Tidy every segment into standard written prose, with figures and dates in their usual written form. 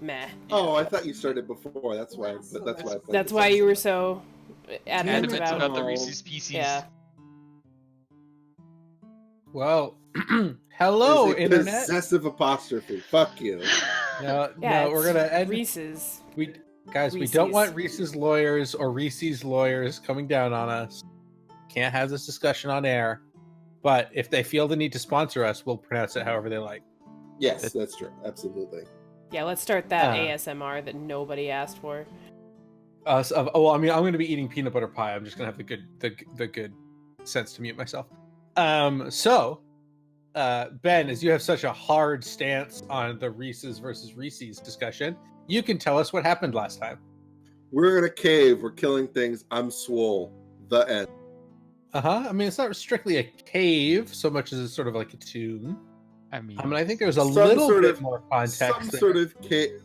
meh. Oh, I thought you started before. That's why. That's why you were so adamant About the Reese's Pieces. Yeah. Well, hello, It's a internet. Possessive apostrophe. Fuck you. No, Yeah, we're gonna end. Reese's. We Reese's. don't want Reese's lawyers or Reese's lawyers coming down on us. Can't have this discussion on air. But if they feel the need to sponsor us, we'll pronounce it however they like. Yes, that's true. Absolutely. Yeah, let's start that ASMR that nobody asked for. I'm going to be eating peanut butter pie. I'm just going to have the good sense to mute myself. Ben, as you have such a hard stance on the Reese's versus Reese's discussion, you can tell us what happened last time. We're in a cave. We're killing things. I'm swole. The end. I mean, it's not strictly a cave so much as it's sort of like a tomb. I mean, I think there's a little bit more context.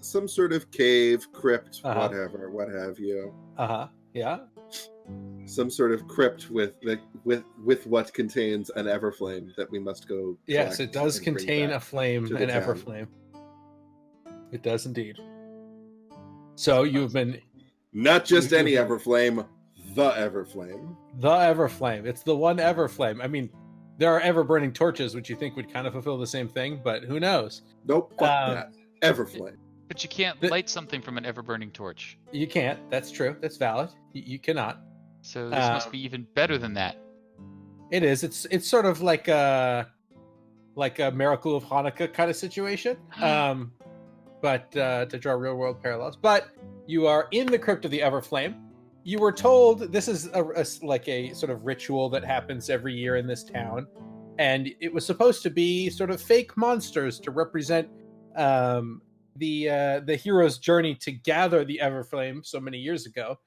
Some sort of cave, crypt, whatever, what have you. Yeah. Some sort of crypt with what contains an Everflame that we must go. Yes, it does contain a flame, an Everflame. It does indeed. So you've been not just any Everflame, the Everflame. The Everflame. It's the one Everflame. I mean, there are ever-burning torches, which you think would kind of fulfill the same thing, but who knows? Nope, fuck that. Everflame. But you can't light something from an ever-burning torch. You can't. That's true. That's valid. You cannot. So this must be even better than that. It is. It's sort of like a Miracle of Hanukkah kind of situation. But to draw real-world parallels. But you are in the Crypt of the Everflame. You were told this is like a sort of ritual that happens every year in this town, and it was supposed to be sort of fake monsters to represent the hero's journey to gather the Everflame so many years ago.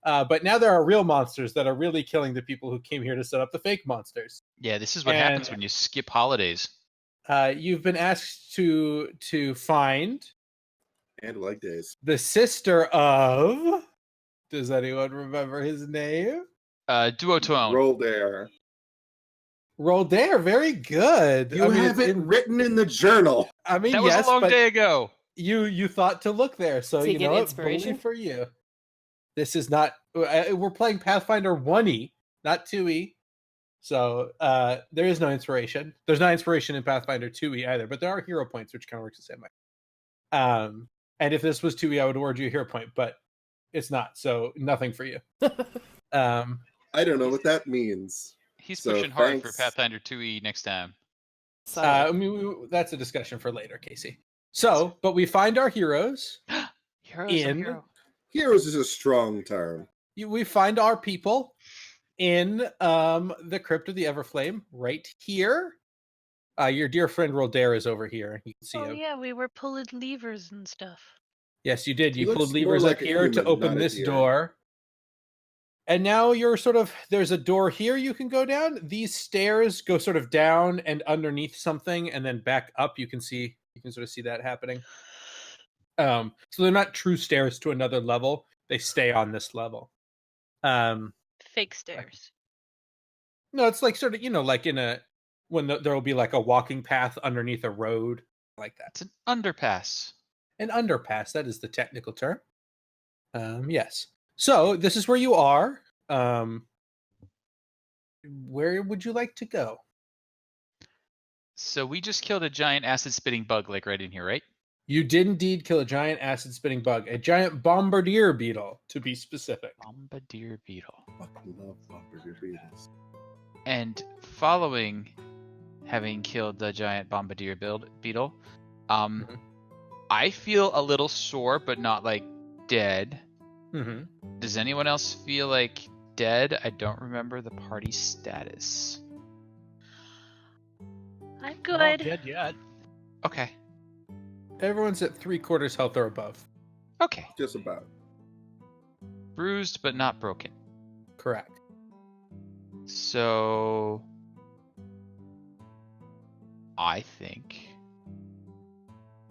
But now there are real monsters that are really killing the people who came here to set up the fake monsters. Yeah, this is what happens when you skip holidays. You've been asked to find and like days the sister of. Does anyone remember his name? Duotone. Roldair, very good. You have it written in the journal. I mean, that was a long day ago. You thought to look there, so you know inspiration for you. This is not. We're playing Pathfinder 1E, not 2E. So there is no inspiration. There's not inspiration in Pathfinder 2E either, but there are hero points, which kind of works the same way. And if this was 2E, I would award you a hero point, but it's not, so nothing for you. I don't know what that means. He's pushing hard for Pathfinder 2E next time. I mean, that's a discussion for later, Casey. So, but we find our heroes. Heroes is a strong term. We find our people in the Crypt of the Everflame right here. Your dear friend Roldair is over here. You can see him. Yeah, we were pulling levers and stuff. Yes, you did. You pulled levers up here to open this door. And now you're there's a door here you can go down. These stairs go sort of down and underneath something and then back up. You can sort of see that happening. So they're not true stairs to another level. They stay on this level. Fake stairs. No, it's like sort of, like when there will be like a walking path underneath a road like that. It's an underpass. An underpass, that is the technical term. Yes. So this is where you are. Where would you like to go? So we just killed a giant acid-spitting bug, like right in here, right? You did indeed kill a giant acid-spitting bug, a giant bombardier beetle, to be specific. Bombardier beetle. Fucking love bombardier beetles. And following having killed the giant bombardier beetle, I feel a little sore, but not like dead. Mm-hmm. Does anyone else feel like dead? I don't remember the party status. I'm good. Not dead yet. Okay. Everyone's at 3/4 health or above. Okay. Just about. Bruised, but not broken. Correct. So I think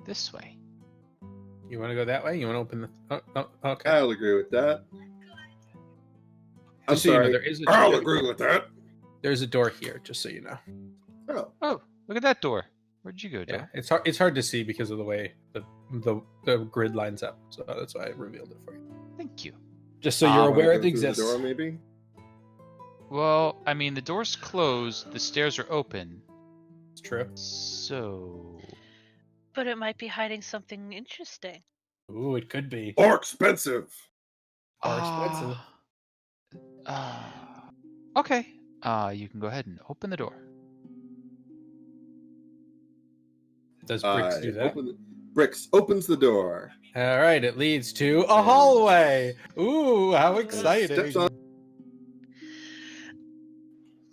this way. You want to go that way? You want to open the... Oh, okay. I'll agree with that. I'm Just so sorry. you know, there is a I'll agree with that. There's a door here, just so you know. Oh. Oh, look at that door. Where'd you go, door? Yeah, it's hard to see because of the way the the grid lines up. So that's why I revealed it for you. Thank you. Just so you're Wanna aware go it through exists. The door, maybe. Well, I mean, the door's closed, the stairs are open. It's true. So. But it might be hiding something interesting. Ooh, it could be. Or expensive. Or expensive. Okay. You can go ahead and open the door. Does Bricks do that? Bricks opens the door. All right, it leads to a hallway. Ooh, how exciting! Steps on.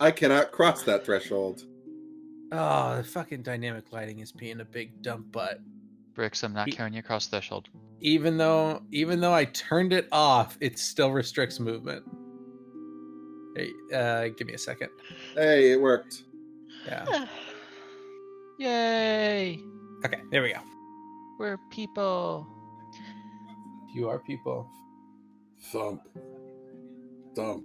I cannot cross that threshold. Oh, the fucking dynamic lighting is being a big dump butt. Bricks, I'm not carrying you across the threshold. Even though I turned it off, it still restricts movement. Hey, give me a second. Hey, it worked. Yeah. Yay! Okay, there we go. We're people. You are people. Thump. Thump.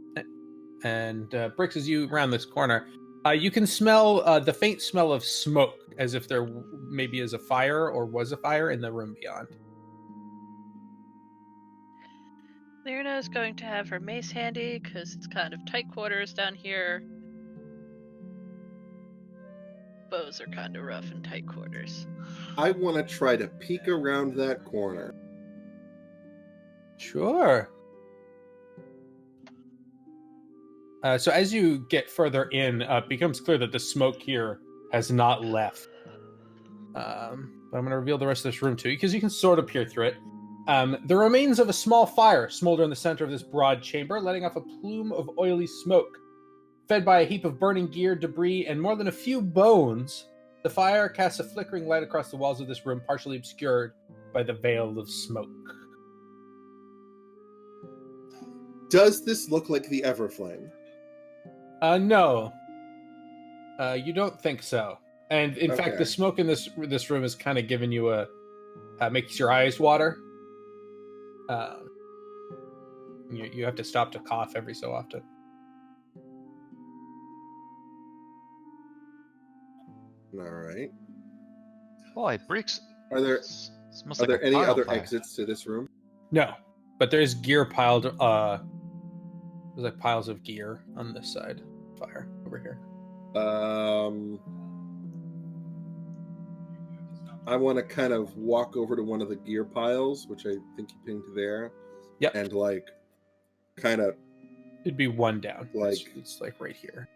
And Bricks, as you round this corner, you can smell the faint smell of smoke, as if there maybe is a fire or was a fire in the room beyond. Lyrna is going to have her mace handy because it's kind of tight quarters down here. Bows are kind of rough in tight quarters. I want to try to peek around that corner. Sure. So as you get further in, it becomes clear that the smoke here has not left. But I'm going to reveal the rest of this room to you, because you can sort of peer through it. The remains of a small fire smolder in the center of this broad chamber, letting off a plume of oily smoke. Fed by a heap of burning gear, debris, and more than a few bones, the fire casts a flickering light across the walls of this room, partially obscured by the veil of smoke. Does this look like the Everflame? No. You don't think so. And in fact, Okay. the smoke in this room is kind of giving you makes your eyes water. You have to stop to cough every so often. All right. Boy, Bricks. Are there Smells are like there a any pile other fire. exits to this room? No, but there's gear piled. There's like piles of gear on this side. Fire over here. I want to kind of walk over to one of the gear piles, which I think you pinged there. Yep. And like, kind of. It'd be one down. Like it's like right here.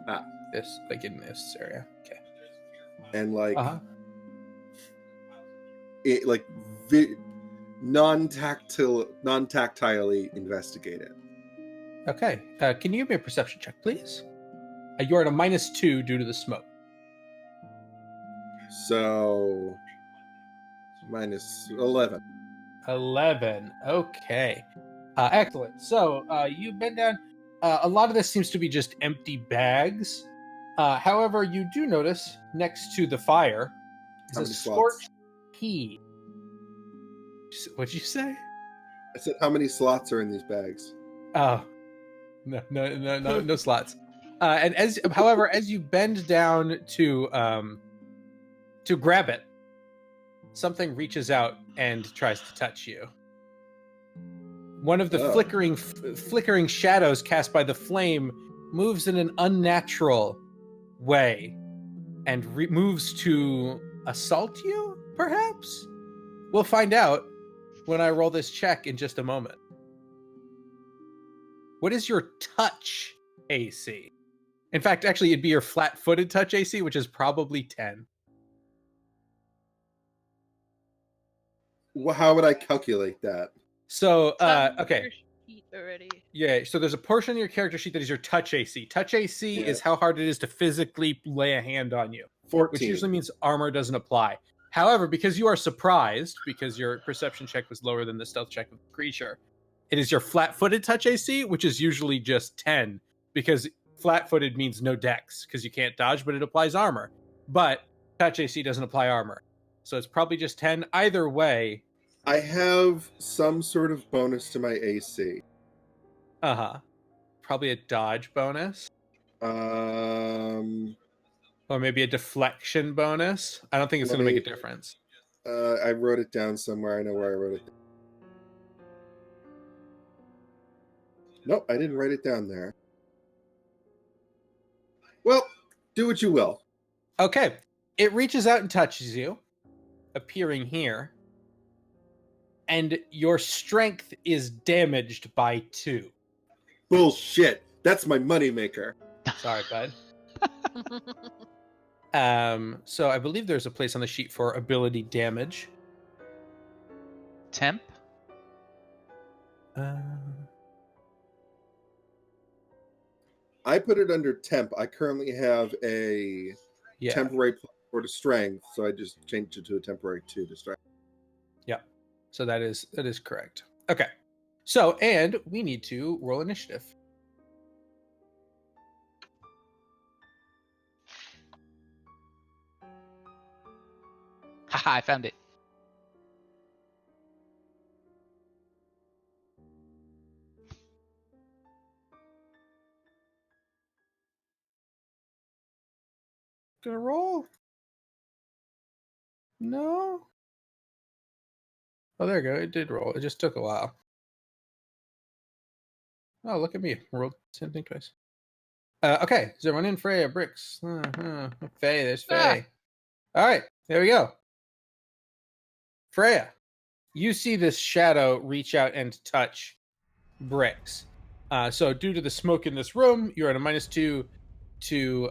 Ah. This, like in this area. Okay. And like, Uh-huh. it like non-tactilely investigate it. Okay. Can you give me a perception check, please? You're at a -2 due to the smoke. So -11. 11. Okay. Excellent. So you bend down. A lot of this seems to be just empty bags. However, you do notice next to the fire is How a many scorched slots? key. What'd you say? I said, how many slots are in these bags? Oh, no slots. And however, as you bend down to grab it, something reaches out and tries to touch you. One of the flickering shadows cast by the flame moves in an unnatural way and moves to assault you, perhaps? We'll find out when I roll this check in just a moment. What is your touch AC? In fact, actually, it'd be your flat-footed touch AC, which is probably 10. Well, how would I calculate that? So, okay. Your sheet already. Yeah, so there's a portion of your character sheet that is your touch AC. Touch AC is how hard it is to physically lay a hand on you. 14. Which usually means armor doesn't apply. However, because you are surprised, because your perception check was lower than the stealth check of the creature, it is your flat-footed touch AC, which is usually just 10, because flat-footed means no dex, because you can't dodge, but it applies armor. But touch AC doesn't apply armor. So it's probably just 10. Either way... I have some sort of bonus to my AC. Uh-huh. Probably a dodge bonus. Um... Or maybe a deflection bonus. I don't think it's going to make a difference. I wrote it down somewhere. I know where I wrote it down. Nope, I didn't write it down there. Well, do what you will. Okay. It reaches out and touches you, appearing here. And your strength is damaged by 2. Bullshit. That's my moneymaker. Sorry, bud. So I believe there's a place on the sheet for ability damage. Temp? I put it under temp. I currently have a Yeah. temporary +4 to strength, so I just changed it to a temporary 2 to strength. Yeah. So that is correct. Okay. So, and we need to roll initiative. Haha, I found it. Gonna roll? No? Oh, there you go. It did roll. It just took a while. Oh, look at me. Rolled the same thing twice. Okay. Is everyone in? Freya, Bricks. Faye, there's Faye. All right. There we go. Freya, you see this shadow reach out and touch Bricks. So due to the smoke in this room, you're at a -2 to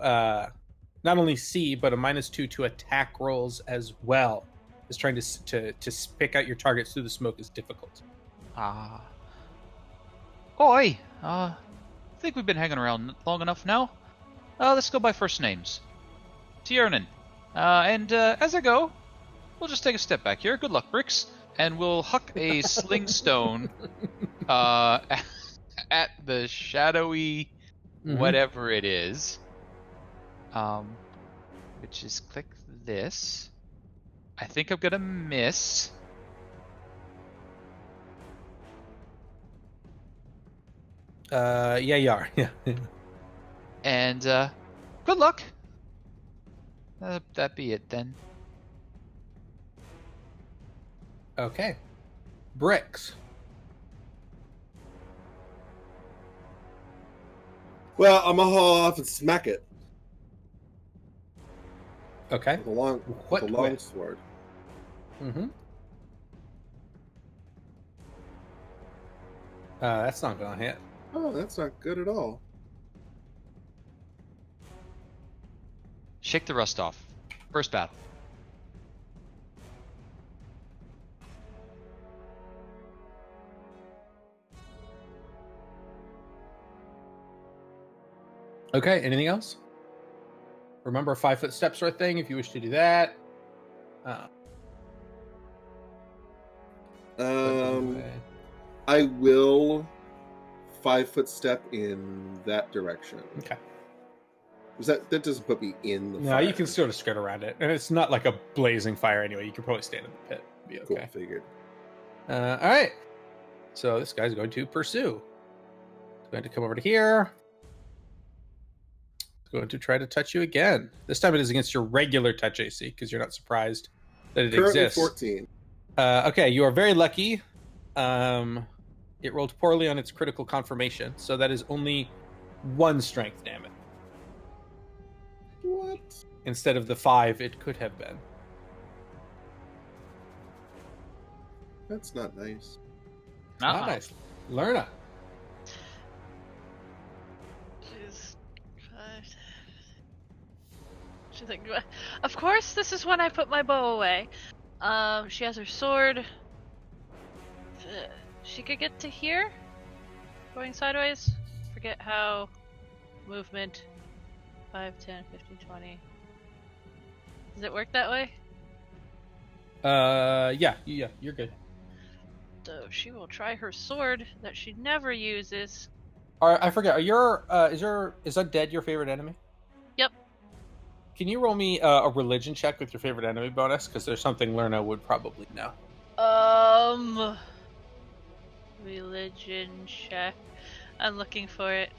not only see, but a -2 to attack rolls as well. As trying to pick out your targets through the smoke is difficult. Oi! I think we've been hanging around long enough now. Let's go by first names. Tiernan. And as I go, we'll just take a step back here. Good luck, Bricks. And we'll huck a sling stone at the shadowy whatever it is. Which is click this. I think I'm gonna miss. Yeah, you are. Yeah. And good luck. That be it then. Okay. Bricks. Well, I'm gonna haul off and smack it Okay. with a long, What with a long with? sword. Mm-hmm. That's not gonna hit. Oh, that's not good at all. Shake the rust off. First battle. Okay, anything else? Remember 5-foot step sort of thing if you wish to do that. I will 5-foot step in that direction. Okay. Because that doesn't put me in the No, fire. you can sort of skirt around it. And it's not like a blazing fire anyway. You can probably stand in the pit. Be Cool, okay. figured. All right. So this guy's going to pursue. He's going to come over to here. He's going to try to touch you again. This time it is against your regular touch AC because you're not surprised that it Currently exists. 14. Okay, you are very lucky. It rolled poorly on its critical confirmation, so that is only 1 strength damage. What? Instead of the 5 it could have been. That's not nice. Not nice. Lerna. She's like, of course, this is when I put my bow away. She has her sword. She could get to here? Going sideways? Forget how. Movement. 5, 10, 15, 20. Does it work that way? Yeah, you're good. So she will try her sword that she never uses. I forget. Is undead your favorite enemy? Yep. Can you roll me a religion check with your favorite enemy bonus? Because there's something Lerna would probably know. Religion check. I'm looking for it.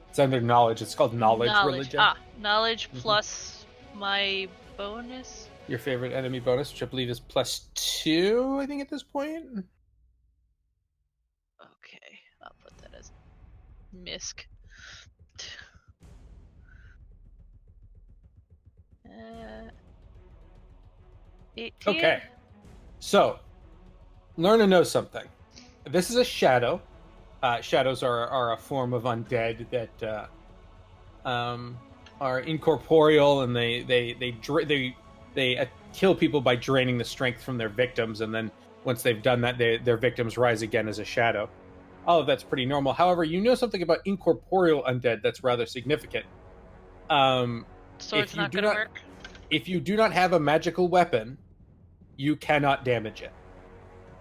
It's under knowledge. It's called knowledge religion. Knowledge plus my bonus. your favorite enemy bonus, which I believe is +2, I think, at this point. Okay, I'll put that as misc. 18. Okay. So, learn to know something. This is a shadow. Shadows are a form of undead that are incorporeal, and they kill people by draining the strength from their victims, and then once they've done that, their victims rise again as a shadow. All of that's pretty normal. However, you know something about incorporeal undead that's rather significant. Sword's not gonna work. If you do not have a magical weapon, you cannot damage it.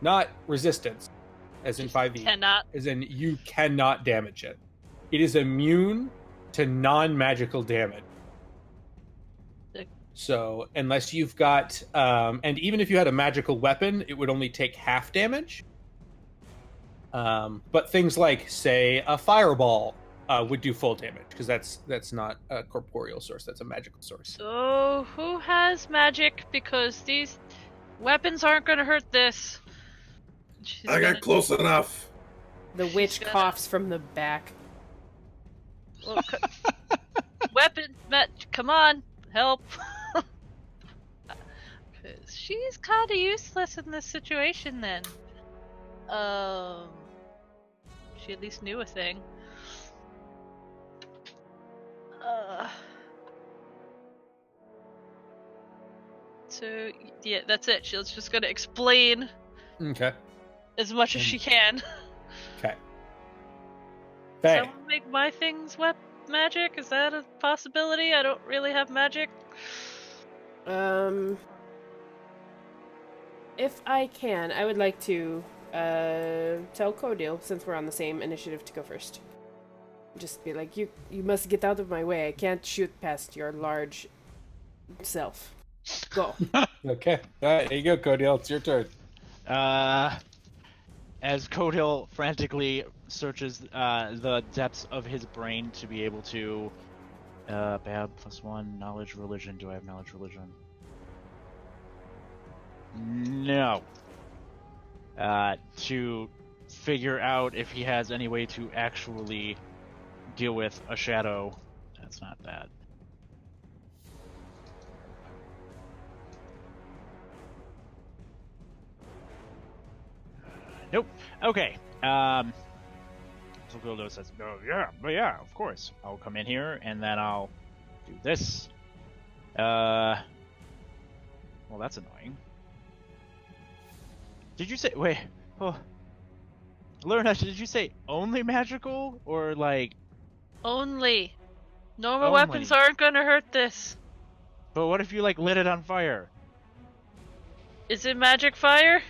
Not resistance, as in 5e. Cannot. As in, you cannot damage it. It is immune to non-magical damage. So, unless you've got... and even if you had a magical weapon, it would only take half damage. But things like, say, a fireball would do full damage, because that's not a corporeal source, that's a magical source. So, who has magic? Because these weapons aren't gonna hurt this. I got close enough. The witch coughs from the back. Well, weapon, come on, help. Because she's kind of useless in this situation then. She at least knew a thing. So, yeah, that's it. She's just gonna explain as much as she can. Okay. Faye. Someone make my things magic? Is that a possibility? I don't really have magic. If I can, I would like to tell Codil, since we're on the same initiative, to go first. Just be like, you must get out of my way. I can't shoot past your large self. Go. Okay. All right, there you go, Codil. It's your turn. As Codil frantically searches the depths of his brain to be able to... bad +1, knowledge, religion. Do I have knowledge, religion? No. To figure out if he has any way to actually deal with a shadow. That's not that. Nope. Okay. So Gildo says, "Oh yeah, of course. I'll come in here and then I'll do this." Well, that's annoying. Did you say? Wait. Oh. Lorna, did you say only magical or like? Only. Normal Only. weapons aren't gonna hurt this. But what if you like lit it on fire? Is it magic fire?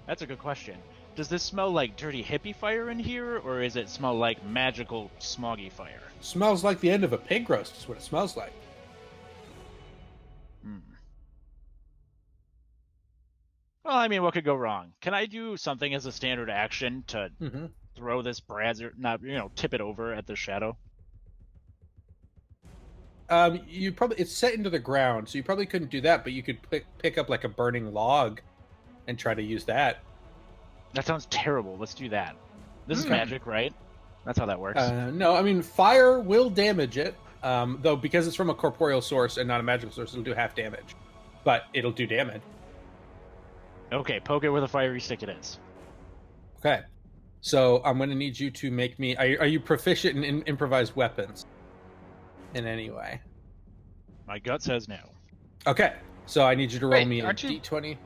That's a good question. Does this smell like dirty hippie fire in here, or is it smell like magical smoggy fire? Smells like the end of a pig roast is what it smells like. Well, I mean, what could go wrong? Can I do something as a standard action to throw this brazzer, tip it over at the shadow? You probably, it's set into the ground, so you probably couldn't do that, but you could pick up like a burning log and try to use that. That sounds terrible. Let's do that. This is magic, right? That's how that works. No, I mean, fire will damage it, though because it's from a corporeal source and not a magical source, it'll do half damage. But it'll do damage. Okay, poke it with a fiery stick it is. Okay. So I'm going to need you to make me... Are you proficient in improvised weapons? In any way? My gut says no. Okay. So I need you to roll me a aren't you d20.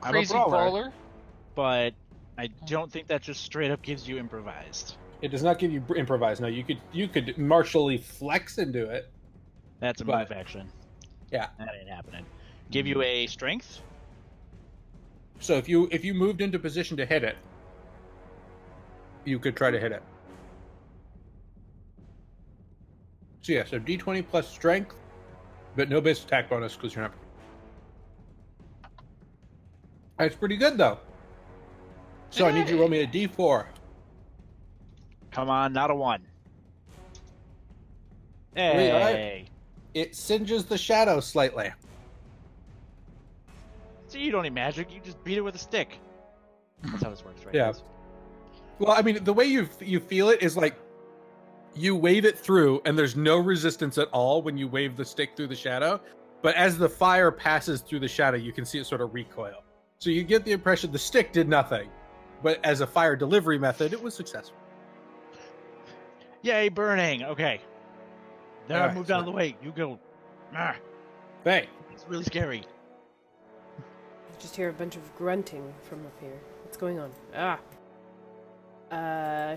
Crazy I'm a brawler, brawler? but I don't think that just straight up gives you improvised. It does not give you improvised. No, you could martially flex into it. That's a move action. Yeah. That ain't happening. Give you a strength? So if you moved into position to hit it, you could try to hit it. So yeah, so d20 plus strength, but no base attack bonus because you're not... That's pretty good, though. So I need you to roll me a d4. Come on, not a 1. Hey, Hey. it singes the shadow slightly. So you don't need magic, you just beat it with a stick. That's how this works, right? Yeah. guys? Well, I mean, the way you feel it is like you wave it through, and there's no resistance at all when you wave the stick through the shadow. But as the fire passes through the shadow, you can see it sort of recoil. So you get the impression the stick did nothing, but as a fire delivery method, it was successful. Yay, burning! Okay. Then I Alright, moved out of so- the way. You go. Ah, Hey, it's really scary. I just hear a bunch of grunting from up here. What's going on?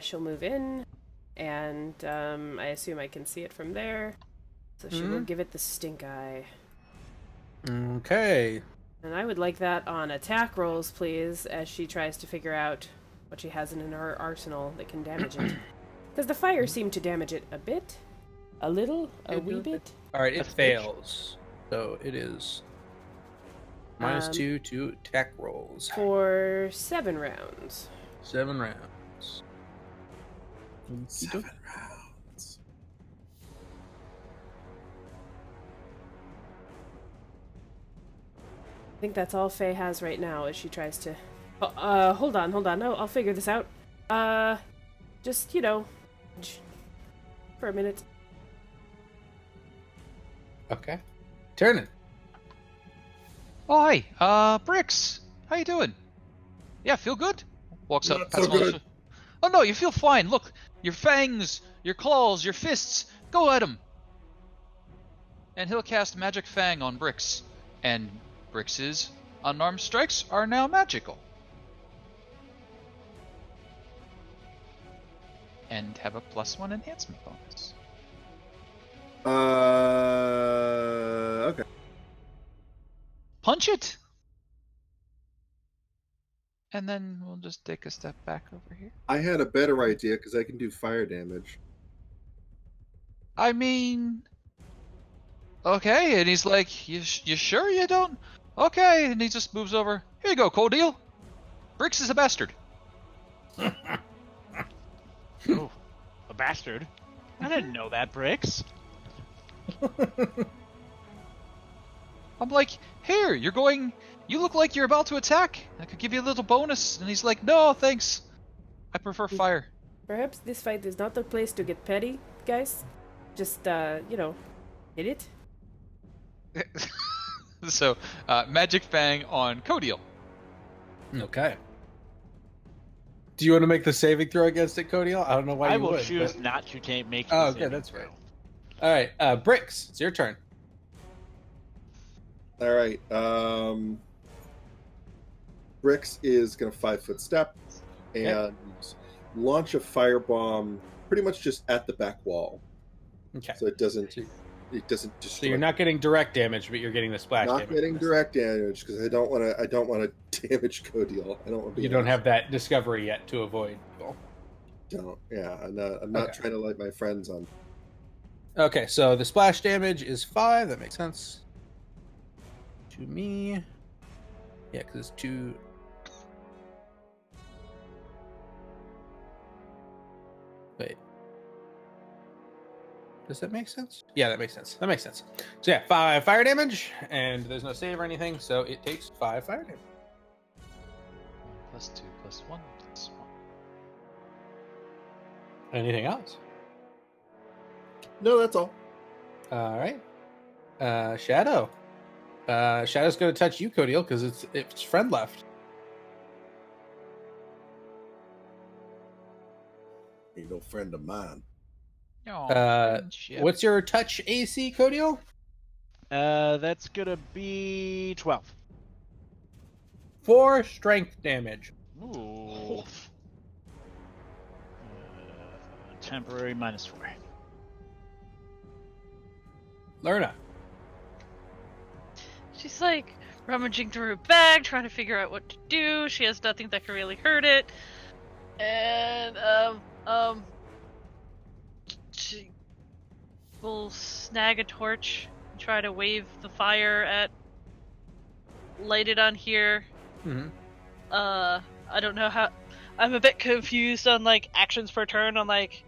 She'll move in, and I assume I can see it from there. So she will give it the stink eye. okay. And I would like that on attack rolls, please, as she tries to figure out what she has in her arsenal that can damage it. Because the fire seemed to damage it a bit. A little? A wee bit? All right, it That's fails. So it is -2 to attack rolls. For 7 rounds. 7 rounds. 7 rounds. I think that's all Faye has right now as she tries to... hold on. No, I'll figure this out. Just, for a minute. Okay. Turning. Oh, hi. Bricks. How you doing? Yeah, feel good? Walks up. Not pats so him on the good. Oh, no, you feel fine. Look, your fangs, your claws, your fists. Go at him. And he'll cast Magic Fang on Bricks. And Brix's unarmed strikes are now magical. And have a +1 enhancement bonus. Okay. Punch it! And then we'll just take a step back over here. I had a better idea because I can do fire damage. I mean... Okay, and he's like, you sure you don't? Okay, and he just moves over. Here you go, Codil. Bricks is a bastard. Oh, a bastard. I didn't know that, Bricks. I'm like, here, you look like you're about to attack. I could give you a little bonus. And he's like, no, thanks. I prefer fire. Perhaps this fight is not the place to get petty, guys. Just, hit it. So, Magic Fang on Codil. Okay. Do you want to make the saving throw against it, Codiel? I don't know why I you will would. choose but- not to make. Oh, the okay, saving that's throw. right. All right, Bricks, it's your turn. All right. Brix is going to 5-foot step and Okay. launch a firebomb pretty much just at the back wall, Okay. so it doesn't So destroy. so you're not getting direct damage, but you're getting the splash not damage. getting from this. direct damage because I don't want to damage Codiel. I don't want to. You don't have that discovery yet to avoid. Don't. Yeah, I'm not Okay. trying to light my friends on. Okay, so the splash damage is 5. That makes sense. To me. Yeah, because it's 2. Wait. Does that make sense? Yeah, that makes sense. That makes sense. So yeah, 5 fire damage, and there's no save or anything, so it takes 5 fire damage. +2, +1, +1. Anything else? No, that's all. All right. Shadow. Shadow's going to touch you, Codiel, because it's friend left. Ain't no friend of mine. Oh, friendship. What's your touch AC, Codiel? That's gonna be 12. 4 strength damage. Ooh. Temporary -4. Lerna. She's like rummaging through her bag, trying to figure out what to do. She has nothing that can really hurt it. And, she will snag a torch and try to wave the fire light it on here. Mm-hmm. I don't know how. I'm a bit confused on, like, actions per turn on, like,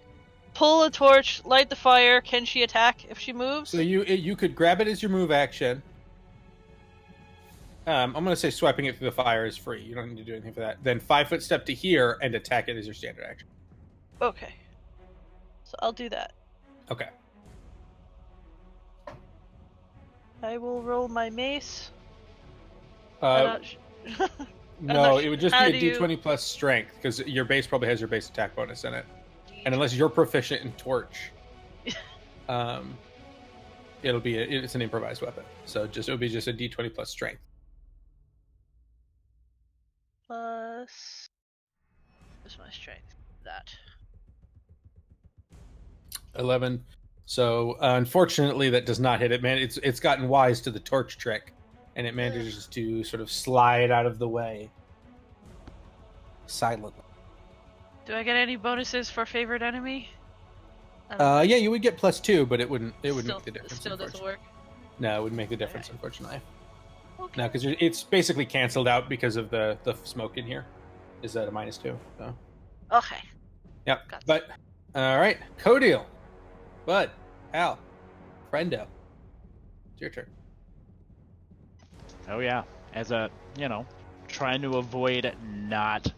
pull a torch, light the fire. Can she attack if she moves? So you could grab it as your move action. I'm going to say swiping it through the fire is free. You don't need to do anything for that. Then 5 foot step to here and attack it as your standard action. Okay. So I'll do that. Okay. I will roll my mace. No, not it would just how be a do you- d20 plus strength because your base probably has your base attack bonus in it. And unless you're proficient in torch, it's an improvised weapon. So it'll be just a d20 plus strength. Plus... What's my strength? That. 11. So unfortunately, that does not hit it. Man, it's gotten wise to the torch trick, and it manages to sort of slide out of the way silently. Do I get any bonuses for favorite enemy? Yeah, you would get +2, but it wouldn't Still- make the difference. Still doesn't work. No, it wouldn't make the difference, unfortunately. Okay. No, because it's basically canceled out because of the smoke in here. Is at a -2. So. Okay. Yep. Gotcha. But all right, Codiel, Bud, Al, Friendo. It's your turn. Oh yeah, as a, trying to avoid not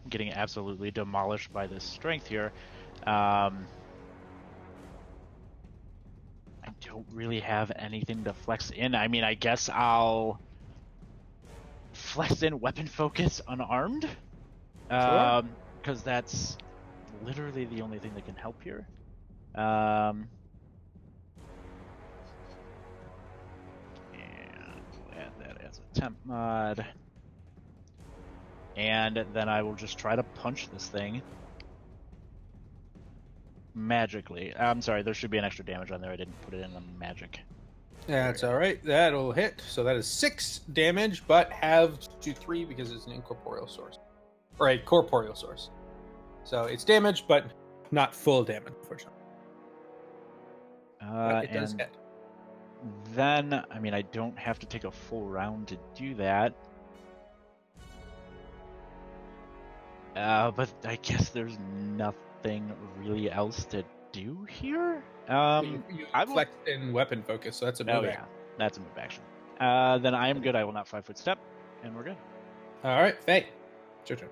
getting absolutely demolished by this strength here. I don't really have anything to flex in. I mean, I guess I'll flex in weapon focus unarmed. Sure. Because that's literally the only thing that can help here. And we'll add that as a temp mod. And then I will just try to punch this thing magically. I'm sorry, there should be an extra damage on there. I didn't put it in on magic. That's all right. That'll hit. So that is 6 damage, but halved to 3 because it's an incorporeal source. Or a corporeal source. So it's damage, but not full damage, unfortunately. But it does And hit. then, I mean, I don't have to take a full round to do that. But I guess there's nothing really else to do here. You I will- flexed in weapon focus, so that's a move Oh action. yeah, that's a move action. Then I am good. I will not 5 foot step, and we're good. All right, Faye. It's your turn.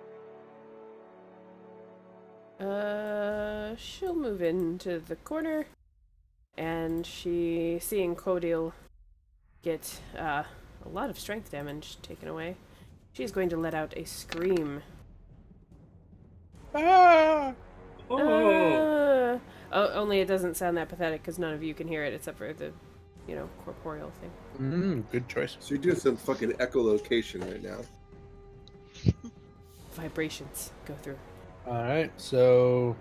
She'll move into the corner, and seeing Codiel get a lot of strength damage taken away, she's going to let out a scream. Ah! Oh, only it doesn't sound that pathetic because none of you can hear it except for the, corporeal thing. Good choice. So you're doing some fucking echolocation right now. Vibrations go through. All right, so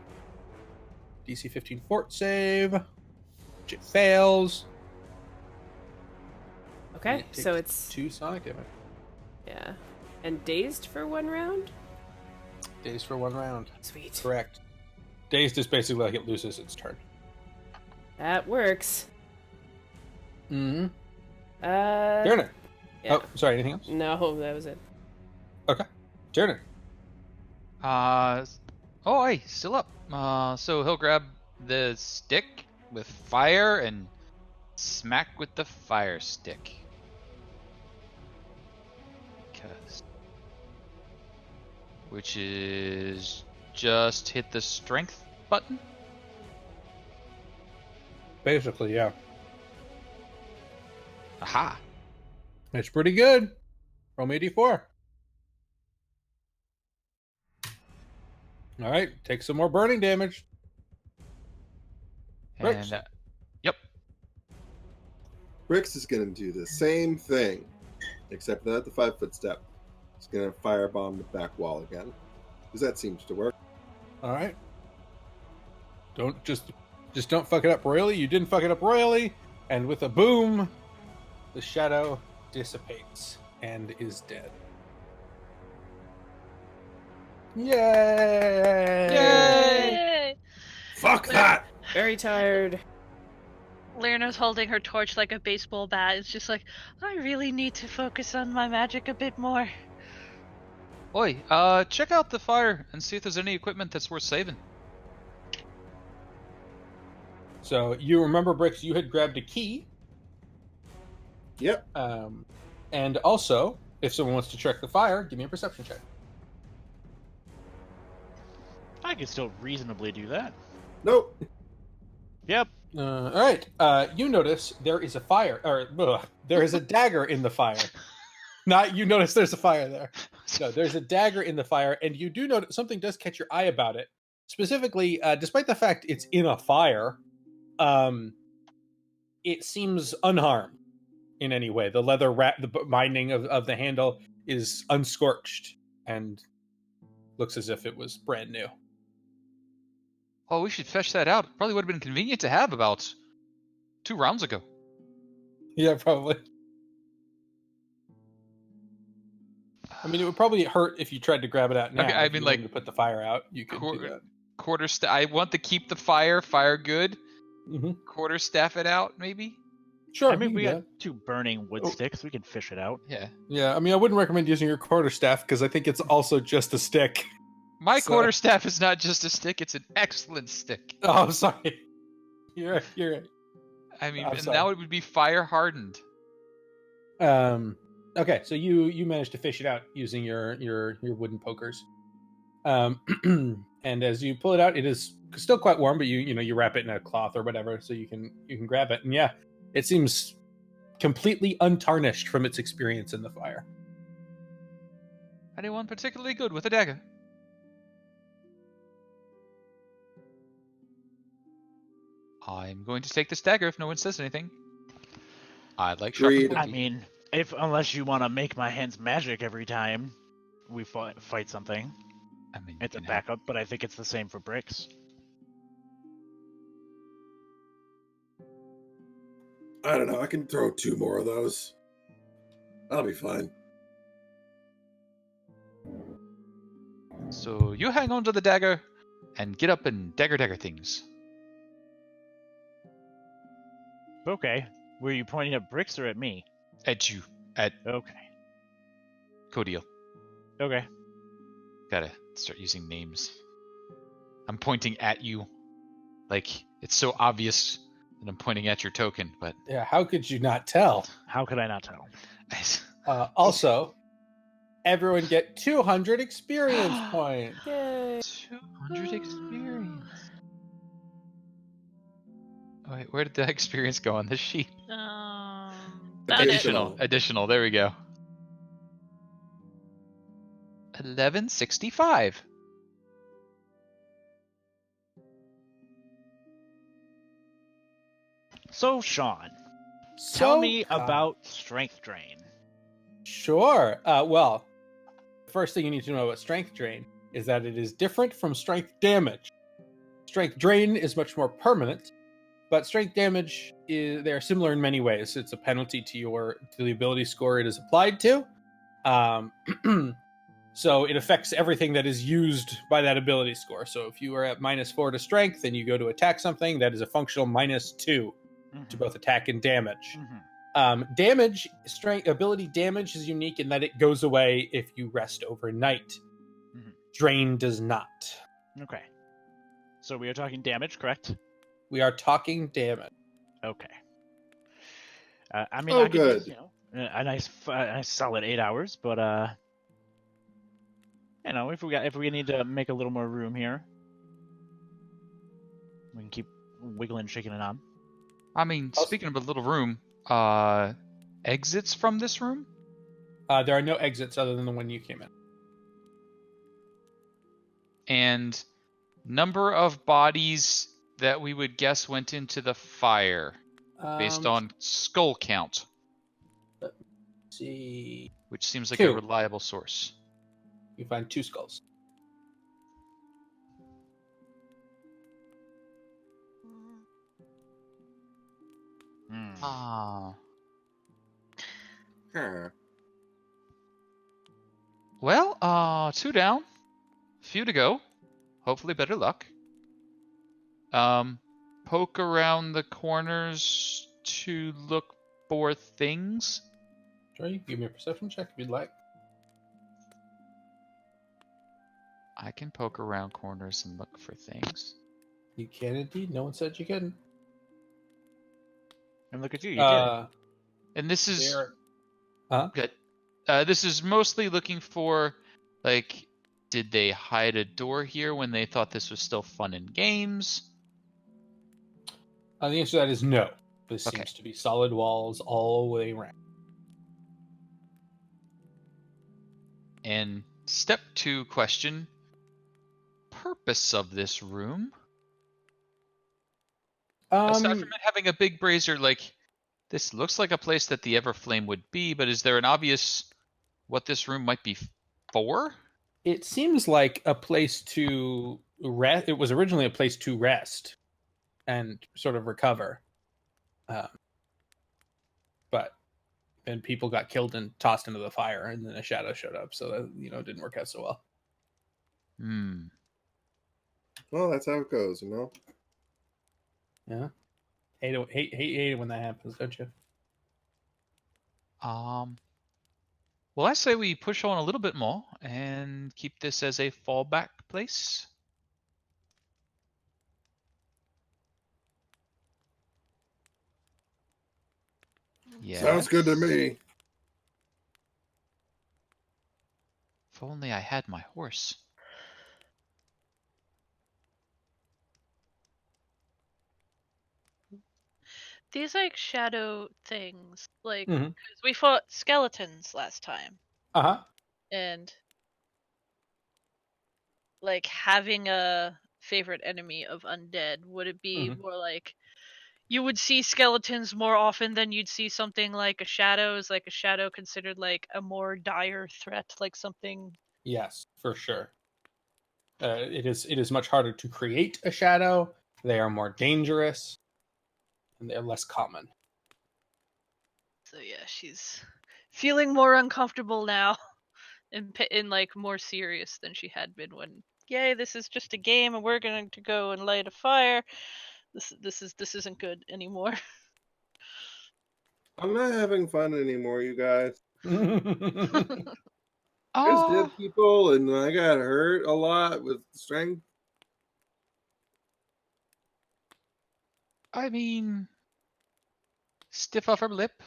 DC 15 fort save, which it fails. Okay, It so takes it's 2 sonic damage. yeah, and dazed for 1 round. Dazed for 1 round. Sweet, Correct. Dazed is basically like it loses its turn. that works. Mm-hmm. Yeah. Oh, sorry. Anything else? No, that was it. Okay. Turner. Hey, still up. So he'll grab the stick with fire and smack with the fire stick. Which is just hit the strength button. Basically, yeah. Aha. It's pretty good. Roll me a d4. All right. Take some more burning damage. Bricks. And yep. Brix is going to do the same thing, except not the 5 foot step. He's going to firebomb the back wall again, because that seems to work. All right. Don't just don't fuck it up royally. You didn't fuck it up royally, and with a boom, the shadow dissipates and is dead. Yay! Yay! Fuck that! Very tired. Lerna's holding her torch like a baseball bat. It's just like, I really need to focus on my magic a bit more. Oi, check out the fire and see if there's any equipment that's worth saving. So you remember, Bricks, you had grabbed a key. Yep. And also, if someone wants to check the fire, give me a perception check. I can still reasonably do that. Nope. Yep. All right. You notice there is a fire, or there is a dagger in the fire. Not you notice there's a fire there. No, there's a dagger in the fire, and you do notice something does catch your eye about it. Specifically, despite the fact it's in a fire, it seems unharmed in any way. The leather the binding of the handle is unscorched and looks as if it was brand new. Oh, we should fetch that out. Probably would have been convenient to have about 2 rounds ago. Yeah, probably. I mean, it would probably hurt if you tried to grab it out now. Okay, I If mean, you like, wanted to put the fire out, you could do that. I want to keep the fire good. Mm-hmm. Quarterstaff it out, maybe? Sure. I mean, we you got can do 2 burning wood Oh. sticks. We can fish it out. Yeah. that. Yeah, I mean, I wouldn't recommend using your quarterstaff because I think it's also just a stick. My So- quarterstaff is not just a stick, it's an excellent stick. Oh, I'm sorry. You're right. You're right. I mean, I'm and sorry. now it would be fire hardened. Okay, so you managed to fish it out using your wooden pokers. And as you pull it out, it is still quite warm, but you wrap it in a cloth or whatever so you can grab it. And yeah, it seems completely untarnished from its experience in the fire. Anyone particularly good with a dagger? I'm going to take this dagger if no one says anything. I'd like sharp and Agreed. I pointy. mean, unless you want to make my hands magic every time we fight something, I mean, it's a you can have- backup. But I think it's the same for bricks. I don't know. I can throw 2 more of those. I'll be fine. So you hang on to the dagger and get up and dagger things. Okay. Were you pointing at bricks or at me? At you. At Okay. Codiel. Okay. Gotta start using names. I'm pointing at you. Like, it's so obvious that I'm pointing at your token, but Yeah, how could you not tell? How could I not tell? Also, everyone get 200 experience points. Yay. 200 experience. Oh, wait, where did that experience go on this sheet? Found Additional. it. Additional, there we go. 1165. So, Sean, tell me So, about strength drain. Sure. Well, first thing you need to know about strength drain is that it is different from strength damage. Strength drain is much more permanent, but strength damage they are similar in many ways. It's a penalty to the ability score it is applied to. So it affects everything that is used by that ability score. So if you are at -4 to strength and you go to attack something, that is a functional -2 to both attack and damage. Damage, strength, ability damage is unique in that it goes away if you rest overnight. Mhm. Drain does not. Okay. So we are talking damage, correct? We are talking damage. Okay. I mean, Oh, I could use, good. a nice solid 8 hours, but if we need to make a little more room here, we can keep wiggling, shaking it on. I mean, speaking of a little room, exits from this room? There are no exits other than the one you came in. And number of bodies that we would guess went into the fire based on skull count, See, which seems like 2. a reliable source. you find 2 skulls. Hmm. Ah. Huh. Well, 2 down, few to go. Hopefully better luck. Poke around the corners to look for things. Sure, you can give me a perception check if you'd like. I can poke around corners and look for things. You can indeed. No one said you couldn't. And look at you, you did it. And this is There. Huh? good. This is mostly looking for, like, did they hide a door here when they thought this was still fun and games? The answer to that is no. This Okay. seems to be solid walls all the way around. And step 2 question: purpose of this room? Aside from it having a big brazier, like, this looks like a place that the Everflame would be, but is there an obvious what this room might be for? It seems like a place to rest. It was originally a place to rest and sort of recover. But then people got killed and tossed into the fire, and then a shadow showed up, so that, it didn't work out so well. Well, that's how it goes, you know. Yeah. Hate it when that happens, don't you? Well, I say we push on a little bit more and keep this as a fallback place. Yeah. Sounds good to me. If only I had my horse. These like shadow things, like Mhm. 'cause we fought skeletons last time, Uh-huh. and like having a favorite enemy of undead, would it be more like you would see skeletons more often than you'd see something like a shadow? Is like a shadow considered like a more dire threat, like something? Yes, for sure. It is much harder to create a shadow. They are more dangerous, and they're less common. So yeah, she's feeling more uncomfortable now, and like more serious than she had been when. Yay! This is just a game, and we're going to go and light a fire. This isn't good anymore. I'm not having fun anymore, you guys. I just Oh, did people, and I got hurt a lot with strength. I mean, stiff upper lip.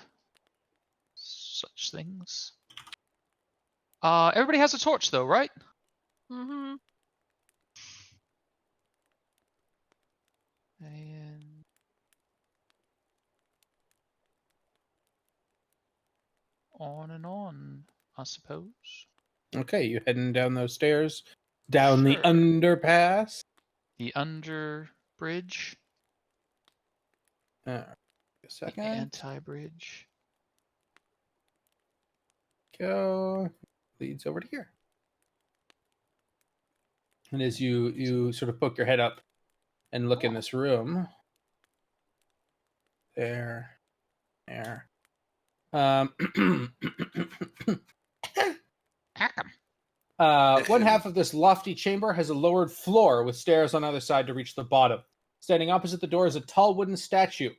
Such things. Everybody has a torch though, right? Mm-hmm. And on, I suppose. Okay, you heading down those stairs, down the Sure. underpass. The under bridge. A second. The anti-bridge. Go. Leads over to here. And as you sort of poke your head up and look in this room, there. One half of this lofty chamber has a lowered floor with stairs on either side to reach the bottom. Standing opposite the door is a tall wooden statue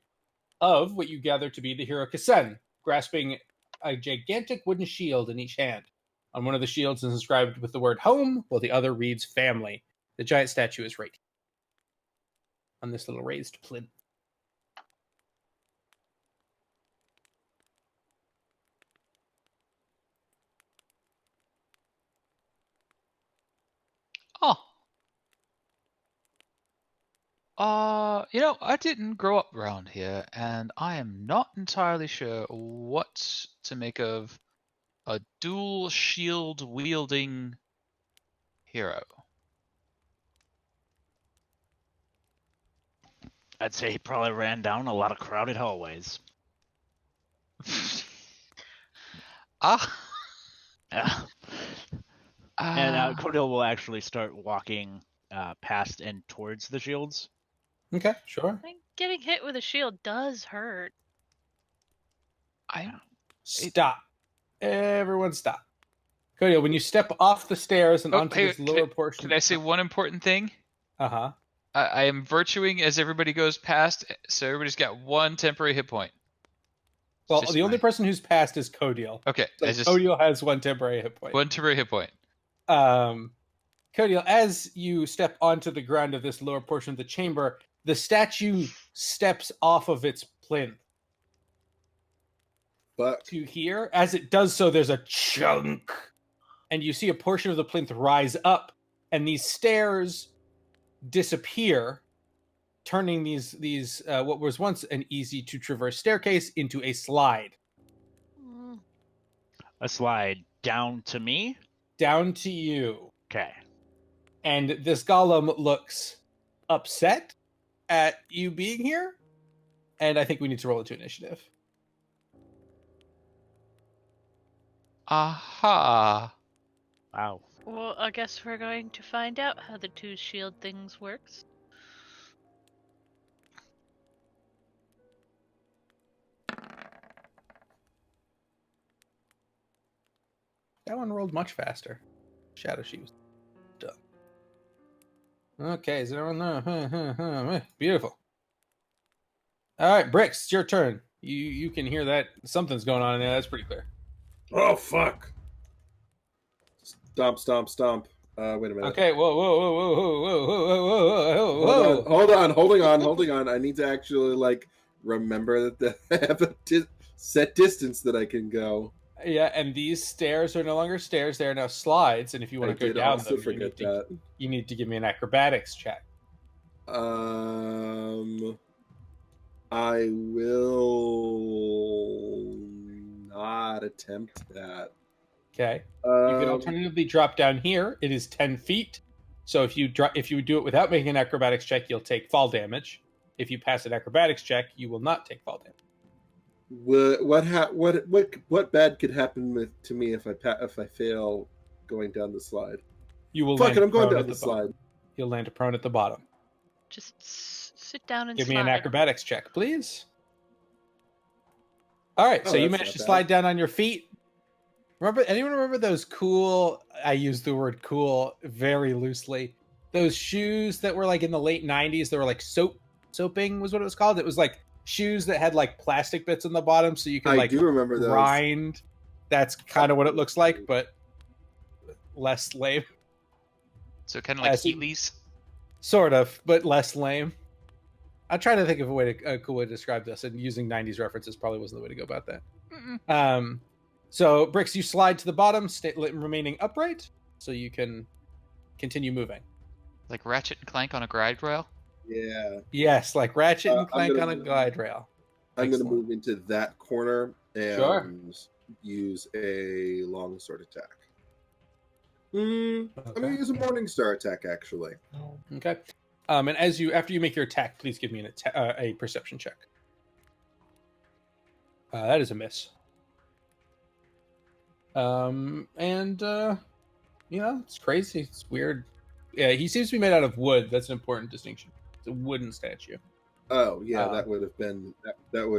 of what you gather to be the hero Kassen, grasping a gigantic wooden shield in each hand. On one of the shields is inscribed with the word home, while the other reads family. The giant statue is right here on this little raised plinth. Oh. I didn't grow up around here, and I am not entirely sure what to make of a dual shield wielding hero. I'd say he probably ran down a lot of crowded hallways. Yeah. And Cordell will actually start walking past and towards the shields. Okay, sure. I think getting hit with a shield does hurt. Stop. Everyone stop. Cody, when you step off the stairs and onto this lower portion... Can I say one important thing? Uh-huh. I am virtuing as everybody goes past, so everybody's got one temporary hit point. Well, the only person who's passed is Codiel. Okay. So Codiel has one temporary hit point. One temporary hit point. Codiel, as you step onto the ground of this lower portion of the chamber, the statue steps off of its plinth fuck? to here. As it does so, there's a chunk, and you see a portion of the plinth rise up, and these stairs disappear, turning these what was once an easy to traverse staircase into a slide Mm. A slide down to me. down to you. Okay. And this golem looks upset at you being here, and I think we need to roll into initiative. Aha. Wow. Well, I guess we're going to find out how the two shield things works. That one rolled much faster. Shadow Sheep was done. Okay, is everyone there? Beautiful. All right, Bricks, it's your turn. You can hear that something's going on in there. That's pretty clear. Oh fuck! Stomp, stomp, stomp. Wait a minute. Okay, whoa. Holding on. I need to actually like remember that I have a set distance that I can go. Yeah, and these stairs are no longer stairs; they are now slides. And if you want to go down also them, forget that. You need to give me an acrobatics check. I will not attempt that. Okay. You can alternatively drop down here. It is 10 feet. So if you do it without making an acrobatics check, you'll take fall damage. If you pass an acrobatics check, you will not take fall damage. What bad could happen to me if I fail going down the slide? You will. Fuck it! I'm going prone down at the bottom. slide. You'll land prone at the bottom. Just sit down and Give slide. me an acrobatics check, please. All right, so you that's managed to not slide bad. down on your feet. Anyone remember those cool, I use the word cool very loosely, those shoes that were like in the late 90s, they were like soaping was what it was called. It was like shoes that had like plastic bits on the bottom so you could I like do remember those. grind. That's kind of what it looks like, but less lame. So kind of like so- Heelys. Sort of, but less lame. I'm trying to think of a cool way to describe this, and using 90s references probably wasn't the way to go about that. So, Bricks, you slide to the bottom, remaining upright, so you can continue moving. Like Ratchet and Clank on a guide rail. Yeah. Yes, like Ratchet and I'm Clank gonna on a move- glide rail. I'm going to Excellent. move into that corner and Sure. use a longsword attack. I'm going to Okay. use a Morningstar attack, actually. Okay. And after you make your attack, please give me a perception check. That is a miss. It's crazy. It's weird. Yeah, he seems to be made out of wood. That's an important distinction. It's a wooden statue. Oh, yeah, that would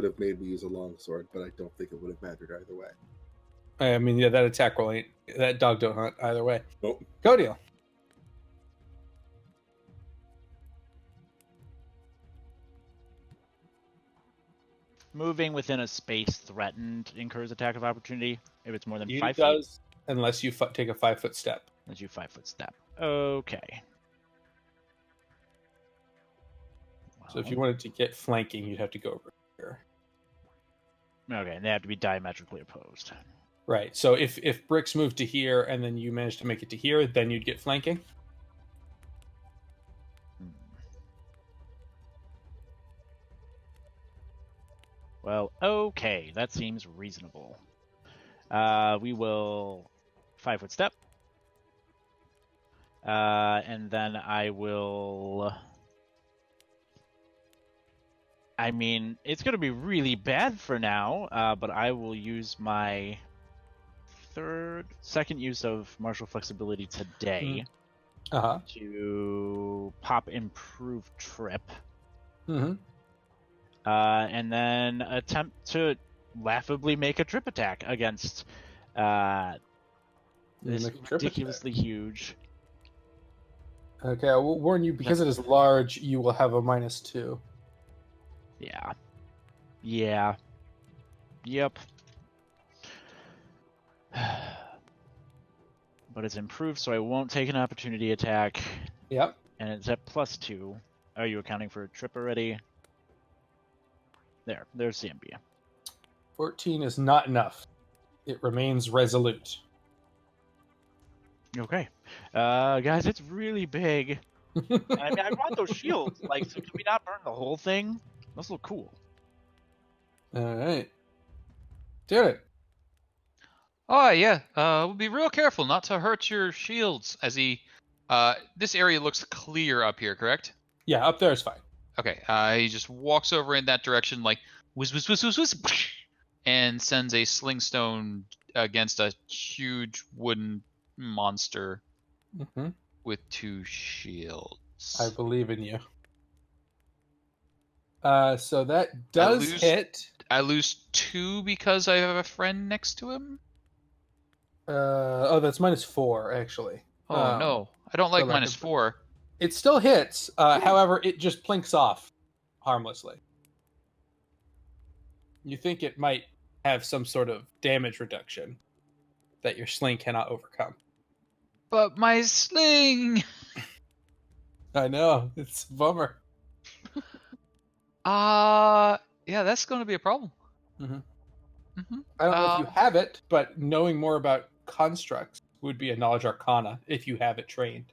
have made me use a longsword, but I don't think it would have mattered either way. I mean, yeah, that attack roll ain't that dog don't hunt either way. Nope. Go deal. Moving within a space threatened incurs attack of opportunity if it's more than You 5 feet. does unless you take a 5-foot step. Unless you 5-foot step. Okay. So if you wanted to get flanking, you'd have to go over here. Okay, and they have to be diametrically opposed. Right. So if Bricks moved to here and then you managed to make it to here, then you'd get flanking. Well, okay, that seems reasonable. We will 5-foot step. And then I will... I mean, it's going to be really bad for now, but I will use my second use of martial flexibility today to pop improve trip. Mm-hmm. And then attempt to laughably make a trip attack against this ridiculously huge. Okay, I will warn you, because it is large, you will have a -2. Yeah. Yeah. Yep. But it's improved, so I won't take an opportunity attack. Yep. And it's at +2. Are you accounting for a trip already? There's CMB. 14 is not enough. It remains resolute. Okay. Guys, it's really big. I mean, I brought those shields. Like, so can we not burn the whole thing? Those look cool. All right. Dude. Oh yeah, we'll be real careful not to hurt your shields. As he, this area looks clear up here, correct? Yeah, up there is fine. Okay. He just walks over in that direction, like whiz, whiz, whiz, whiz, whiz, and sends a sling stone against a huge wooden monster Mm-hmm. with 2 shields. I believe in you. So that does hit. I lose 2 because I have a friend next to him. Oh, that's -4 actually. Oh no, I don't like -4. It still hits. However, it just plinks off harmlessly. You think it might have some sort of damage reduction that your sling cannot overcome. But my sling. I know, it's a bummer. Yeah, that's going to be a problem. Mm-hmm. Mm-hmm. I don't know if you have it, but knowing more about constructs would be a knowledge arcana if you have it trained.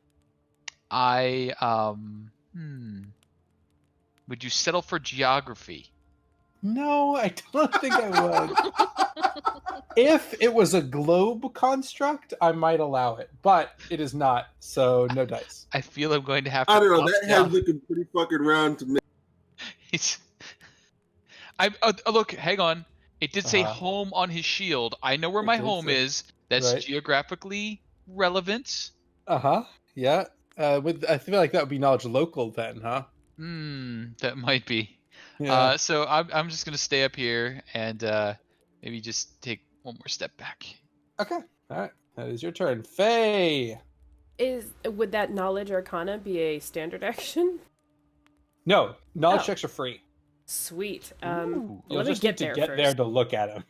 Would you settle for geography? No, I don't think I would. If it was a globe construct, I might allow it, but it is not, so no dice. I feel I'm going to have to. I don't know. bust That down. head's looking pretty fucking round to me. Look, hang on. It did say Uh-huh. home on his shield. I know where It my did home say- is. That's right. geographically relevant. Uh-huh. Yeah. I feel like that would be knowledge local then, huh? That might be. Yeah. So I'm just gonna stay up here and maybe just take one more step back. Okay. All right. That is your turn. Faye. Would that knowledge arcana be a standard action? No, knowledge Oh. checks are free. Sweet. Ooh. You'll let me just get need there to get first. there to look at him.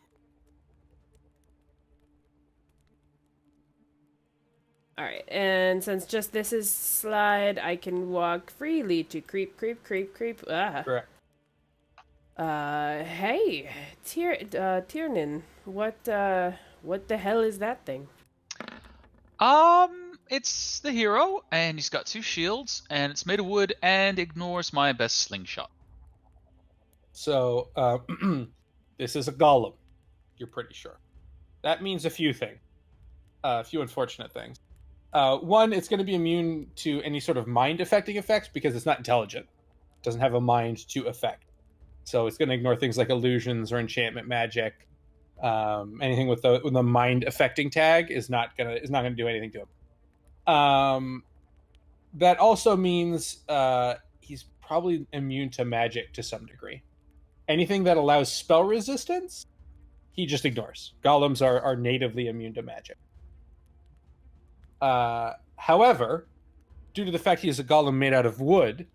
All right, and since just this is slide, I can walk freely to creep. Ah. Correct. Hey, Tiernan, what the hell is that thing? It's the hero, and he's got 2 shields, and it's made of wood, and ignores my best slingshot. So, this is a golem. You're pretty sure. That means a few things. A few unfortunate things. One, it's going to be immune to any sort of mind-affecting effects because it's not intelligent. It doesn't have a mind to affect. So it's going to ignore things like illusions or enchantment magic. Anything with the mind-affecting tag is not gonna do anything to him. That also means he's probably immune to magic to some degree. Anything that allows spell resistance, he just ignores. Golems are natively immune to magic. However, due to the fact he is a golem made out of wood,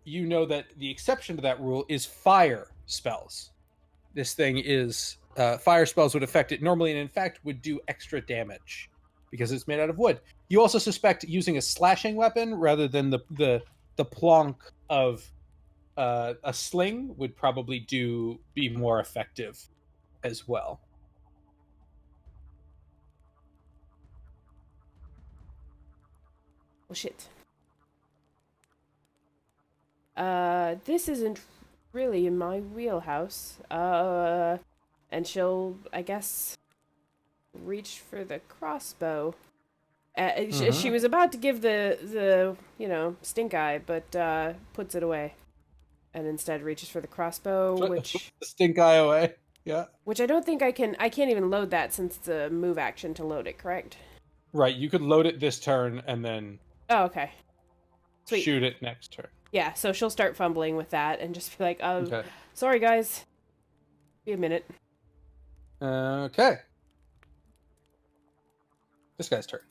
you know that the exception to that rule is fire spells. This thing is fire spells would affect it normally, and in fact would do extra damage because it's made out of wood. You also suspect using a slashing weapon rather than the plonk of a sling would probably be more effective as well. Well, shit. This isn't really in my wheelhouse. And she'll, I guess, reach for the crossbow. She was about to give the stink eye, but puts it away, and instead reaches for the crossbow, which Stink eye away. Yeah. which I don't think I can't even load that since it's a move action to load it. Correct? Right. You could load it this turn and then Oh, okay. Sweet. shoot it next turn. Yeah, so she'll start fumbling with that and just be like, Okay. sorry guys. Be a minute. Okay. This guy's turn.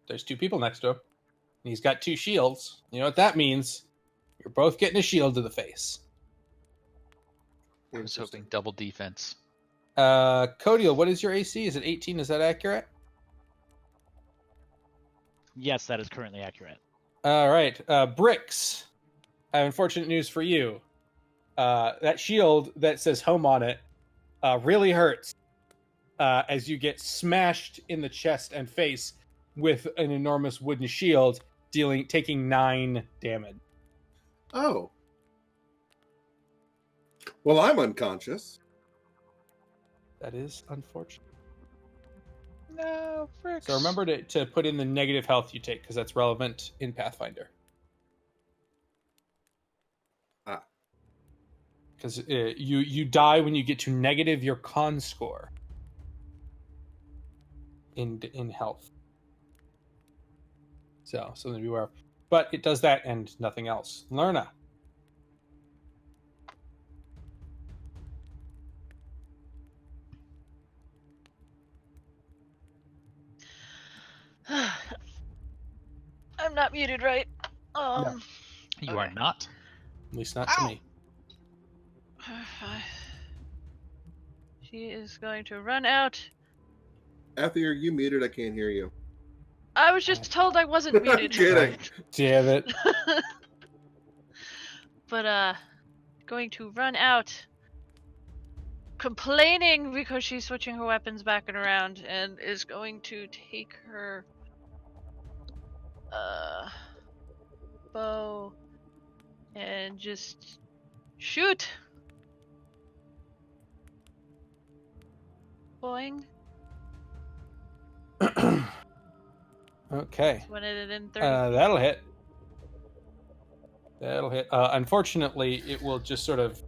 There's 2 people next to him. And he's got 2 shields. You know what that means? You're both getting a shield to the face. I was hoping double defense. Codiel, what is your AC? Is it 18? Is that accurate? Yes, that is currently accurate. All right. Bricks. I have unfortunate news for you. That shield that says home on it really hurts as you get smashed in the chest and face with an enormous wooden shield, taking 9 damage. Oh. Well, I'm unconscious. That is unfortunate. No, Fricks. So remember to put in the negative health you take, because that's relevant in Pathfinder. Ah. Because you die when you get to negative your con score in health. So something to be aware of. But it does that and nothing else. Lerna. I'm not muted, right? You are not. At least not to me. She is going to run out. Effie, are you muted? I can't hear you. I was just told I wasn't muted. Kidding. Damn it. But going to run out, complaining because she's switching her weapons back and around, and is going to take her bow and just shoot. Boing. Okay. 130. That'll hit. That'll hit. Unfortunately, it will just sort of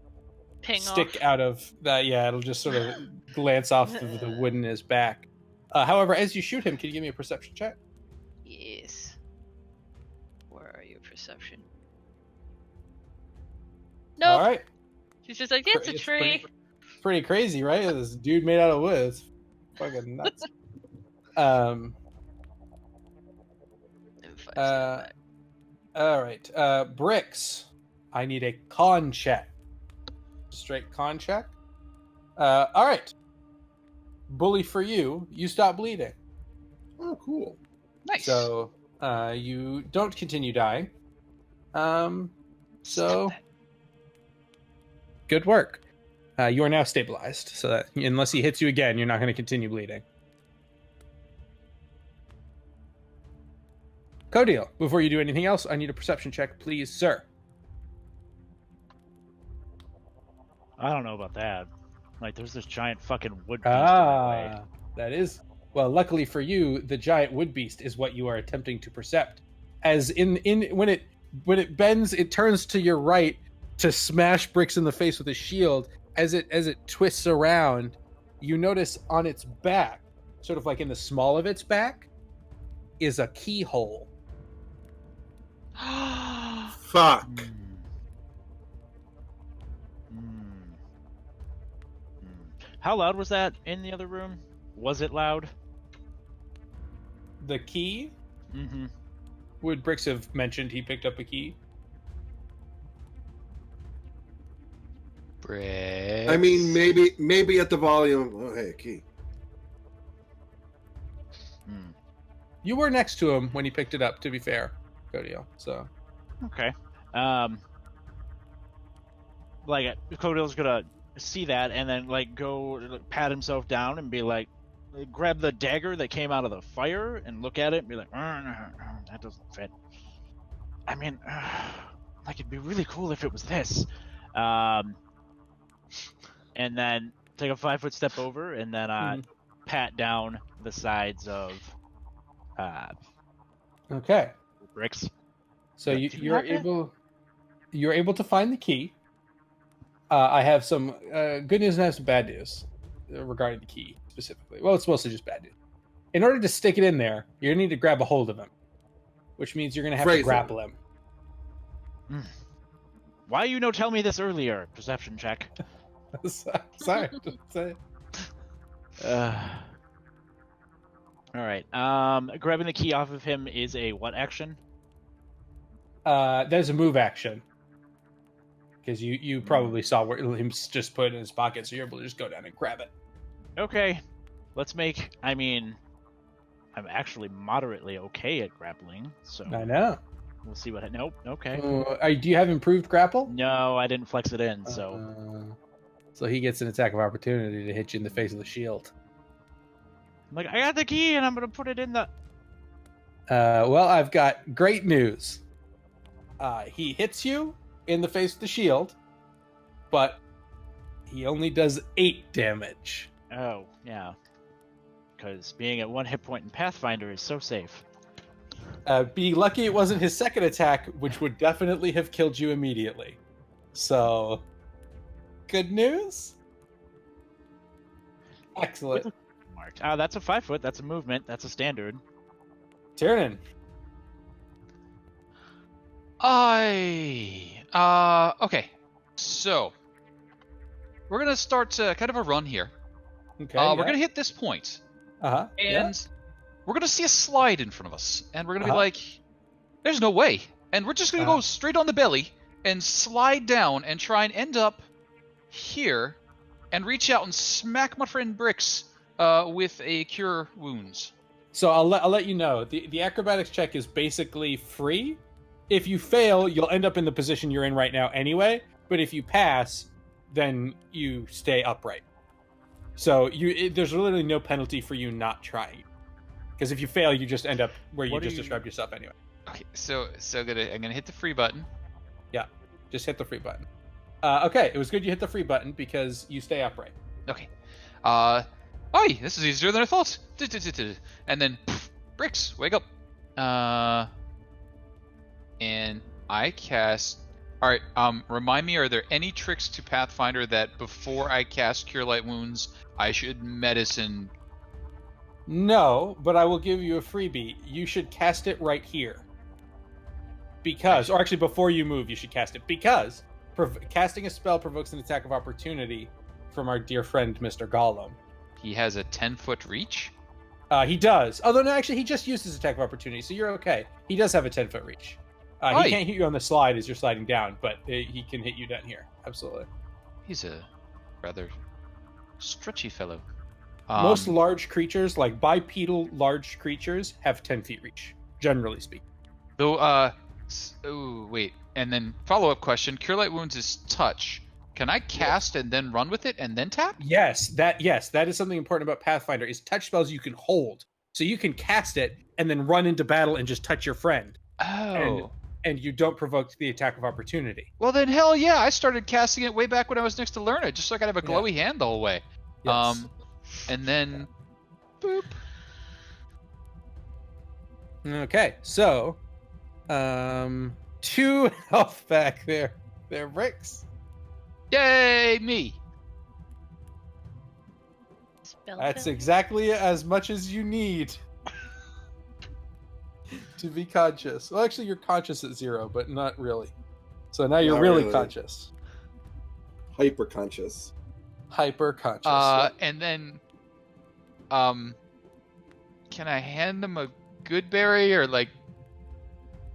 Ping stick off. out of that. Yeah, it'll just sort of glance off the wood in his back. However, as you shoot him, can you give me a perception check? Yes. Where are you, perception? Nope. All right. She's just like, it's a It's tree. pretty crazy, right? This dude made out of wood. It's fucking nuts. All right. Bricks. I need a con check. Straight con check. All right. Bully for you. You stop bleeding. Oh, cool. Nice. So you don't continue dying. So good work. You are now stabilized, so that unless he hits you again, you're not going to continue bleeding. Codiel, before you do anything else, I need a perception check, please, sir. I don't know about that. Like, there's this giant fucking wood beast in my way. That is. Well, luckily for you, the giant wood beast is what you are attempting to percept. As when it bends, it turns to your right to smash Bricks in the face with a shield. As it twists around, you notice on its back, sort of like in the small of its back, is a keyhole. Fuck. How loud was that in the other room? Was it loud? The key? Mm-hmm. Would Bricks have mentioned he picked up a key? Bricks. I mean, maybe at the volume. Oh, hey, key. You were next to him when he picked it up, to be fair, Codiel. So Okay. Like, Codiel's gonna see that and then, like, go pat himself down and be like, grab the dagger that came out of the fire and look at it and be like, that doesn't fit. I mean, like, it'd be really cool if it was this. And then take a 5-foot step over and then pat down the sides of okay. Bricks. So Yeah, you're able to find the key. I have some good news and I have some bad news regarding the key specifically. Well, it's mostly just bad news. In order to stick it in there, you're gonna need to grab a hold of him, which means you're gonna have to grapple him. Why you no tell me this earlier? Perception check. Sorry. All right. Grabbing the key off of him is a what action? There's a move action. Because you probably saw where him just put it in his pocket, so you're able to just go down and grab it. Okay. Let's make... I mean, I'm actually moderately okay at grappling, so... I know. We'll see what... Nope. Okay. Do you have improved grapple? No, I didn't flex it in, so... So he gets an attack of opportunity to hit you in the face with a shield. I'm like, I got the key and I'm gonna put it in the. Well, I've got great news. He hits you in the face with the shield, but he only does 8 damage. Oh, yeah. Because being at 1 hit point in Pathfinder is so safe. Be lucky it wasn't his second attack, which would definitely have killed you immediately. So, good news? Excellent. Marked. Ah, that's a 5 foot. That's a movement. That's a standard. Tiernan. Okay. So, we're gonna start kind of a run here. Okay. We're gonna hit this point, Uh-huh. and we're gonna see a slide in front of us, and we're gonna be Uh-huh. like, "There's no way," and we're just gonna go straight on the belly and slide down and try and end up here, and reach out and smack my friend Brix with a cure wounds. So I'll let you know. The acrobatics check is basically free. If you fail, you'll end up in the position you're in right now anyway. But if you pass, then you stay upright. So there's literally no penalty for you not trying. Because if you fail, you just end up where you just described yourself anyway. Okay, so I'm gonna hit the free button. Yeah, just hit the free button. Okay, it was good you hit the free button because you stay upright. Okay. Oi, this is easier than I thought. And then, Brix, wake up. And I cast. All right. Remind me, are there any tricks to Pathfinder that before I cast Cure Light Wounds, I should medicine? No, but I will give you a freebie. You should cast it right here. Because, or actually before you move, you should cast it. Because casting a spell provokes an attack of opportunity from our dear friend, Mr. Gollum. He has a 10-foot reach? He does. Although, no, actually, he just used his attack of opportunity, so you're okay. He does have a 10-foot reach. He can't hit you on the slide as you're sliding down, but he can hit you down here. Absolutely. He's a rather stretchy fellow. Most large creatures, like bipedal large creatures, have 10 feet reach, generally speaking. Though, wait. And then, follow-up question. Cure Light Wounds is touch. Can I cast and then run with it and then tap? Yes, that is something important about Pathfinder, is touch spells you can hold. So you can cast it and then run into battle and just touch your friend. Oh. And you don't provoke the attack of opportunity. Well, then, hell yeah, I started casting it way back when I was next to Lerna, just so I could have a glowy hand the whole way. Yes. And then, boop. Okay, so, 2 health back there. There, Brix. Yay, me! That's exactly as much as you need to be conscious. Well, actually, you're conscious at 0, but not really. So now you're Not really really. conscious. Hyper conscious. Hyper conscious. And then, can I hand them a good berry or like?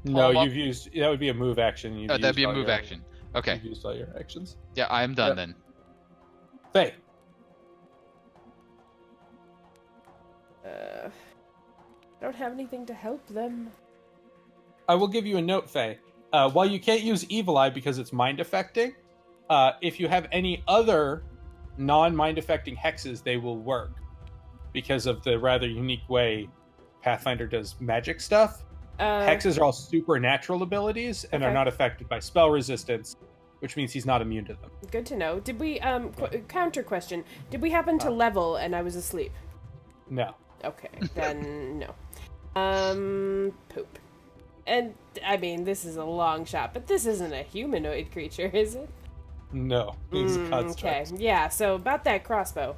No, palm up? you've used. That would be a move action. That'd be a move action. Okay. You've used all your actions. Yeah, I'm done then. Faye. I don't have anything to help them. I will give you a note, Faye. While you can't use Evil Eye because it's mind affecting, if you have any other non-mind affecting hexes, they will work because of the rather unique way Pathfinder does magic stuff. Hexes are all supernatural abilities and are Okay. not affected by spell resistance, which means he's not immune to them. Good to know. Did we, counter question, did we happen to level and I was asleep? No. Okay, then no. Poop. And, I mean, this is a long shot, but this isn't a humanoid creature, is it? No. He's a Okay, construct. yeah, so about that crossbow.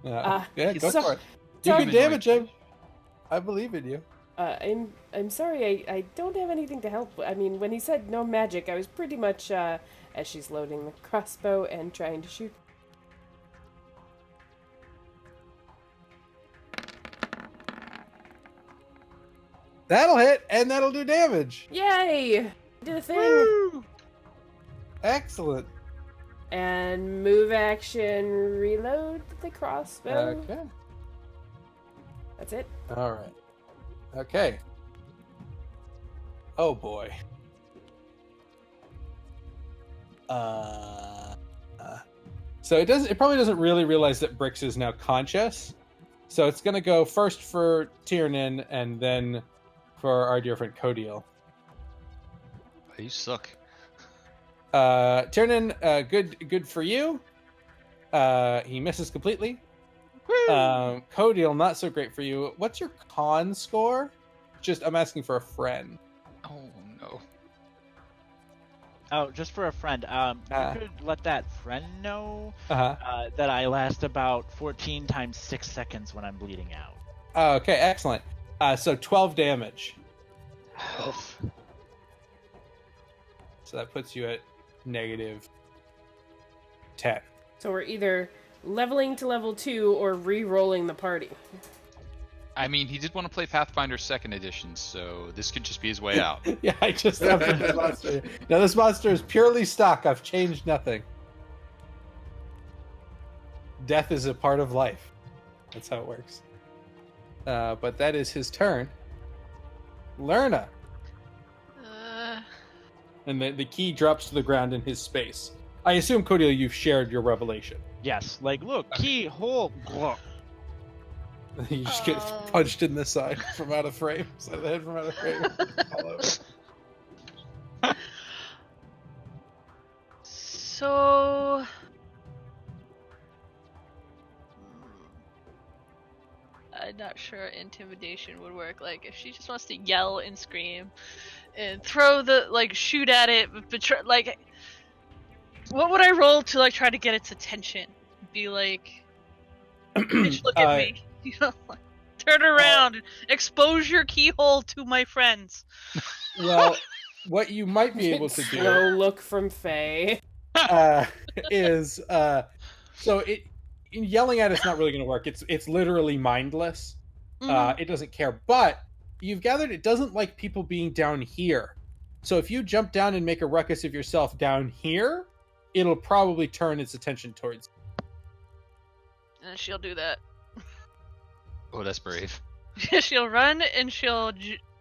Yeah, go so- for it. You sorry- can damage him. I believe in you. I'm sorry, I don't have anything to help. I mean, when he said no magic, I was pretty much, as she's loading the crossbow and trying to shoot. That'll hit, and that'll do damage. Yay! Did a thing! Excellent. And move action, reload the crossbow. Okay. That's it. All right. Okay. Oh boy. So it probably doesn't really realize that Brix is now conscious. So it's going to go first for Tiernan and then for our dear friend Codiel. You suck. Tiernan, good for you. He misses completely. Codiel, not so great for you. What's your con score? I'm asking for a friend. Oh no. Oh, just for a friend. You could let that friend know that I last about 14 times 6 seconds when I'm bleeding out. Okay, excellent. So 12 damage. So that puts you at -10. So we're either leveling to level 2 or re-rolling the party. I mean, he did want to play Pathfinder 2nd Edition, so this could just be his way out. Yeah, I just have this monster. Now this monster is purely stock. I've changed nothing. Death is a part of life. That's how it works. But that is his turn. Lerna. And the key drops to the ground in his space. I assume, Codiel, you've shared your revelation. Yes, like, look, keyhole. You just get punched in the side from out of frame. Side of the head from out of frame. All over. So... I'm not sure intimidation would work. Like, if she just wants to yell and scream and shoot at it, but like, what would I roll to, like, try to get its attention? Be like, bitch, look at me. You know, like, turn around and expose your keyhole to my friends. Well, what you might be able to do... Slow look from Faye. is... yelling at it's not really going to work. It's literally mindless. Mhm. It doesn't care. But you've gathered it doesn't like people being down here. So if you jump down and make a ruckus of yourself down here, it'll probably turn its attention towards you. And she'll do that. Oh, that's brave. She'll run and she'll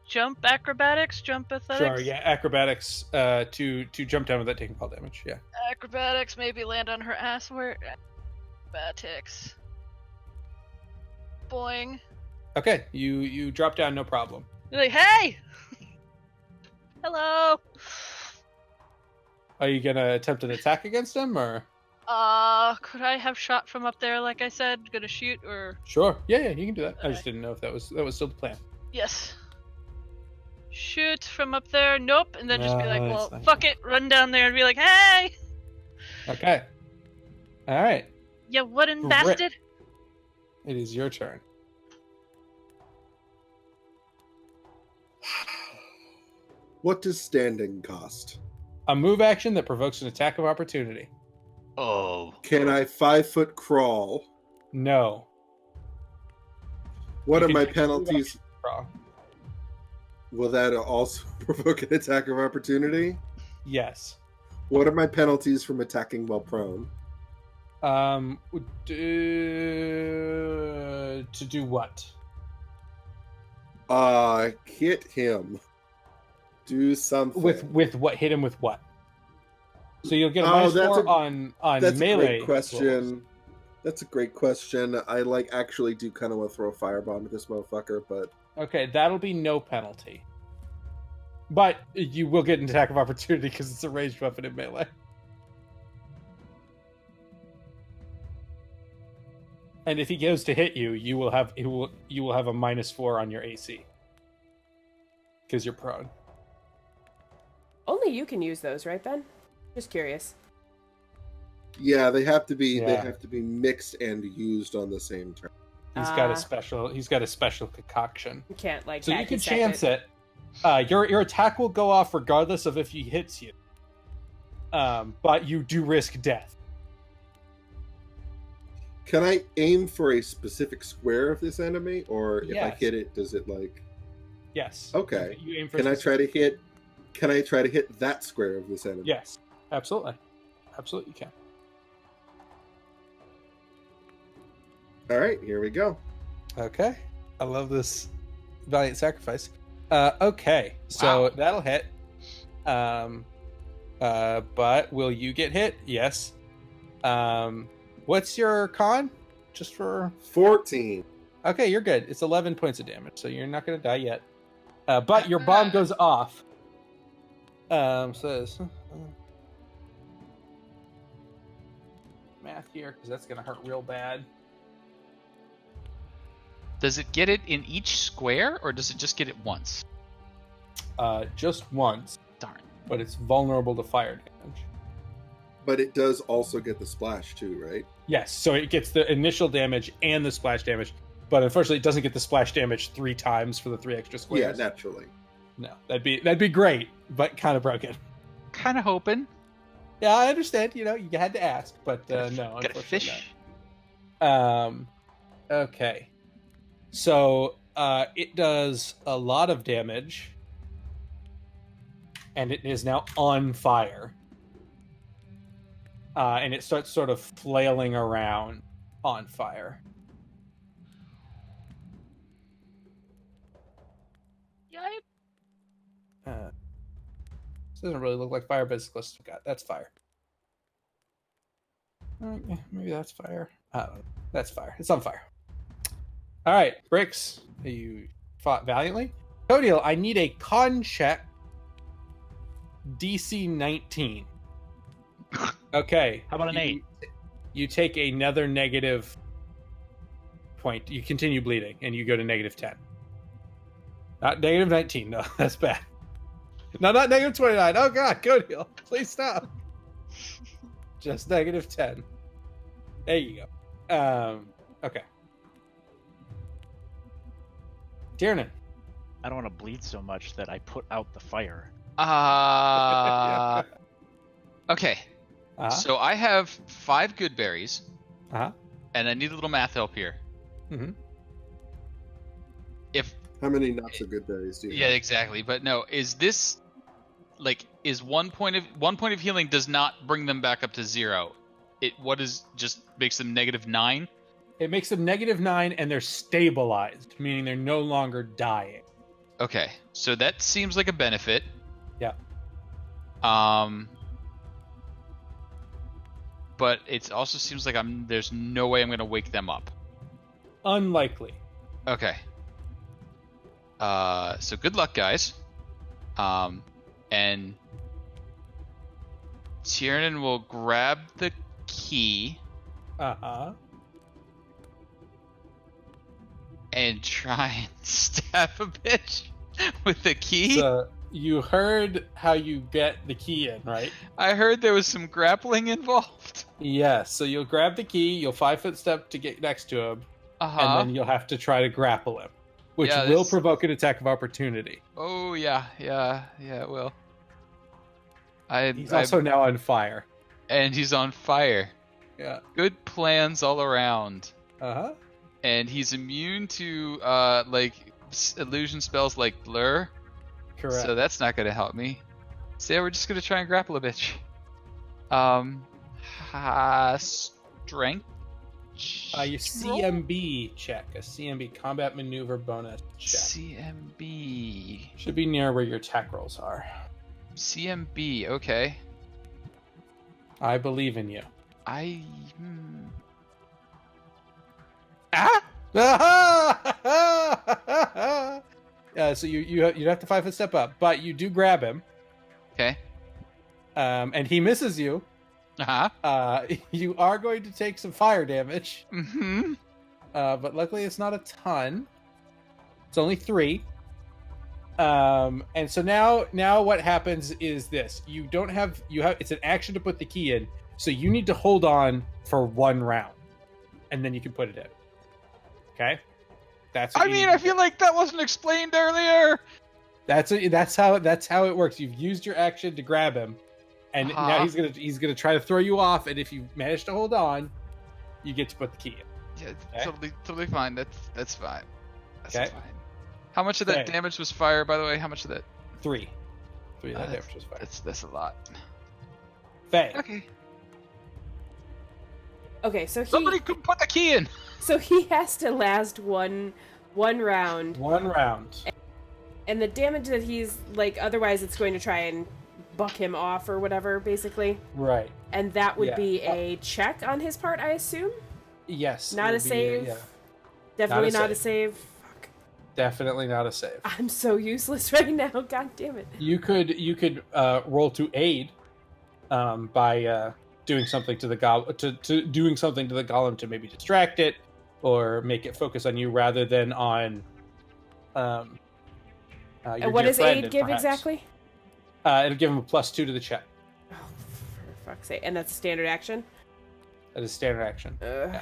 jump acrobatics, jump athletics. Sure, yeah, acrobatics to jump down without taking fall damage. Yeah. Acrobatics, maybe land on her ass. Where? Acrobatics. Boing. Okay, you drop down, no problem. You're like, hey! Hello! Are you gonna attempt an attack against him, or? Could I have shot from up there, like I said? Gonna shoot, or? Sure. Yeah, you can do that. I just Okay. didn't know if that was still the plan. Yes. Shoot from up there. Nope. And then just be No, like, it's well, not fuck it. Run down there and be like, hey! Okay. All right. You wooden Rip. bastard. It is your turn. What does standing cost? A move action that provokes an attack of opportunity. Oh. Can I 5-foot crawl? No. What You are can my make a move penalties? action crawl. Will that also provoke an attack of opportunity? Yes. What are my penalties from attacking while prone? To do what? Hit him. Do something. With what? Hit him with what? So you'll get a Oh, -4 on That's melee. a great question. rolls. That's a great question. I actually do kind of want to throw a firebomb at this motherfucker, but Okay, that'll be no penalty. But you will get an attack of opportunity because it's a ranged weapon in melee. And if he goes to hit you, you will have a -4 on your AC because you're prone. Only you can use those, right, Ben? Just curious. yeah, they have to be Yeah. mixed and used on the same turn. He's got a special concoction. You can't, like, So you hacky can sack chance it. Your attack will go off regardless of if he hits you. But you do risk death. Can I aim for a specific square of this enemy, or if I Yes. hit it, does it like? Yes. Okay. You aim for Can I specific- try to hit? Can I try to hit that square of this enemy? Yes. Absolutely. Absolutely you can. All right, here we go. Okay. I love this valiant sacrifice. Okay. So Wow. that'll hit. But will you get hit? Yes. What's your con? Just for 14. Okay, you're good. It's 11 points of damage, so you're not going to die yet. But your bomb goes off. Says math here because that's going to hurt real bad. Does it get it in each square, or does it just get it once? Just once. Darn. But it's vulnerable to fire damage. But it does also get the splash too, right? Yes, so it gets the initial damage and the splash damage, but unfortunately it doesn't get the splash damage 3 times for the 3 extra squares. Yeah, naturally. No, that'd be great, but kind of broken. Kind of hoping. Yeah, I understand. You had to ask, but no, Got a unfortunately fish. not. Okay. So it does a lot of damage, and it is now on fire. And it starts sort of flailing around on fire. Yipe. This doesn't really look like fire, but it's close to God. That's fire. Maybe that's fire. I don't know. That's fire. It's on fire. All right, Bricks, you fought valiantly. Codiel, I need a con check. DC 19. Okay. How about an 8? You take another negative point. You continue bleeding, and you go to negative 10. Not negative 19. No, that's bad. No, not negative 29. Oh, God, Codiel, please stop. Just negative 10. There you go. Okay. Tiernan. I don't want to bleed so much that I put out the fire. Okay. Uh-huh. So I have 5 good berries, Uh-huh. and I need a little math help here. Mm-hmm. If How many not so good berries do you yeah, have? exactly. But no, is this is 1 point of healing does not bring them back up to 0? What is just makes them -9? It makes them -9, and they're stabilized, meaning they're no longer dying. Okay, so that seems like a benefit. Yeah. But it also seems like there's no way I'm gonna wake them up. Unlikely. Okay. So good luck, guys. And Tiernan will grab the key Uh-huh. and try and stab a bitch with the key. So you heard how you get the key in, right? I heard there was some grappling involved. Yes. So you'll grab the key, you'll 5-foot step to get next to him, Uh-huh. and then you'll have to try to grapple him, which Yeah, will this- provoke an attack of opportunity. Oh yeah, it will. He's also now on fire. and he's on fire. Yeah. Good plans all around. Uh-huh. And he's immune to illusion spells like blur. Correct. So that's not going to help me. So yeah, we're just going to try and grapple a bitch. Strength. Your CMB check, a CMB combat maneuver bonus check. CMB. Should be near where your attack rolls are. CMB. Okay. I believe in you. So you'd have to 5-foot step up, but you do grab him. Okay. And he misses you. Uh-huh. You are going to take some fire damage. Mm-hmm. But luckily it's not a ton. It's only 3. And so now what happens is this. You have it's an action to put the key in, so you need to hold on for 1 round. And then you can put it in. Okay? That's what I feel like that wasn't explained earlier. That's how it works. You've used your action to grab him, and now he's gonna try to throw you off. And if you manage to hold on, you get to put the key in. Yeah, totally fine. That's fine. That's Okay. fine. How much of that Okay. damage was fire, by the way? How much of that? 3 of that that's, damage was fire. that's a lot. Faye. Okay. Okay, so Somebody could put the key in. he has to last one round, 1 round. and the damage that he's otherwise it's going to try and buck him off or whatever, basically. Right. And that would Yeah. be a check on his part, I assume? Yes. Not it a would be save? yeah. Definitely Not a not a save. Fuck. Definitely not a save. I'm so useless right now, god damn it. You could roll to aid by doing something to the doing something to the golem to maybe distract it or make it focus on you rather than on your And what dear does friend, aid and give perhaps- exactly? It'll give him a +2 to the check. Oh, for fuck's sake. And that's a standard action? That is standard action. Ugh.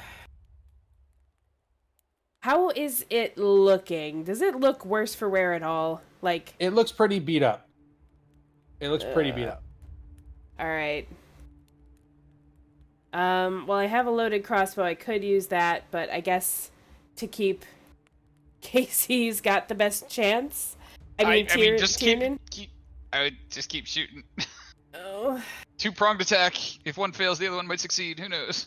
How is it looking? Does it look worse for wear at all? Like, It looks pretty beat up. It looks pretty beat up. alright. Well, I have a loaded crossbow. I could use that, but I guess to keep Casey's got the best chance. I mean, just Tiernan? I would just keep shooting. Oh. 2-pronged attack. If one fails, the other one might succeed. Who knows?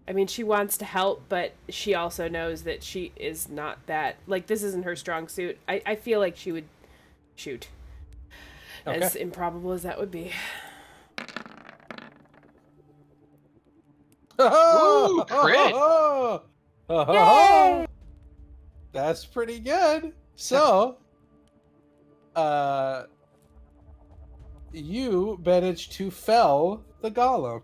I mean, she wants to help, but she also knows that she is not that... Like, this isn't her strong suit. I feel like she would shoot. Okay. As improbable as that would be. Ooh, crit! Yay! That's pretty good. So, you managed to fell the golem.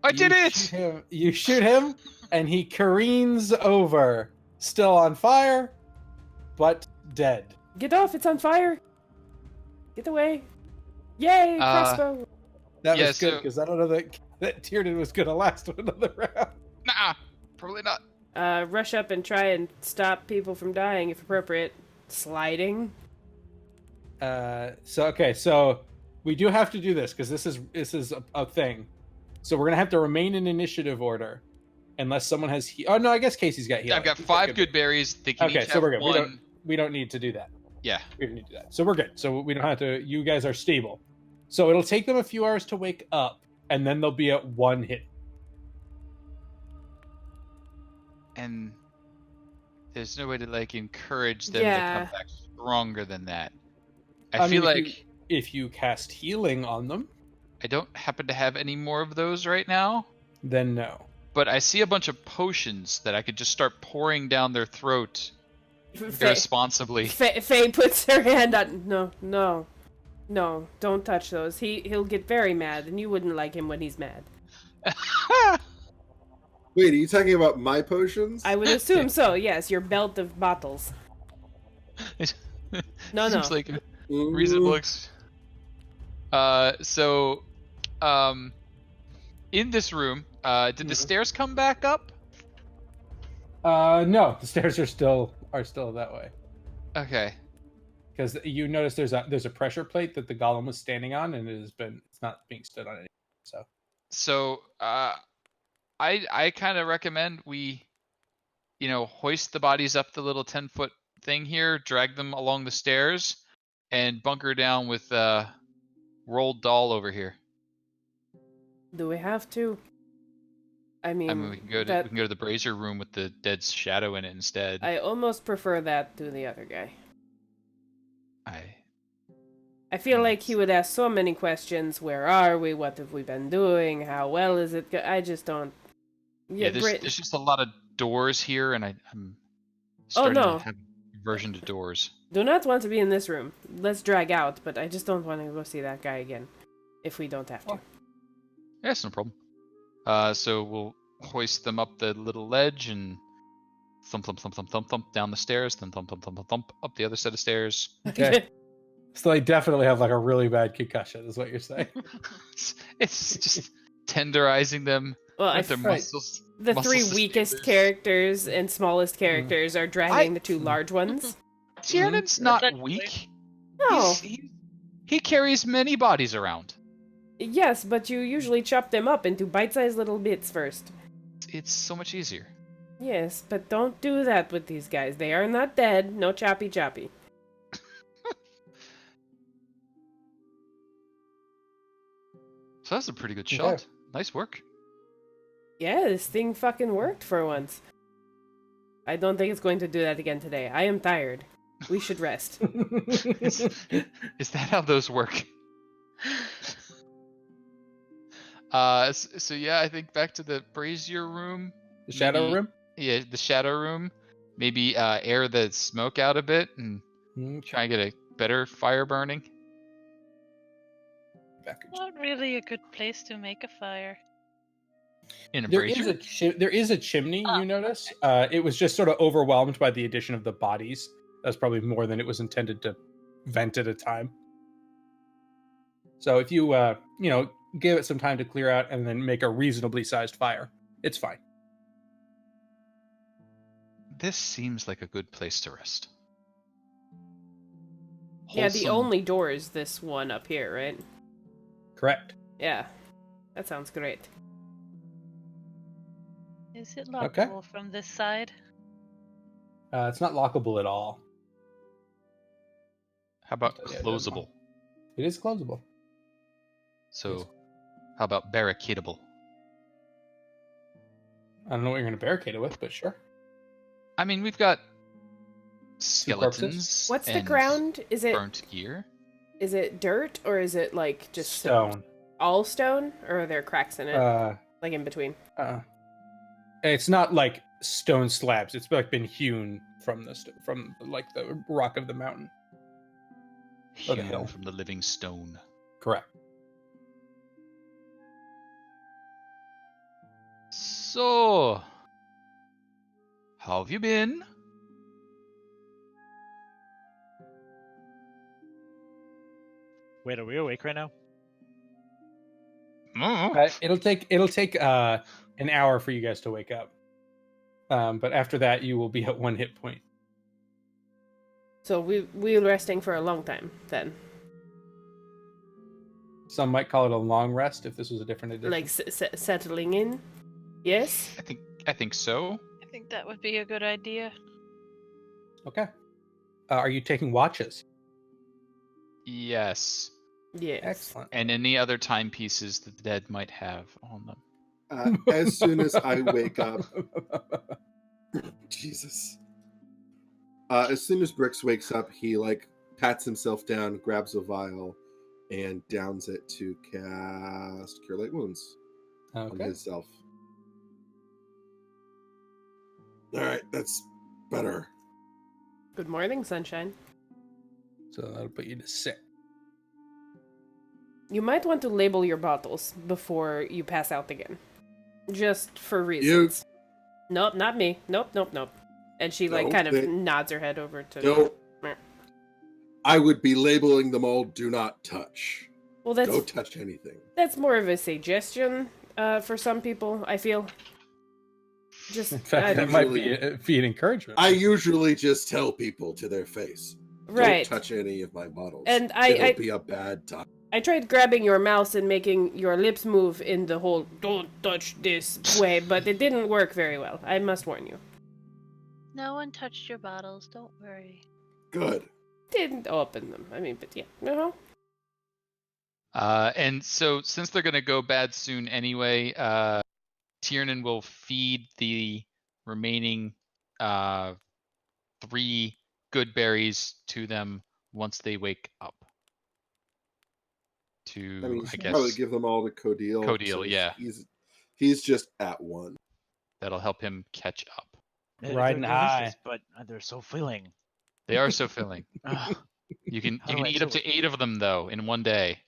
I did it! You shoot him, and he careens over, still on fire, but dead. Get off, it's on fire! Get away! Yay, crossbow! That Yeah, was good, so- because I don't know that Tiernan was going to last another round. Nah, probably not. Rush up and try and stop people from dying if appropriate. Sliding. So we do have to do this, because this is a thing. So we're going to have to remain in initiative order, unless someone has... Oh, no, I guess Casey's got healing. I've got 5 good berries. They can Okay, each so have we're good. one. We don't need to do that. Yeah. We don't need to do that. So we're good. So we don't have to... You guys are stable. So it'll take them a few hours to wake up, and then they'll be at 1 hit. And there's no way to, like, encourage them Yeah. to come back stronger than that. I I feel mean, like if you cast healing on them, I don't happen to have any more of those right now, then no. but I see a bunch of potions that I could just start pouring down their throat Faye irresponsibly. puts her hand on... No, don't touch those. He'll get very mad, and you wouldn't like him when he's mad. Wait, are you talking about my potions? I would assume so, yes, your belt of bottles. No. Seems like a Ooh. reasonable in this room, did the stairs come back up? No, the stairs are still that way. Okay. Because you notice there's a pressure plate that the golem was standing on, and it's not being stood on anymore. So I kind of recommend we, hoist the bodies up the little 10-foot thing here, drag them along the stairs, and bunker down with Rolled Doll over here. Do we have to? I mean, We can go to the brazier room with the dead shadow in it instead. I almost prefer that to the other guy. I feel like he would ask so many questions. Where are we? What have we been doing? How well is it I just don't... Yeah, there's just a lot of doors here, and I'm starting no. to have aversion to doors. Do not want to be in this room. Let's drag out, but I just don't want to go see that guy again. If we don't have to. Yeah, that's no problem. So we'll hoist them up the little ledge and thump, thump, thump, thump, thump, thump down the stairs, then thump, thump, thump, thump, thump up the other set of stairs. Okay. So they definitely have like a really bad concussion, is what you're saying. It's just tenderizing them Well, with their muscles. the muscle three weakest sustainers. characters and smallest characters are dragging the two large ones. Tiernan's not Essentially. weak. No. He carries many bodies around. Yes, but you usually chop them up into bite-sized little bits first. It's so much easier. Yes, but don't do that with these guys. They are not dead. No choppy. So that's a pretty good Okay. shot. Nice work. Yeah, this thing fucking worked for once. I don't think it's going to do that again today. I am tired. We should rest. Is that how those work? So yeah, I think back to the brazier room. The shadow Maybe- room. Yeah, the shadow room. Maybe air the smoke out a bit and Okay. try and get a better fire burning. Back in- Not really a good place to make a fire. In a There brazier. is a chimney. Ah, You notice? It was just sort of overwhelmed by the addition of the bodies. That's probably more than it was intended to vent at a time. So if you give it some time to clear out and then make a reasonably sized fire, it's fine. This seems like a good place to rest. Yeah, the Wholesome- only door is this one up here, right? Correct. Yeah. That sounds great. Is it Okay. lockable from this side? It's not lockable at all. How about Yeah, that's closable? It is closable. So, Yes. how about barricadable? I don't know what you're going to barricade it with, but sure. I mean, we've got corpses? skeletons. What's the and ground? Is it burnt ear? dirt or is it like just Stone. all stone, or are there cracks in it, like in between? It's not like stone slabs. It's like been hewn from from like the rock of the mountain. Or the Hewn hill. from the living stone. Correct. So, how have you been? Wait, are we awake right now? It'll take an hour for you guys to wake up. But after that, you will be at 1 hit point. So we're resting for a long time then. Some might call it a long rest if this was a different edition. Like settling in. Yes. I think so. I think that would be a good idea. Okay. Are you taking watches? Yes. Yes. Excellent. And any other timepieces that the dead might have on them. As soon as I wake up, Jesus. As soon as Brix wakes up, he pats himself down, grabs a vial, and downs it to cast Cure Light Wounds on Okay. himself. All right, that's better. Good morning, sunshine. So that'll put you to 6. You might want to label your bottles before you pass out again. Just for reasons. Nope, not me. Nope. And she No, kind of they- nods her head over to Don't. I would be labeling them all "Do not touch." Well, that's Don't touch anything. that's more of a suggestion for some people, I feel. Just In fact, that might be an encouragement. I usually just tell people to their face, right. "Don't touch any of my bottles." And It'll be a bad time. I tried grabbing your mouse and making your lips move in the whole "don't touch this" way, but it didn't work very well. I must warn you. No one touched your bottles, don't worry. Good. Didn't open them. I mean, but yeah. No. And so, since they're going to go bad soon anyway, Tiernan will feed the remaining 3 good berries to them once they wake up. I mean, you I should guess probably give them all to Codil. Codil, yeah. He's just at 1. that'll help him catch up. Riding They're high. delicious, but they're so filling. They are so filling. Ugh. You can How do I eat up do to 8 of them though in one day.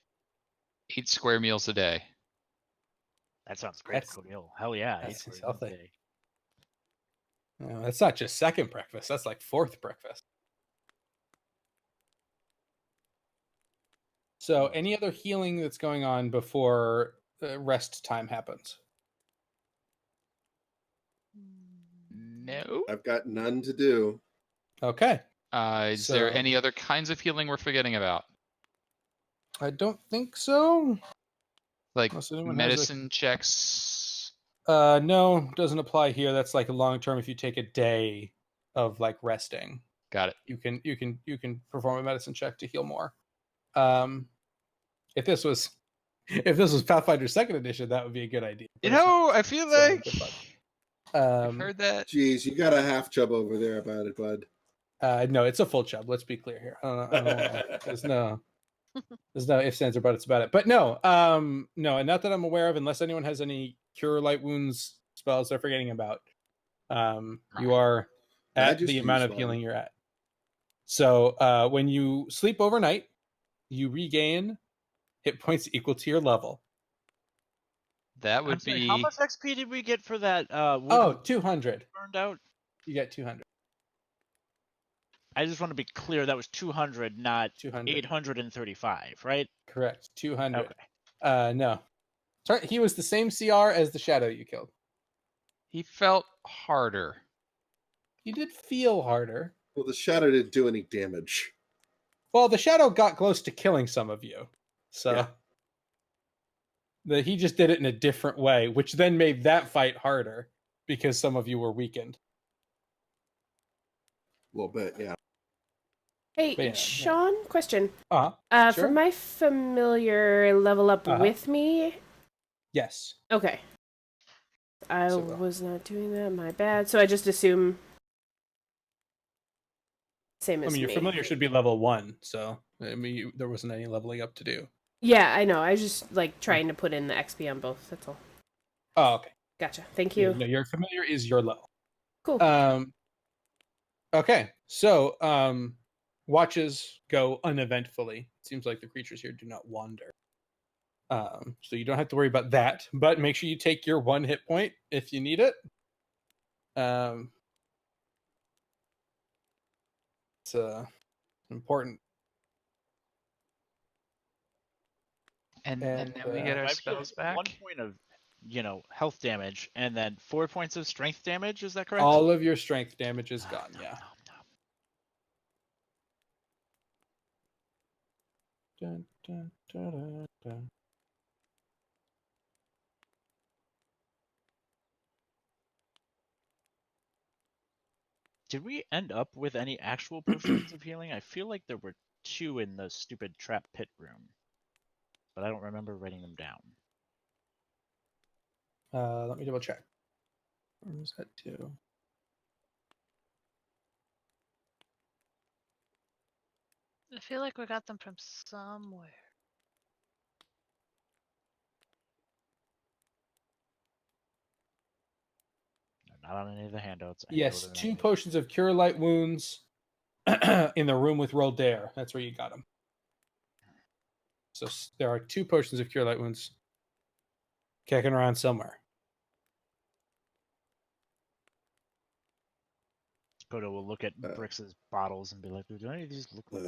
8 square meals a day. That sounds great, That's- Codil. Hell yeah. that eat seems for a healthy. day. No, that's not just second breakfast. That's like 4th breakfast. So, any other healing that's going on before rest time happens? No. I've got none to do. Okay. Is there So- any other kinds of healing we're forgetting about? I don't think so. Like Unless anyone has medicine checks? No, doesn't apply here. That's like a long term. If you take a day of like resting, Got it. you can perform a medicine check to heal more. If this was Pathfinder 2nd edition, that would be a good idea. You know, I feel So, like good luck. I've heard that. Jeez, you got a half chub over there about it, bud. No, it's a full chub. Let's be clear here. There's no ifs, ands, or buts about it. But no, no, and not that I'm aware of, unless anyone has any cure light wounds spells they're forgetting about. You are I at just the amount used of healing one. you're at. So when you sleep overnight, you regain hit points equal to your level. That I'm would sorry, be how much XP did we get for that? Oh, 200. Burned out. You get 200. I just want to be clear. That was 200, not 200. 835, right? Correct. 200. Okay. No. Sorry, he was the same CR as the shadow you killed. he felt harder. He did feel harder. Well, the shadow didn't do any damage. Well, the shadow got close to killing some of you. So Yeah. he just did it in a different way, which then made that fight harder because some of you were weakened. A little bit, yeah. Hey, But yeah, Sean, question. Sure. For my familiar level up with me. Yes. Okay. I So, was not doing that. My bad. So I just assume same as me. your familiar should be level 1, so there wasn't any leveling up to do. Yeah, I know. I was just like trying to put in the XP on both. That's all. Oh, okay. Gotcha. Thank you. No, your familiar is your level. Cool. Okay. So watches go uneventfully. It seems like the creatures here do not wander. So you don't have to worry about that, but make sure you take your 1 hit point if you need it. It's important. And then we get our I've spells healed back. 1 point of, health damage, and then 4 points of strength damage. Is that correct? All of your strength damage is gone. No, Yeah. no, no. Dun, dun, dun, dun, dun. Did we end up with any actual potions of healing? I feel like there were 2 in the stupid trap pit room, but I don't remember writing them down. Let me double check. Where was that too? I feel like we got them from somewhere. They're not on any of the handouts. Yes, 2 potions of cure light wounds in the room with roll dare. That's where you got them. So there are 2 potions of cure light wounds kicking around somewhere. Kodo will look at Brix's bottles and be like, "Do any of these look like?"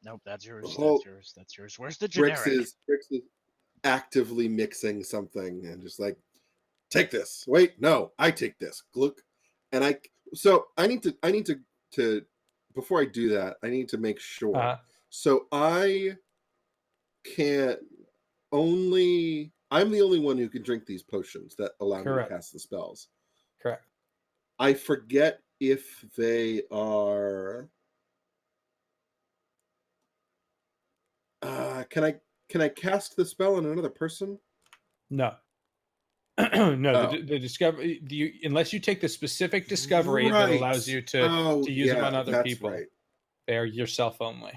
Nope, that's yours. whole- That's yours. That's yours. Where's the generic? Brix is actively mixing something and just like, take this. Wait, no, I take this. Look, and I need to before I do that, I need to make sure. So I'm the only one who can drink these potions that allow me to cast the spells. Correct. I forget if they are. Can I cast the spell on another person? No. No, the discovery. Unless you take the specific discovery that allows you to use them on other people, right. they are yourself only.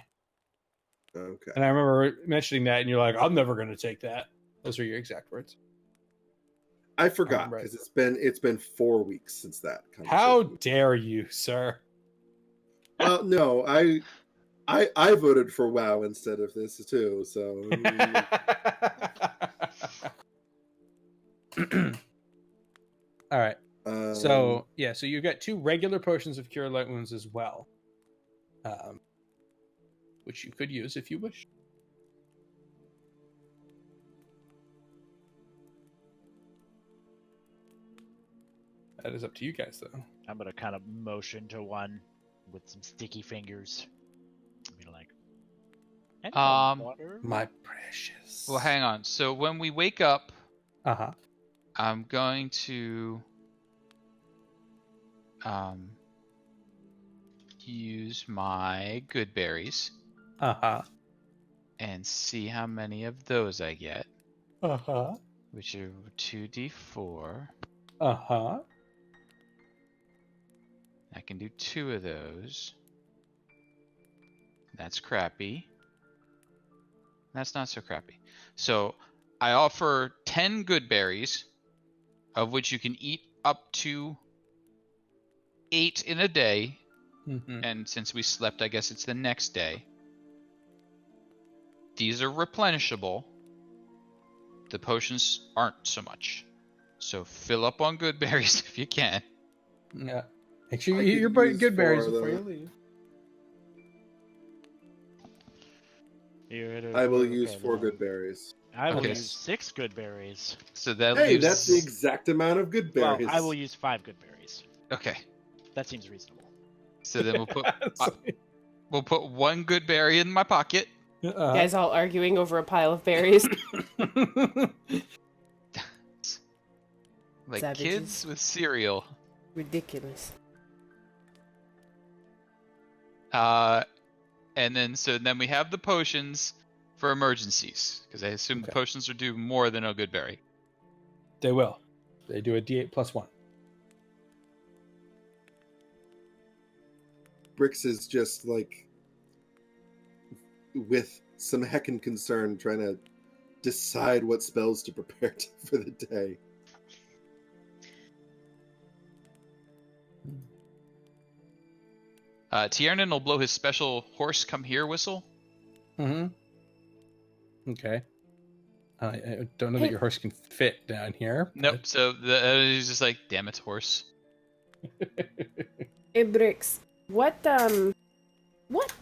Okay. And I remember mentioning that, and you're like, "I'm never going to take that." Those are your exact words. I forgot because it's been 4 weeks since that. How dare you, sir? Well, no, I voted for WoW instead of this too. So. All right. So you've got 2 regular potions of cure light wounds as well, which you could use if you wish. That is up to you guys, though. I'm gonna kind of motion to one with some sticky fingers. Be like, water? My precious. Well, hang on. So when we wake up, I'm going to use my good berries. And see how many of those I get. Which are 2d4. I can do 2 of those. That's crappy. That's not so crappy. So I offer 10 good berries, of which you can eat up to 8 in a day. Mhm. And since we slept, I guess it's the next day. These are replenishable. The potions aren't so much. So fill up on good berries if you can. Yeah. Make sure I you eat could your use good berries 4 of before you them. leave. I will Okay, use 4 now. good berries. I will Okay. use 6 good berries. So that Hey, leaves... that's the exact amount of good Well, berries. I will use 5 good berries. Okay. That seems reasonable. So then we'll put So- we'll put 1 good berry in my pocket. uh-huh. Guys all arguing over a pile of berries. Like Savages. kids with cereal. Ridiculous. And then we have the potions for emergencies, because I assume the Okay. potions are due more than a good berry. They will. They do a D8 plus 1. Brix is just like, with some heckin' concern, trying to decide what spells to prepare for the day. Tiernan will blow his special horse come here whistle. Mm-hmm. Okay. I don't know Hey. that your horse can fit down here. Nope. So he's just like, damn it, horse. Hey, Brix, what,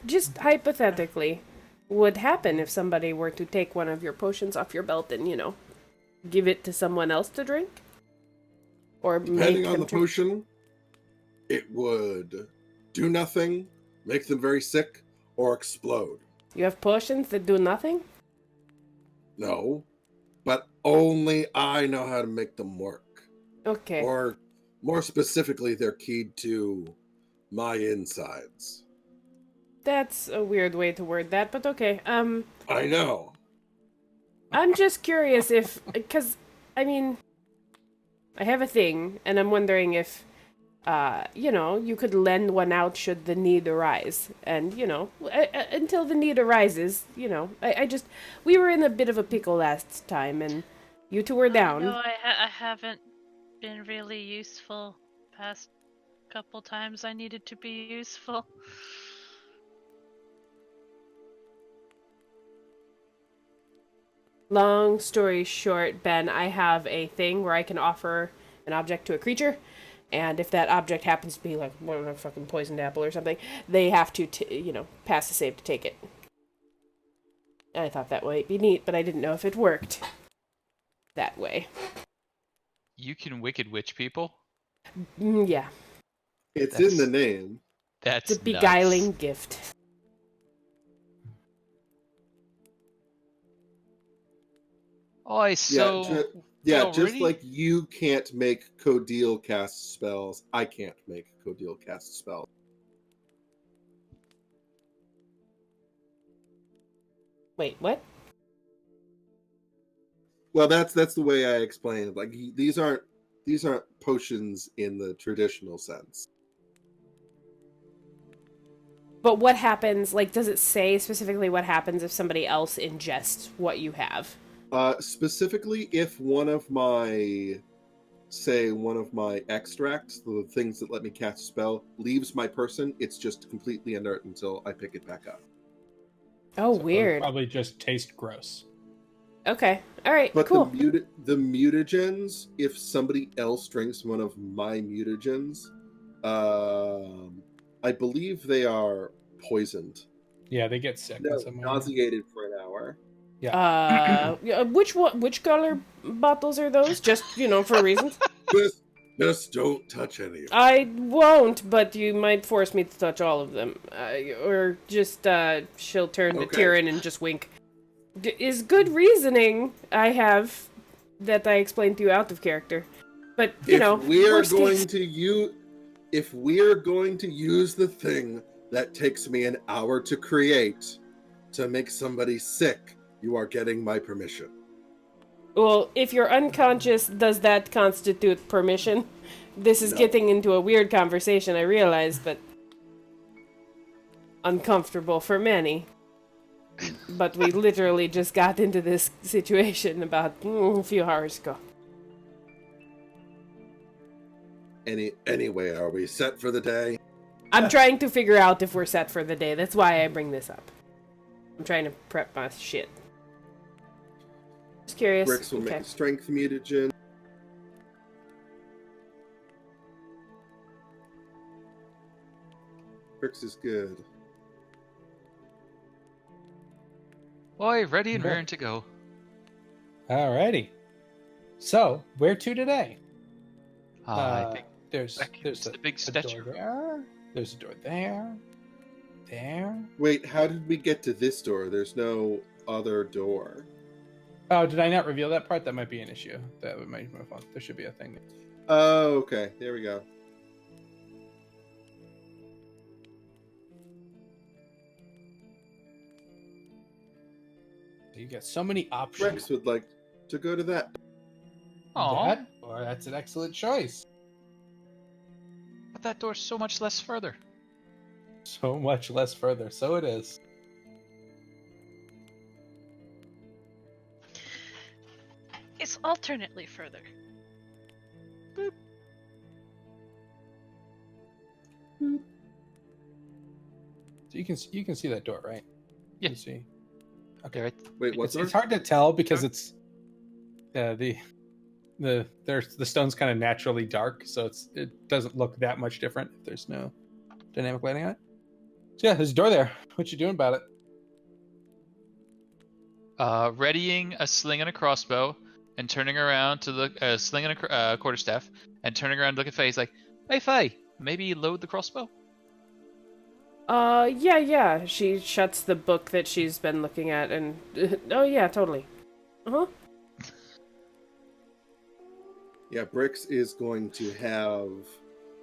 just hypothetically, would happen if somebody were to take one of your potions off your belt and, give it to someone else to drink? Or Depending make on them the drink? potion, it would do nothing, make them very sick, or explode. You have potions that do nothing? No, but only I know how to make them work. Okay. Or, more specifically, they're keyed to my insides. That's a weird way to word that, but okay. I know. I'm just curious if, because, I mean, I have a thing, and I'm wondering if, you could lend one out should the need arise. And, until the need arises, we were in a bit of a pickle last time, and you two were down. No, I haven't been really useful past couple times I needed to be useful. Long story short, Ben, I have a thing where I can offer an object to a creature, and if that object happens to be like a fucking poisoned apple or something, they have to, pass a save to take it. And I thought that might be neat, but I didn't know if it worked that way. You can wicked witch people. Yeah, It's That's- in the name. That's it's a beguiling nuts. gift. Oh, so Just already- like you can't make Codil cast spells, I can't make Codil cast spells. Wait, what? Well, that's the way I explain it. Like these aren't potions in the traditional sense. But what happens, does it say specifically what happens if somebody else ingests what you have? Specifically, if one of my extracts, the things that let me cast a spell, leaves my person, it's just completely inert until I pick it back up. Oh, So it'll weird. probably just taste gross. Okay, alright, But cool. the mutagens, if somebody else drinks one of my mutagens, I believe they are poisoned. Yeah, they get sick. No, in some way. nauseated for an hour. Which color bottles are those? Just, for reasons? Just don't touch any of them. I won't, but you might force me to touch all of them. Or just, she'll turn to Okay. Tyrion and just wink. Is good reasoning I have that I explained to you out of character. But, If we are worst going case- to if we're going to use the thing that takes me an hour to create to make somebody sick, you are getting my permission. Well, if you're unconscious, does that constitute permission? This is No. getting into a weird conversation, I realize, but uncomfortable for many. But we literally just got into this situation about a few hours ago. Anyway, are we set for the day? I'm trying to figure out if we're set for the day. That's why I bring this up. I'm trying to prep my shit. Just curious. Bricks will make a strength mutagen. Bricks is good. Boy, ready and Okay. raring to go. Alrighty. So, where to today? I think There's back into the big a statue. door there. There's a door there. There. Wait, how did we get to this door? There's no other door. Oh, did I not reveal that part? That might be an issue. That might move on. There should be a thing. Oh, okay. There we go. You get so many options. Rex would like to go to that. Aw, Or that's an excellent choice. but that door's so much less further. So much less further. So it is. It's alternately further. So you can see that door, right? Yeah. You see. Okay, right. Wait, what's It's hard to tell because it's the stone's kind of naturally dark, so it doesn't look that much different if there's no dynamic lighting on it. So yeah, there's a door there. What you doing about it? Readying a sling and a crossbow, and turning around to look, sling and a quarterstaff, and turning around to look at Faye. He's like, "Hey, Faye, maybe load the crossbow." Yeah. She shuts the book that she's been looking at and... oh, yeah, totally. Uh-huh. Yeah, Bricks is going to have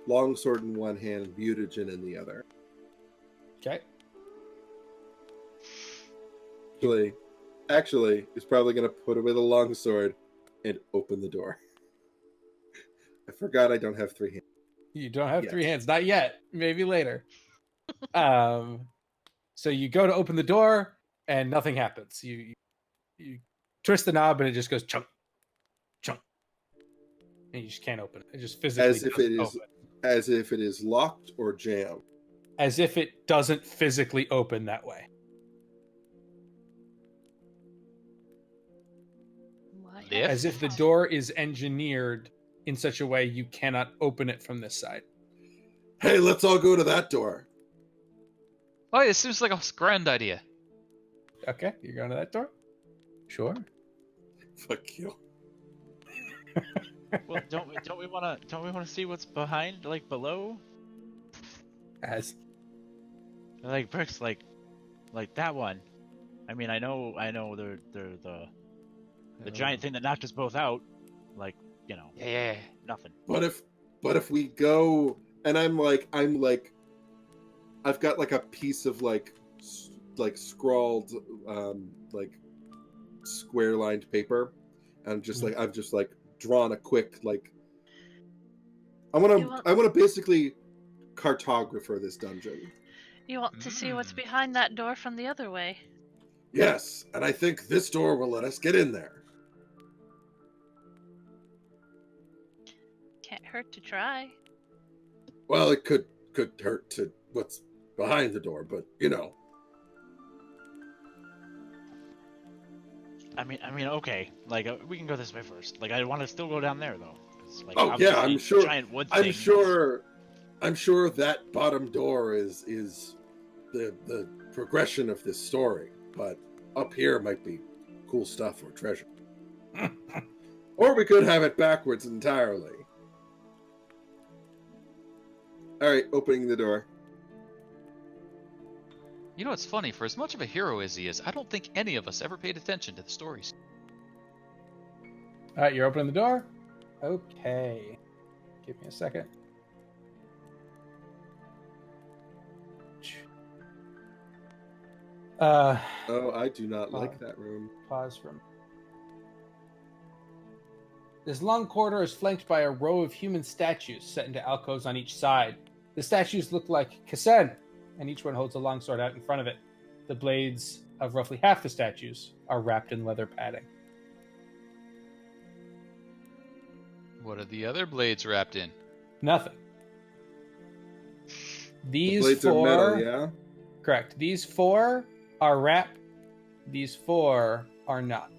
longsword in one hand and mutagen in the other. Okay. Actually, he's probably going to put away the longsword and open the door. I forgot I don't have 3 hands. You don't have Yes. 3 hands, not yet. Maybe later. So you go to open the door and nothing happens. You twist the knob and it just goes chunk, chunk, and you just can't open it. It just physically As if it is locked or jammed. as if it doesn't physically open that way. Why? Lift? As if the door is engineered in such a way you cannot open it from this side. Hey, let's all go to that door. Oh, it seems like a grand idea. Okay, you're going to that door? Sure. Fuck you. Well, don't we wanna see what's behind, like below? As Like Bricks, like that one. I mean, I know they're the giant thing that knocked us both out. Like, you know, Yeah. nothing. But if we go and I'm like I've got like a piece of like scrawled like square lined paper, and I've just drawn a quick I want to basically cartographer this dungeon. You want to see what's behind that door from the other way? Yes, and I think this door will let us get in there. Can't hurt to try. Well, it could hurt to what's behind the door, but you know. I mean, okay. Like, we can go this way first. Like, I want to still go down there though. 'Cause, like, Oh yeah, obviously, I'm the sure. Giant wood I'm thing sure that bottom door is the progression of this story, but up here might be cool stuff or treasure. Or we could have it backwards entirely. All right, opening the door. You know what's funny? For as much of a hero as he is, I don't think any of us ever paid attention to the stories. all right, you're opening the door. Okay, give me a second. Oh, I do not like that room. Pause from. This long corridor is flanked by a row of human statues set into alcoves on each side. The statues look like Kassen, and each one holds a longsword out in front of it. The blades of roughly half the statues are wrapped in leather padding. What are the other blades wrapped in? Nothing. The These blades four, are metal, yeah? correct. These 4 are wrapped. These 4 are not.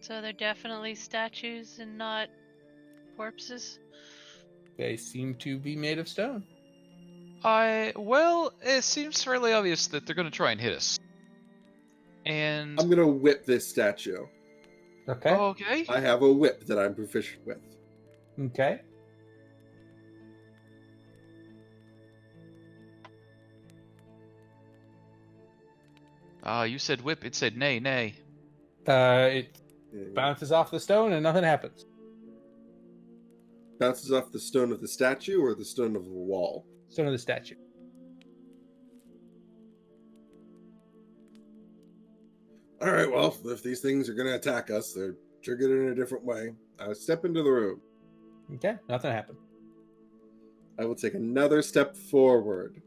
So they're definitely statues and not corpses? They seem to be made of stone. Well, it seems fairly obvious that they're going to try and hit us. And I'm gonna whip this statue. Okay. okay, I have a whip that I'm proficient with. Okay. You said whip. It said nay, nay. It Yeah. bounces off the stone and nothing happens. Bounces off the stone of the statue or the stone of the wall? Stone of the statue. All right, well, if these things are going to attack us, they're triggered in a different way. I step into the room. Okay. Nothing happened. I will take another step forward.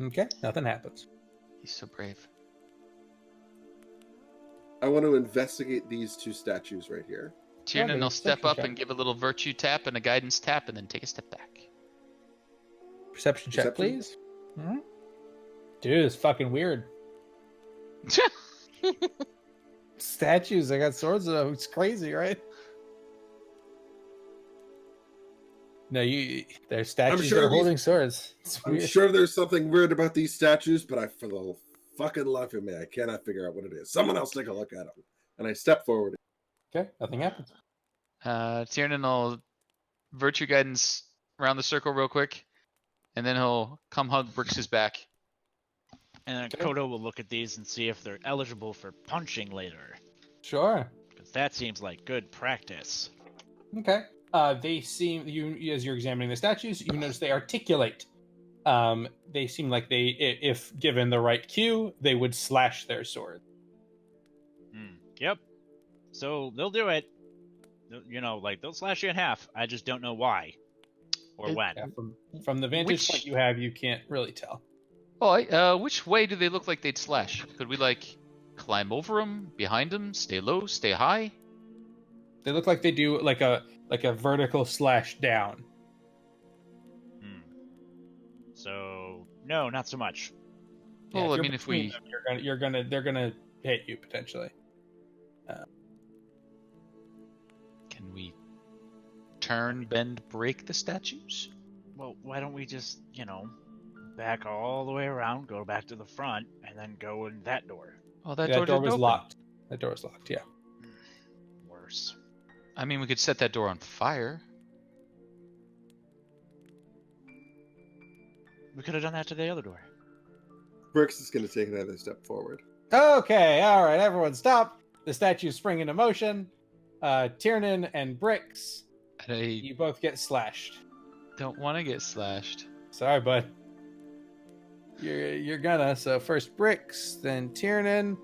Okay. Nothing happens. He's so brave. I want to investigate these 2 statues right here. Tiernan Okay, will step perception up check. and give a little virtue tap and a guidance tap, and then take a step back. Perception check, Perception? please. Dude, it's fucking weird. Statues, they got swords though. It's crazy, right? No, they're statues sure that are these- holding swords. It's I'm weird. sure there's something weird about these statues, but for the fucking life of me, I cannot figure out what it is. Someone else take a look at them. And I step forward. Okay, nothing happens. Tiernan will virtue guidance around the circle real quick, and then he'll come hug Brix's back. And Okay. Kodo will look at these and see if they're eligible for punching later. Sure. Because that seems like good practice. Okay. They seem as you're examining the statues, you notice they articulate. They seem like if given the right cue, they would slash their sword. Yep. So they'll do it. You know, like they'll slash you in half. I just don't know why or when. Yeah, from the vantage Which- point you have, you can't really tell. Oh, which way do they look like they'd slash? Could we climb over them, behind them, stay low, stay high? They look like they do like a vertical slash down. So no, not so much. Yeah, Well, I you're mean, if between we them, they're gonna hit you potentially. can we turn, bend, break the statues? Well, why don't we just, back all the way around, go back to the front, and then go in that door? Oh, that That door door didn't was open. locked. That door was locked. Yeah. Worse. I mean, we could set that door on fire. We could have done that to the other door. Brix is going to take another step forward. Okay. All right. Everyone, stop. The statues spring into motion. Tiernan and Brix, And I you both get slashed. don't want to get slashed. Sorry, bud. You're gonna. So first Brix, then Tiernan.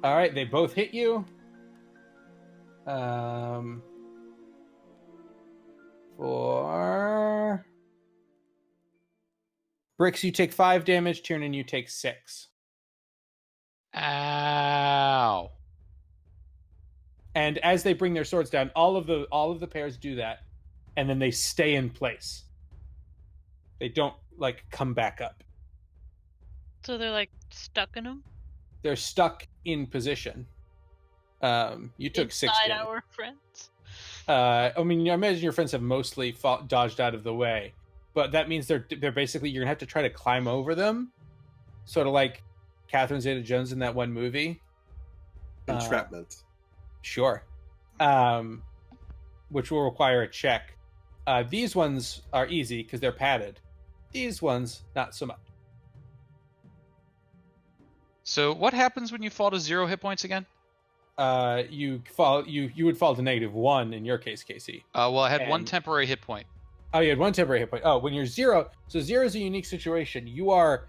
All right, they both hit you. For Brix, you take 5 damage. Tiernan, you take 6. Ow. And as they bring their swords down, all of the pairs do that, and then they stay in place. They don't come back up. So they're stuck in them? They're stuck in position. You took 6 Inside damage. our friends? I mean, I imagine your friends have mostly dodged out of the way, but that means they're basically you're gonna have to try to climb over them, sort of like Catherine Zeta-Jones in that one movie. Entrapment. Sure. Which will require a check. These ones are easy because they're padded. These ones, not so much. So what happens when you fall to 0 hit points again? You would fall to -1 in your case, Casey. Well, I had one And- temporary hit point. Oh, you had 1 temporary hit point. Oh, when you're 0, so 0 is a unique situation. You are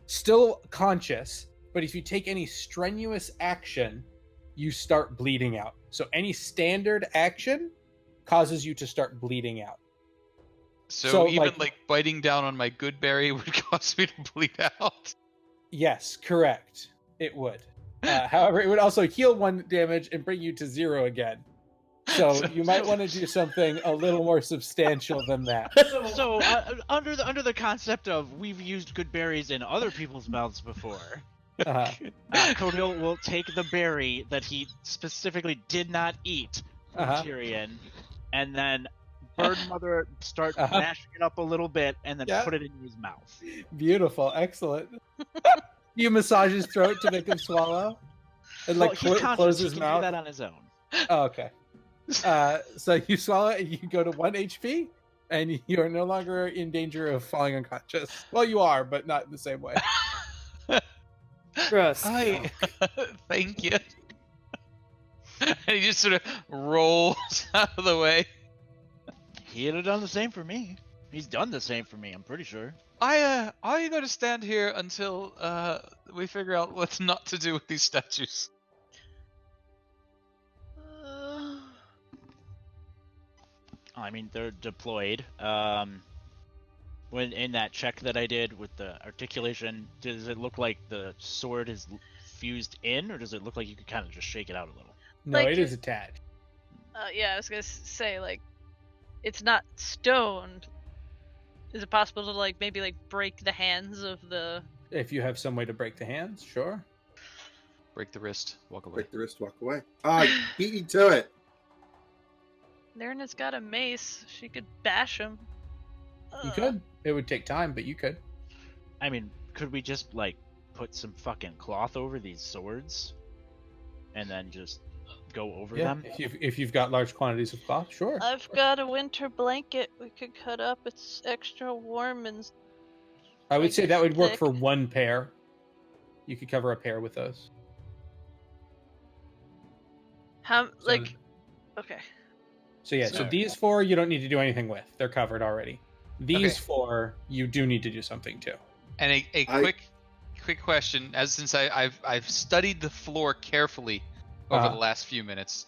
still conscious, but if you take any strenuous action, you start bleeding out. So any standard action causes you to start bleeding out. So even like biting down on my good berry would cause me to bleed out. Yes, correct. It would. However, it would also heal 1 damage and bring you to 0 again. So you might want to do something a little more substantial than that. So under the concept of we've used good berries in other people's mouths before, Codil will take the berry that he specifically did not eat from Tyrion, and then Bird Mother start mashing it up a little bit, and then put it in his mouth. Beautiful, excellent. You massage his throat to make him swallow, and like close his mouth. He can do that on his own. Oh, okay. So you swallow it, and you go to 1 HP, and you are no longer in danger of falling unconscious. Well, you are, but not in the same way. Gross. Thank you. And he just sort of rolls out of the way. He'd have done the same for me. He's done the same for me, I'm pretty sure. I'm going to stand here until we figure out what not to do with these statues. I mean, they're deployed. When in that check that I did with the articulation, does it look like the sword is fused in, or does it look like you could kind of just shake it out a little? No, Like it is attached. Yeah, I was gonna say, like, it's not stone. Is it possible to, like, maybe, like, break the hands of the... If you have some way to break the hands, sure. Break the wrist, walk away. Break the wrist, walk away. Beat you to it. Nairna's got a mace. She could bash him. You could. It would take time, but you could. I mean, could we just, like, put some fucking cloth over these swords? And then just go over them? If you've got large quantities of cloth, sure. I've got a winter blanket we could cut up. It's extra warm and... I would say that would work thick. for 1 pair. You could cover a pair with those. How, So- like... Okay. So yeah, so these 4 you don't need to do anything with. They're covered already. These 4 you do need to do something to. And a quick question, since I've studied the floor carefully over the last few minutes,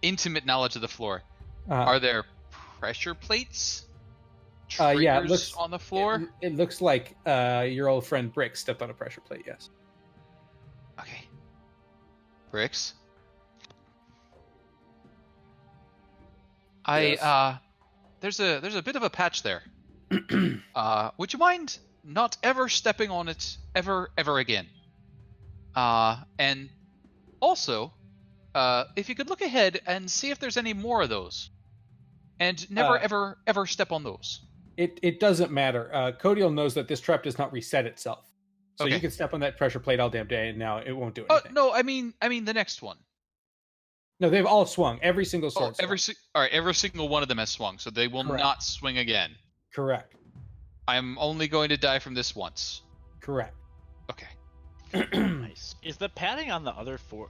intimate knowledge of the floor. Are there pressure plates? Yeah, it looks on the floor. It looks like your old friend Brick stepped on a pressure plate. Yes. Okay. Bricks. Yes. There's a bit of a patch there. Would you mind not ever stepping on it ever again? And also, if you could look ahead and see if there's any more of those, and never ever step on those. It doesn't matter. Codiel knows that this trap does not reset itself, so Okay. you can step on that pressure plate all damn day, and now it won't do anything. No, I mean the next one. No, they've all swung. Every single sword. Every single one of them has swung, so they will Correct. not swing again. Correct. I'm only going to die from this once. Correct. Okay. Nice. Is the padding on the other 4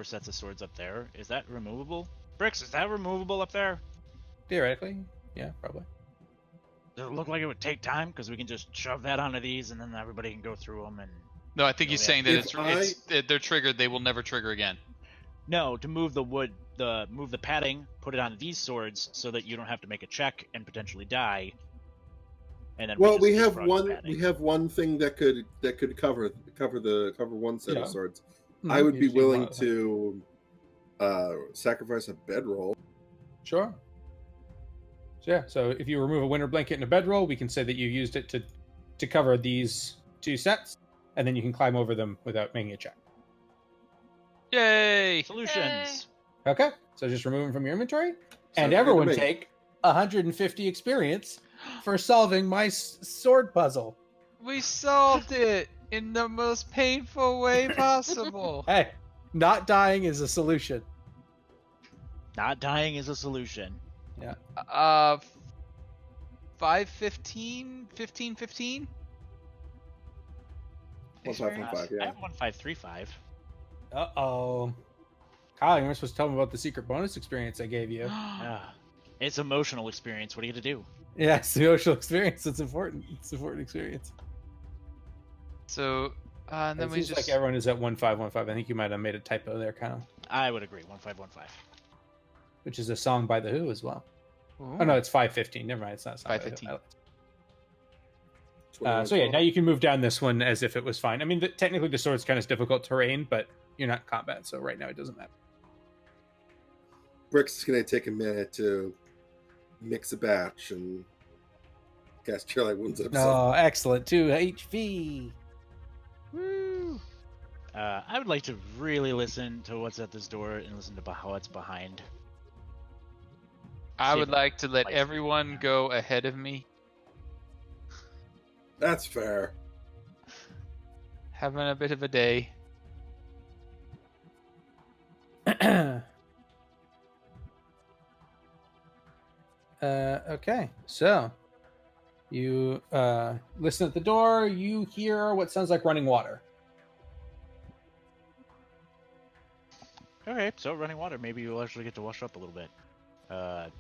sets of swords up there, is that removable? Bricks, is that removable up there? Theoretically, yeah, probably. Does it look like it would take time? Because we can just shove that onto these, and then everybody can go through them. And No, I think he's saying that If they're triggered. They will never trigger again. no, to move the wood, move the padding, put it on these swords, so that you don't have to make a check and potentially die. And then Well, we just have defrag the one. padding. We have one thing that could cover 1 set Yeah. of swords. Mhm, I would be you've seen a willing lot of them. to sacrifice a bedroll. Sure. So yeah, so if you remove a winter blanket and a bedroll, we can say that you used it to cover these 2 sets, and then you can climb over them without making a check. Yay! Solutions. Okay, so just remove them from your inventory, Sounds and good to everyone me. take 150 experience for solving my sword puzzle. We solved it in the most painful way possible. Hey, not dying is a solution. Not dying is a solution. 515, 15. 1515, I yeah. have 1535. Uh-oh. Kyle, you're supposed to tell me about the secret bonus experience I gave you. It's emotional experience. What are you gonna do? Yeah, it's the emotional experience. It's important. It's an important experience. So And then It we seems just... like everyone is at 1515. I think you might have made a typo there, kind of. I would agree. 1515. Which is a song by The Who as well. Ooh. Oh no, it's 515. Never mind, it's not. 5:15. So yeah, now you can move down this one as if it was fine. I mean, technically the sword's kind of difficult terrain, but you're not in combat, so right now it doesn't matter. Brick's gonna take a minute to mix a batch and cast Cure Light Wounds at himself. Oh, excellent. 2 HP. Woo! I would like to really listen to what's at this door and listen to how it's behind. I See would if like to let like- everyone go ahead of me. That's fair. Having a bit of a day. Okay, so you listen at the door. You hear what sounds like running water. Okay, so running water. Maybe you'll actually get to wash up a little bit. Oh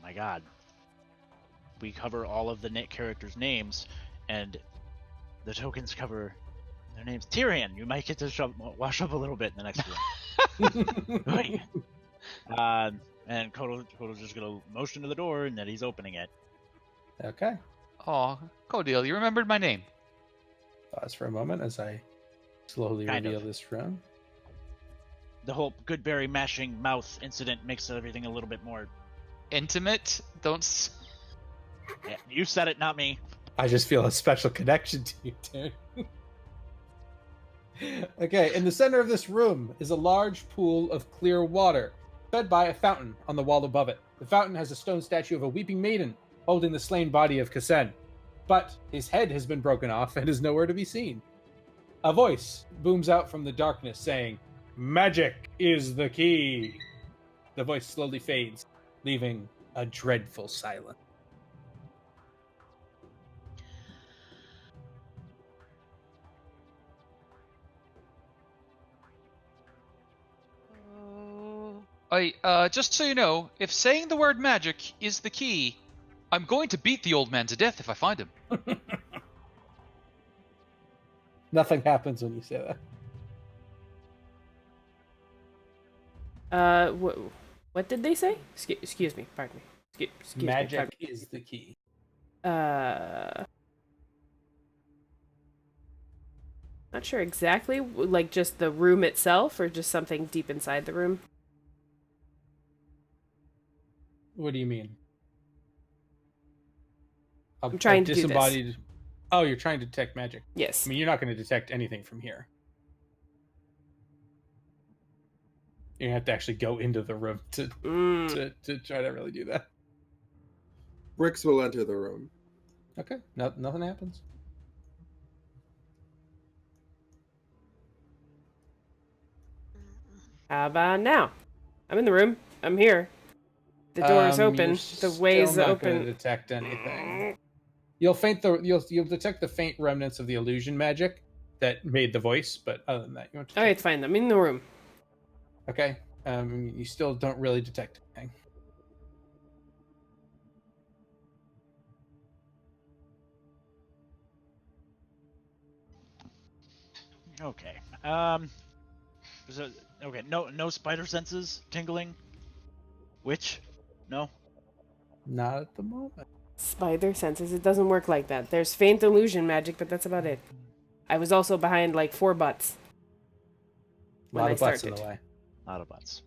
my god. We cover all of the net characters' names, and the tokens cover their names. Tyrion, you might get to wash up a little bit in the next room. Right. And Kodo's just gonna motion to the door, and that he's opening it. Okay. Oh, Codil, you remembered my name. Pause for a moment as I slowly Kind reveal of. this room. The whole Goodberry mashing mouth incident makes everything a little bit more. Intimate? Don't... Yeah, you said it, not me. I just feel a special connection to you, too. Okay, in the center of this room is a large pool of clear water, fed by a fountain on the wall above it. The fountain has a stone statue of a weeping maiden holding the slain body of Kassen, but his head has been broken off and is nowhere to be seen. A voice booms out from the darkness saying, "Magic is the key." The voice slowly fades, leaving a dreadful silence. Just so you know, if saying the word magic is the key, I'm going to beat the old man to death if I find him. Nothing happens when you say that. What did they say? Excuse me, pardon me. Excuse me, Magic pardon is the key. me. Not sure exactly, like just the room itself, or just something deep inside the room. What do you mean? I'm trying to do this. disembodied. Oh, you're trying to detect magic. Yes. I mean, you're not going to detect anything from here. You have to actually go into the room to try to really do that. Bricks will enter the room. Okay, nothing happens. How about now? I'm in the room. I'm here. The door is open. You're The way is still not gonna open. detect anything. You'll detect the faint remnants of the illusion magic that made the voice, but other than that, you won't. Okay, it's fine. I'm in the room. Okay. You still don't really detect anything. Okay. So, okay. No spider senses tingling. Witch? No. Not at the moment. Spider senses. It doesn't work like that. There's faint illusion magic, but that's about it. I was also behind like 4 butts. A lot When I of butts in started. the way. Not a butts.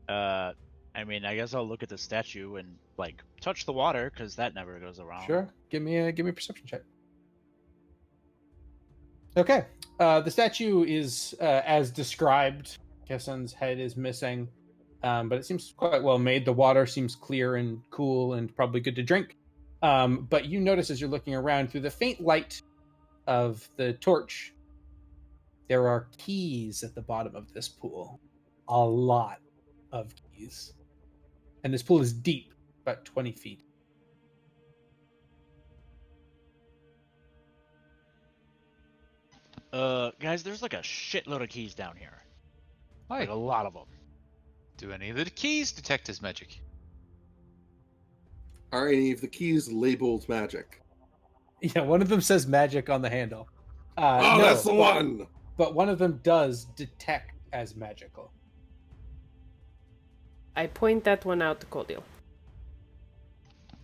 I mean, I guess I'll look at the statue and like touch the water because that never goes around. Sure. Give me a perception check. Okay. The statue is as described. Kessen's head is missing, but it seems quite well made. The water seems clear and cool and probably good to drink. But you notice as you're looking around through the faint light of the torch, there are keys at the bottom of this pool. A lot of keys. And this pool is deep, about 20 feet. Guys, there's like a shitload of keys down here. Hi. Like a lot of them. Do any of the keys detect his magic? Are any of the keys labeled magic? Yeah, one of them says magic on the handle. Oh, No, that's the one. but one of them does detect as magical. I point that one out to Cordial.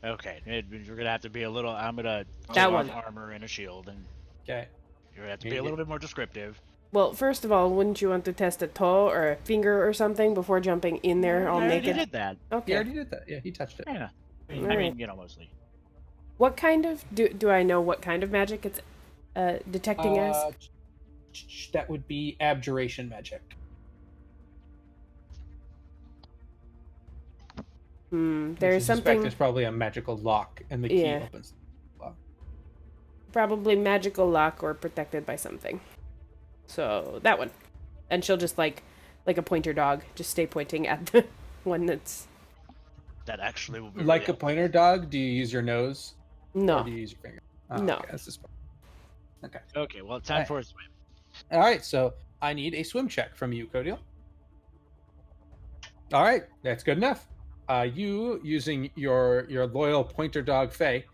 Okay, you're gonna have to be a little. I'm gonna That take off one. armor and a shield, and Okay. you're gonna have to be a little bit more descriptive. Well, first of all, wouldn't you want to test a toe or a finger or something before jumping in there all I already naked? did that. He Okay. already did that. Yeah, he touched it. Yeah. I mean, Alright. mostly. What kind of do I know what kind of magic it's detecting as? That would be abjuration magic. There's something There's probably a magical lock, and the key Yeah. opens the lock. probably magical lock or protected by something. So that one, and she'll just like a pointer dog, just stay pointing at the one that's That actually will be Like a really pointer dog, do you use your nose? Or no. do you use your finger? No. Okay, that's just... okay. Okay, well, time for a swim. All right, so I need a swim check from you, Codiel. All right, that's good enough. You, using your loyal pointer dog, Faye,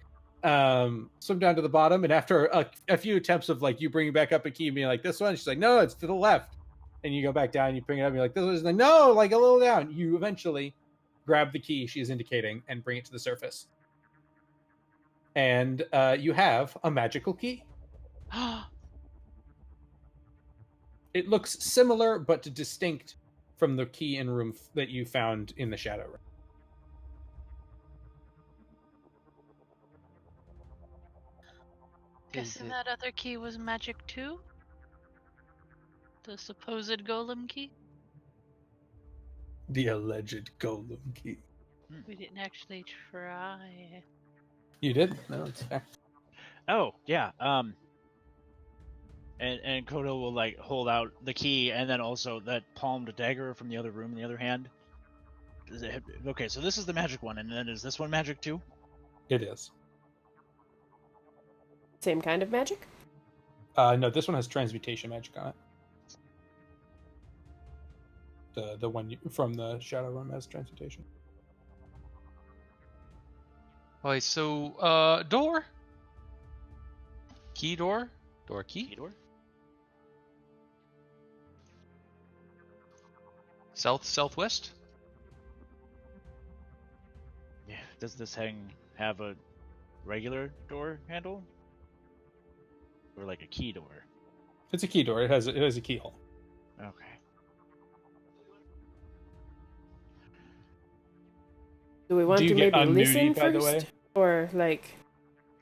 swim down to the bottom, and after a few attempts of like you bringing back up a key and being like, this one, she's like, no, it's to the left. And you go back down, you bring it up, and you're like, this one's like, no, like a little down. You eventually grab the key she is indicating and bring it to the surface. And you have a magical key. It looks similar but distinct from the key in room that you found in the shadow room. Guessing that other key was magic too? The supposed golem key? The alleged golem key. We didn't actually try. You did? No, it's fair. Oh, yeah. And Kodo will like hold out the key and then also that palmed dagger from the other room in the other hand. Okay, so this is the magic one, and then is this one magic too? It is. Same kind of magic? No, this one has transmutation magic on it. The one from the shadow room has transmutation. Okay, so door, key door, door key, Key door? southwest. Yeah. Does this have a regular door handle? Or like a key door? It's a key door. It has a keyhole. Okay. Do we want Do you to get maybe nudity, listen by the first, way? or like?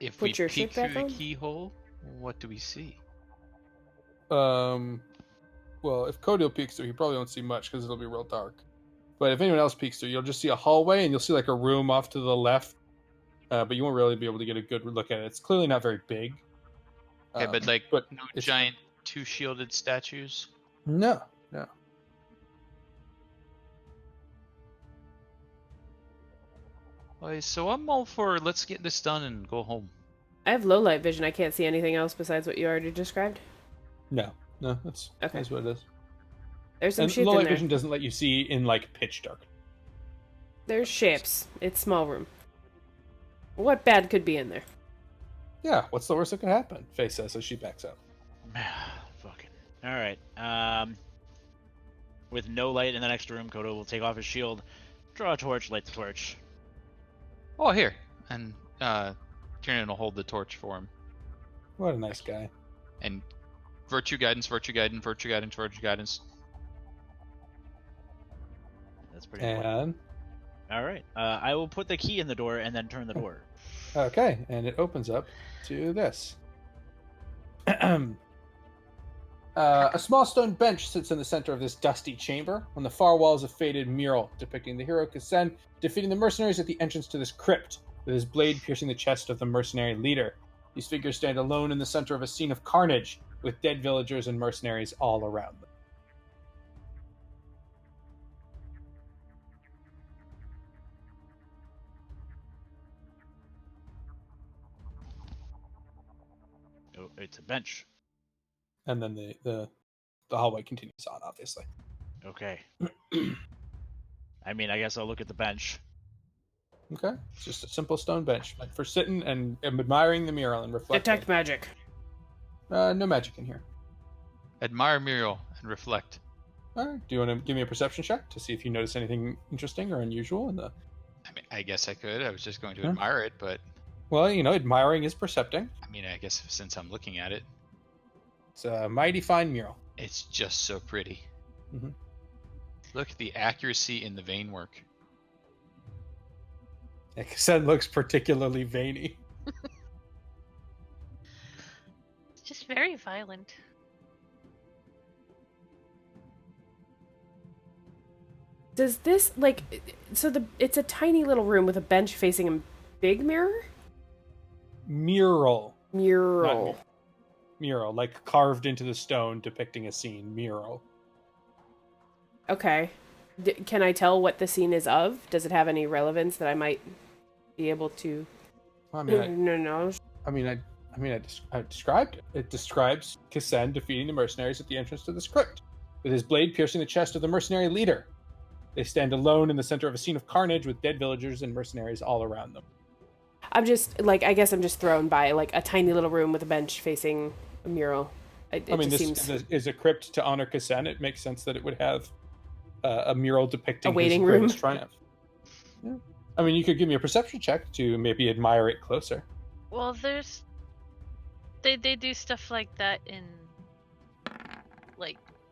If Put we your peek shit back through the on? keyhole, what do we see? Well, if Codiel peeks through, he probably won't see much because it'll be real dark. But if anyone else peeks through, you'll just see a hallway and you'll see like a room off to the left. But you won't really be able to get a good look at it. It's clearly not very big. Okay, but like but no it's- giant two shielded statues. No. Okay, so I'm all for let's get this done and go home. I have low light vision. I can't see anything else besides what you already described. No, that's Okay. that's what it is. There's some And shit low in light there. vision doesn't let you see in like pitch dark. There's shapes. It's small room. What bad could be in there? Yeah, what's the worst that could happen? Faye says as she backs up. Fucking. Alright. With no light in the next room, Kodo will take off his shield, draw a torch, light the torch. Oh, here, and Kieran will hold the torch for him. What a nice guy. And virtue guidance, virtue guidance, virtue guidance, virtue guidance. That's pretty important. And Alright. I will put the key in the door and then turn the door. okay, and it opens up to this. A small stone bench sits in the center of this dusty chamber. On the far wall is a faded mural depicting the hero Kassen defeating the mercenaries at the entrance to this crypt, with his blade piercing the chest of the mercenary leader. These figures stand alone in the center of a scene of carnage, with dead villagers and mercenaries all around them. Oh, it's a bench. And then the hallway continues on, obviously. Okay. I mean, I guess I'll look at the bench. Okay, it's just a simple stone bench, like for sitting and admiring the mural and reflecting. Detect magic. No magic in here. Admire mural and reflect. All right. Do you want to give me a perception check to see if you notice anything interesting or unusual in the? I mean, I guess I could. I was just going to Huh? admire it, but Well, admiring is percepting. I mean, I guess since I'm looking at it, It's a mighty fine mural. it's just so pretty. Mhm. Look at the accuracy in the vein work. Kassen looks particularly veiny. It's just very violent. Does this it's a tiny little room with a bench facing a big mirror? Mural. Mural. Mural, like carved into the stone depicting a scene. Mural. Okay. Can I tell what the scene is of? Does it have any relevance that I might be able to? I mean, No. I described it. It describes Kassen defeating the mercenaries at the entrance to this crypt, with his blade piercing the chest of the mercenary leader. They stand alone in the center of a scene of carnage with dead villagers and mercenaries all around them. I'm just I guess I'm just thrown by a tiny little room with a bench facing a mural. This is a crypt to honor Kassen. It makes sense that it would have a mural depicting A waiting his room. greatest triumph. Yeah. I mean, you could give me a perception check to maybe admire it closer. Well, they do stuff like that in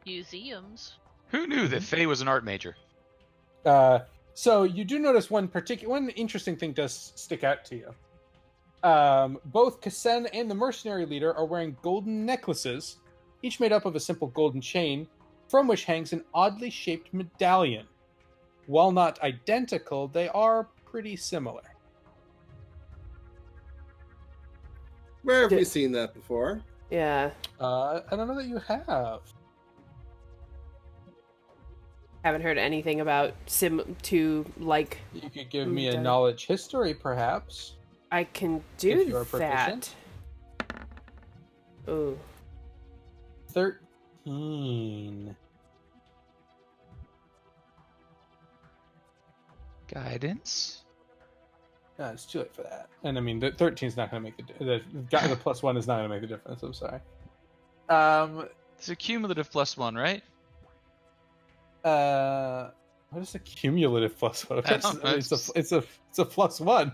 museums. Who knew that Faye was an art major? So you do notice one interesting thing does stick out to you. Both Kassen and the mercenary leader are wearing golden necklaces, each made up of a simple golden chain, from which hangs an oddly shaped medallion. While not identical, they are pretty similar. Where have you seen that before? Yeah. I don't know that you have. Haven't heard anything about You could give me a Okay. knowledge history, perhaps. I can If do you are that. Ooh. 13. Guidance? It's too late for that. And I mean, the 13 is not going to make the +1 is not going to make the difference. I'm sorry. It's a cumulative +1, right? What is a cumulative +1? I don't know. It's a +1.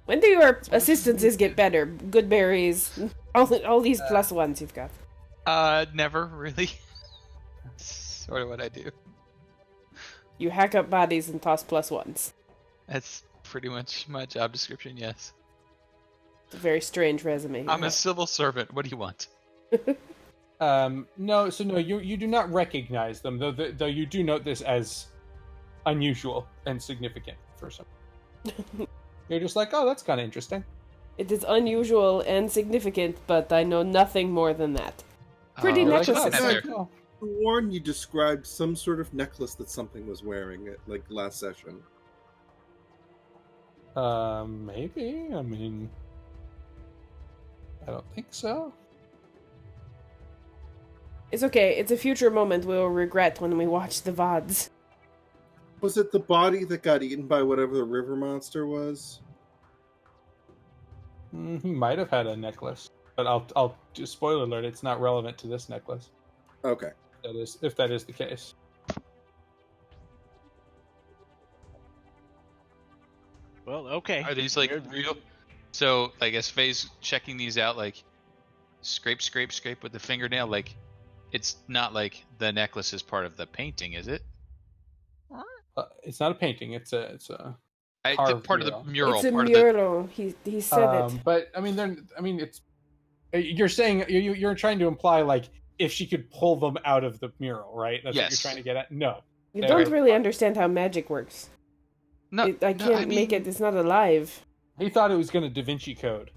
When do your assistances get better? Good berries. All these +1s you've got. Never really. Sort of what I do. You hack up bodies and toss +1s. That's pretty much my job description, yes. It's a very strange resume. you I'm a have. civil servant. What do you want? No, you do not recognize them, though you do note this as unusual and significant for some. You're just like, oh, that's kind of interesting. It is unusual and significant, but I know nothing more than that. Pretty Oh, Like, necklaces. oh, there. cool. Warren, you described some sort of necklace that something was wearing at last session. Maybe. I mean, I don't think so. It's okay. It's a future moment we will regret when we watch the VODs. Was it the body that got eaten by whatever the river monster was? He might have had a necklace, but I'll do spoiler alert. It's not relevant to this necklace. Okay. If that is the case. Well, okay. Are these real? So, as Faye's checking these out, scrape with the fingernail, it's not like the necklace is part of the painting, is it? It's not a painting. It's a carved Part mural. of the mural. It's a part mural. He said it. But I mean, it's. You're saying you're trying to imply if she could pull them out of the mural, right? That's what Yes. you're trying to get at. No, You There. don't really understand how magic works. No, I can't make it. It's not alive. he thought it was going to Da Vinci Code,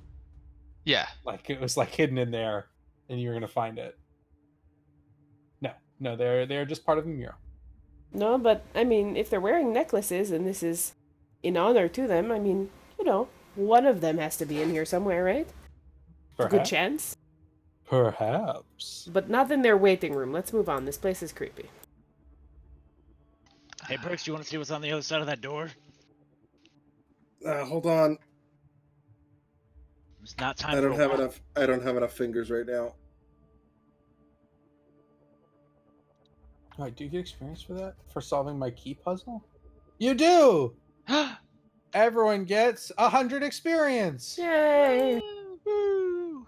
Yeah. it was hidden in there, and you're going to find it. No, they're just part of the mural. No, but I mean, if they're wearing necklaces and this is in honor to them, I mean, one of them has to be in here somewhere, right? It's a good Perhaps. chance. Perhaps. But not in their waiting room. Let's move on. This place is creepy. Hey, Perks, do you want to see what's on the other side of that door? Hold on. It's not time I for don't a have walk. enough. I don't have enough fingers right now. Oh, I do get experience for that? For solving my key puzzle? You do! Everyone gets 100 experience! Yay! Woo!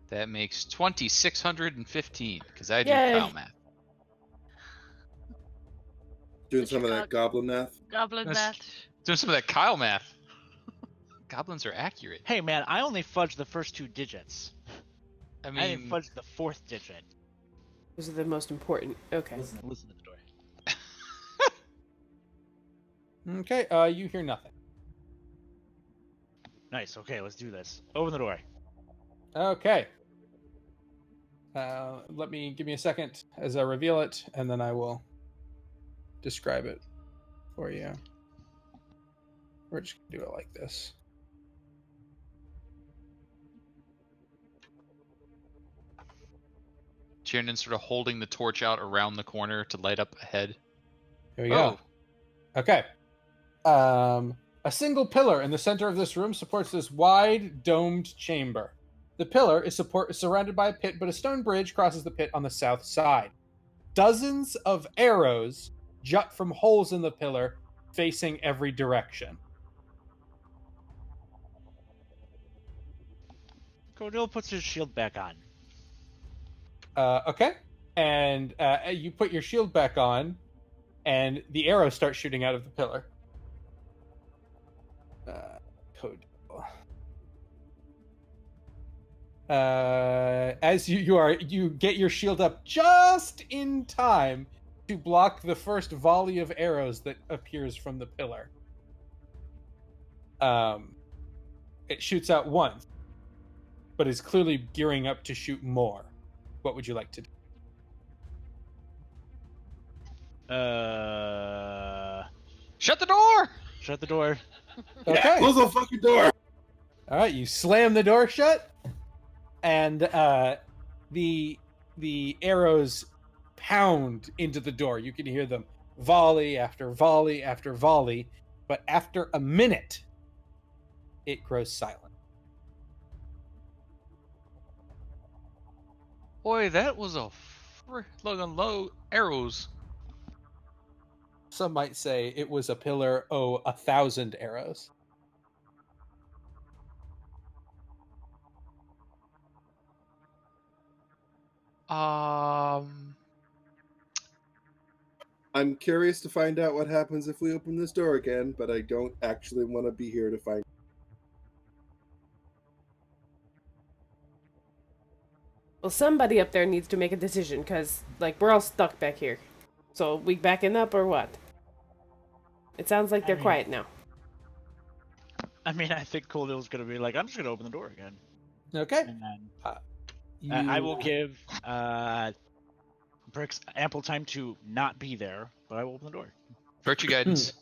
That makes 2,615 because I do Yay. tile math. Doing But some you of got- that goblin math. Goblin That's- math. Doing some of that Kyle math. Goblins are accurate. Hey man, I only fudged the first 2 digits. I I didn't mean, fudge the 4th digit. Those are the most important. Okay. Listen to the door. Okay, you hear nothing. Nice. Okay, let's do this. Open the door. Okay. Give me a second as I reveal it, and then I will describe it for you. We're just gonna do it like this. Tiernan sort of holding the torch out around the corner to light up ahead. Here we go. Oh, Okay. A single pillar in the center of this room supports this wide domed chamber. The pillar is surrounded by a pit, but a stone bridge crosses the pit on the south side. Dozens of arrows jut from holes in the pillar, facing every direction. Cordell puts his shield back on. Okay. And you put your shield back on, and the arrows start shooting out of the pillar. Code. As you get your shield up just in time to block the first volley of arrows that appears from the pillar. It shoots out once, but is clearly gearing up to shoot more. What would you like to do? shut the door! Shut the door. Okay. Yeah, close the fucking door. All right, you slam the door shut, and the arrows pound into the door. You can hear them volley after volley after volley, but after a minute, it grows silent. Boy, that was a friggin' low arrows. Some might say it was a pillar, 1,000 arrows. I'm curious to find out what happens if we open this door again, but I don't actually want to be here to find. Well, somebody up there needs to make a decision, because, like, we're all stuck back here. So, we backing up or what? It sounds like they're quiet now. I mean, I think Cordell's gonna be like, I'm just gonna open the door again. Okay. And then I will give Brix ample time to not be there, but I will open the door. Virtue guidance.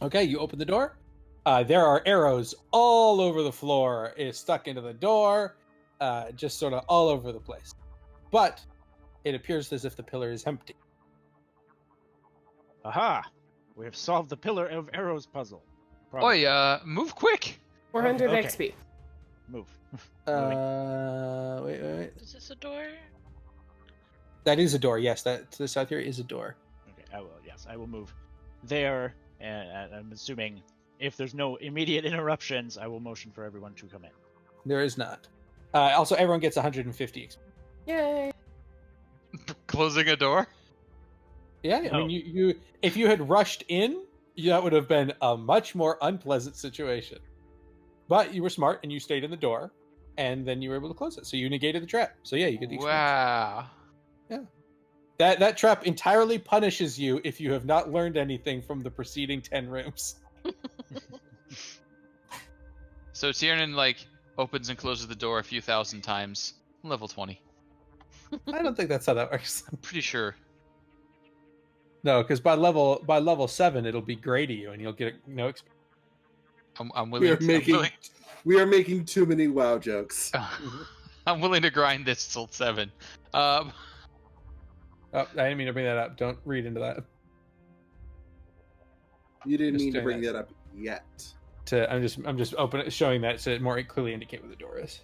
Okay, you open the door. There are arrows all over the floor. It is stuck into the door, just sort of all over the place. But it appears as if the pillar is empty. Aha! We have solved the pillar of arrows puzzle. Boy, move quick! 400 Okay. XP. Move. Wait. Is this a door? That is a door. Yes, that to the south here is a door. Okay, I will. Yes, I will move there, and I'm assuming if there's no immediate interruptions, I will motion for everyone to come in. There is not. Also, everyone gets 150 XP. Yay! Closing a door? Yeah, I mean, you if you had rushed in, that would have been a much more unpleasant situation. But you were smart and you stayed in the door, and then you were able to close it. So you negated the trap. So yeah, you get the experience. Wow. That trap entirely punishes you if you have not learned anything from the preceding 10 rooms. So Tiernan, like, opens and closes the door a few thousand times. Level 20. I don't think that's how that works. I'm pretty sure. No, because by level 7, it'll be gray to you, and you'll get no experience. I'm We willing. are making we are making too many WoW jokes. I'm willing to grind this till 7. Oh, I didn't mean to bring that up. Don't read into that. You didn't Just mean to doing bring that. that up yet. I'm just showing that to more clearly indicate where the door is.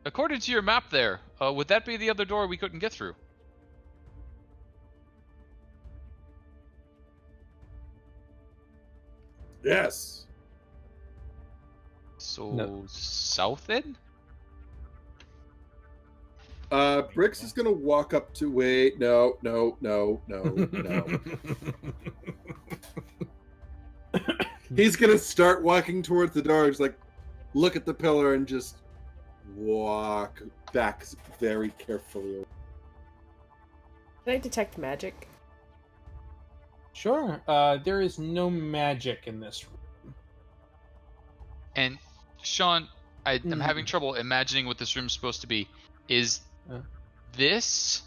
According to your map there, would that be the other door we couldn't get through? Yes. So, No. south then? Bricks is gonna walk up to wait. No. He's gonna start walking towards the door. Just like look at the pillar and just walk back very carefully. Can I detect magic? Sure. There is no magic in this room. And Sean, I'm having trouble imagining what this room's supposed to be. Is this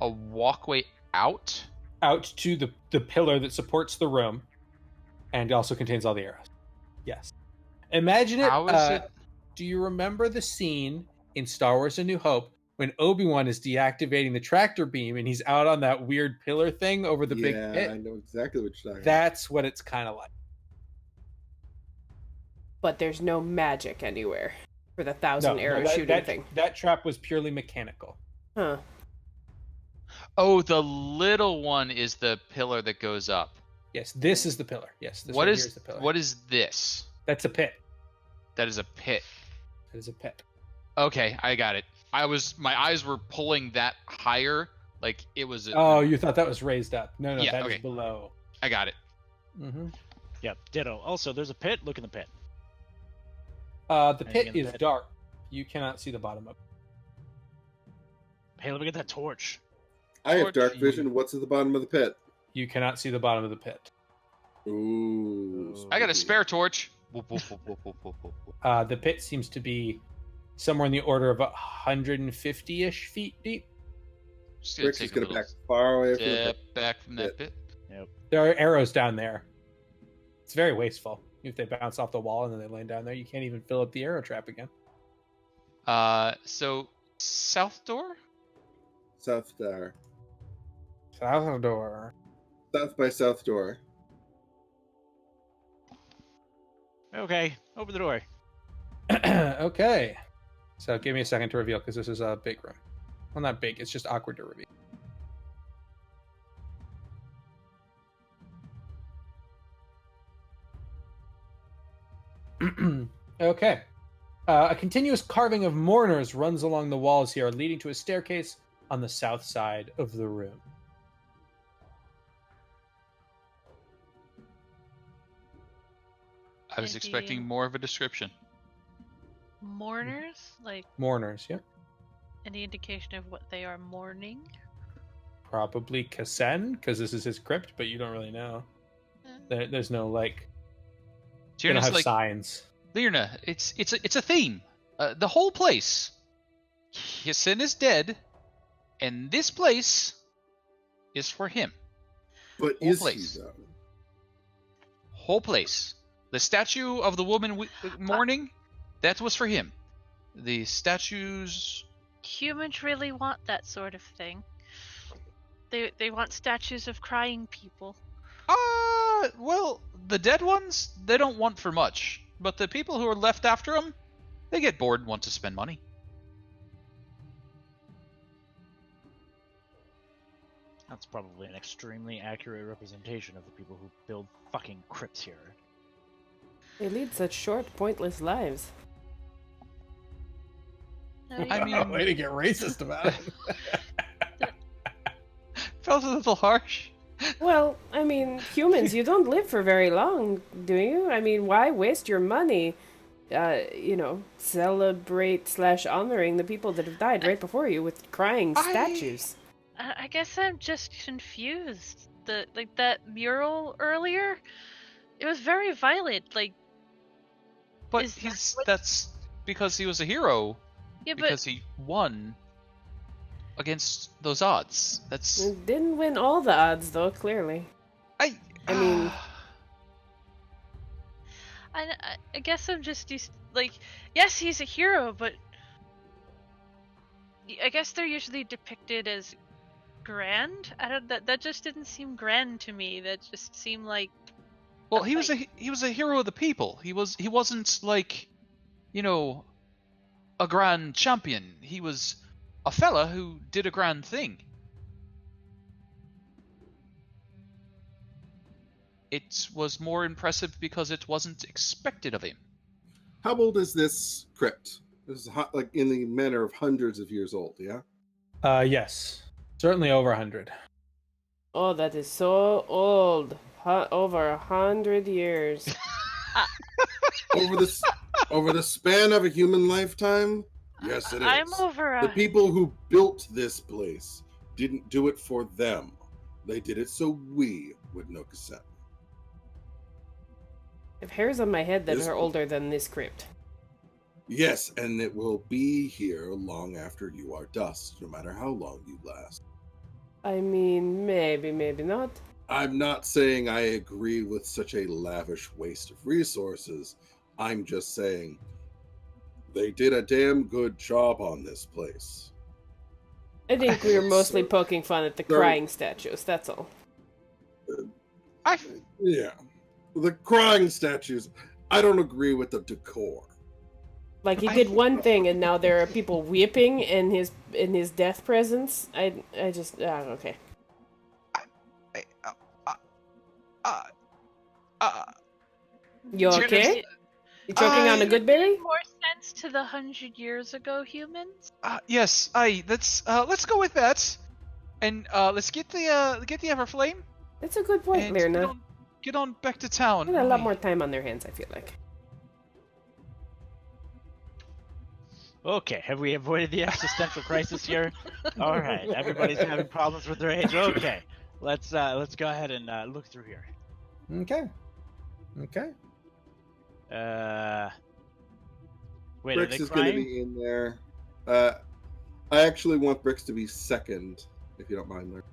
a walkway out? Out to the pillar that supports the room, and also contains all the arrows. Yes. Imagine it. How is it? Do you remember the scene in Star Wars: A New Hope when Obi-Wan is deactivating the tractor beam and he's out on that weird pillar thing over the big pit? I know exactly what you're talking That's what it's kind of like. But there's no magic anywhere for the 1,000 arrow shooting that, thing. That trap was purely mechanical. Huh. Oh, the little one is the pillar that goes up. Yes, this is the pillar. Yes, this What right is here is the pillar. what is this? That's a pit. That is a pit. That is a pit. Okay, I got it. My eyes were pulling that higher, like it was. Oh, you thought that was raised up? No, Yeah, that is okay. below. I got it. Mm-hmm. Yep, ditto. Also, there's a pit. Look in the pit. The pit Anything in the is pit? dark. You cannot see the bottom of it. Hey, let me get that torch. about. I have dark Torch. vision. What's at the bottom of the pit? You cannot see the bottom of the pit. Ooh. I got a spooky. spare torch. The pit seems to be somewhere in the order of 150-ish feet deep. Just Bricks is take a gonna little back far away from the step pit. back from that pit. There are arrows down there. It's very wasteful. If they bounce off the wall and then they land down there, you can't even fill up the arrow trap again. So south door. South door. South door. South by south door. Okay, open the door. Okay. So give me a second to reveal because this is a big room. Well, not big. It's just awkward to reveal. Okay. A continuous carving of mourners runs along the walls here, leading to a staircase on the south side of the room. I was Indeed. expecting more of a description. Mourners? Like, Mourners, yeah. any indication of what they are mourning? Probably Kassen, because this is his crypt, but you don't really know. There's no, like... They don't Tyrion's have like, signs. Lyrna, it's a theme. The whole place. Kassen is dead, and this place is for him. But Whole is place. he though? Whole place. The statue of the woman mourning, that was for him. The statues. Humans really want that sort of thing. They want statues of crying people. Well, the dead ones, they don't want for much. But the people who are left after them, they get bored and want to spend money. That's probably an extremely accurate representation of the people who build fucking crypts here. They lead such short, pointless lives. No, I mean- way to get racist about it. Felt a little harsh. Well, I mean, humans, you don't live for very long, do you? I mean, why waste your money, celebrate/honoring the people that have died right before you with crying statues? I guess I'm just confused. That mural earlier, it was very violent. Like, But Is that what- that's because he was a hero. yeah, but Because he won against those odds. That's It didn't win all the odds, though, clearly. I mean- I guess I'm just like, yes, he's a hero, but I guess they're usually depicted as grand. I don't. That just didn't seem grand to me. That just seemed like. Well, a he was fight. a hero of the people. He wasn't like, you know, a grand champion. He was a fella who did a grand thing. It was more impressive because it wasn't expected of him. How old is this crypt? This is like in the manner of hundreds of years old, yeah? Yes. Certainly over 100. Oh, that is so old. Over 100 years. Over the span of a human lifetime? Yes, it is. I'm over. The people who built this place didn't do it for them. They did it so we would know Kassen. If hairs on my head that This- are older than this crypt. Yes, and it will be here long after you are dust, no matter how long you last. I mean, maybe not. I'm not saying I agree with such a lavish waste of resources. I'm just saying they did a damn good job on this place. I think we were mostly So- poking fun at the so- crying statues, that's all. Yeah. The crying statues, I don't agree with the decor. Like he did one thing and now there are people weeping in his death presence. I just okay. You okay? You choking on a good berry? Made more sense to the 100 years ago humans. Yes, let's go with that, and let's get the Everflame That's a good point, and Lirna. get on back to town. They got a lot more time on their hands, I feel like. Okay, have we avoided the existential crisis here? All right, everybody's having problems with their age. Okay, let's go ahead and look through here. Okay. Okay. Wait, Bricks are they is going to crying? be in there. I actually want Bricks to be second, if you don't mind. There.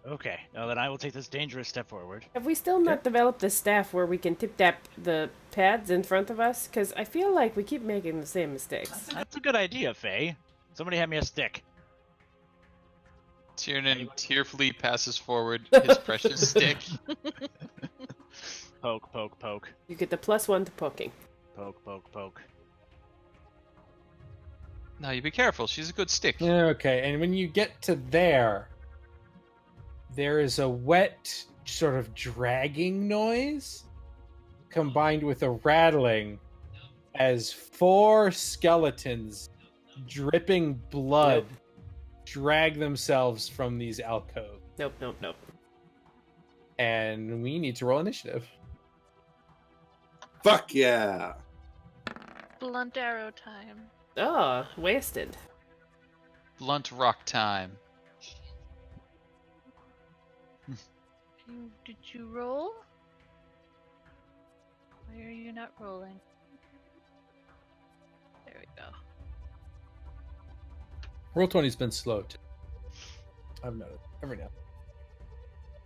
Okay, now then I will take this dangerous step forward. Have we still not developed the staff where we can tip-tap the pads in front of us? Because I feel like we keep making the same mistakes. That's a good idea, Faye. Somebody hand me a stick. Tiernan tearfully passes forward his precious stick. Poke, poke, poke. You get the +1 to poking. Poke, poke, poke. Now you be careful. She's a good stick. Okay, and when you get to there is a wet, sort of dragging noise combined with a rattling as 4 skeletons dripping blood drag themselves from these alcoves. Nope. And we need to roll initiative. Fuck yeah! Blunt arrow time. Oh, wasted. Blunt rock time. Did you roll? Why are you not rolling? There we go. Roll 20's been slow too. I've noticed every now.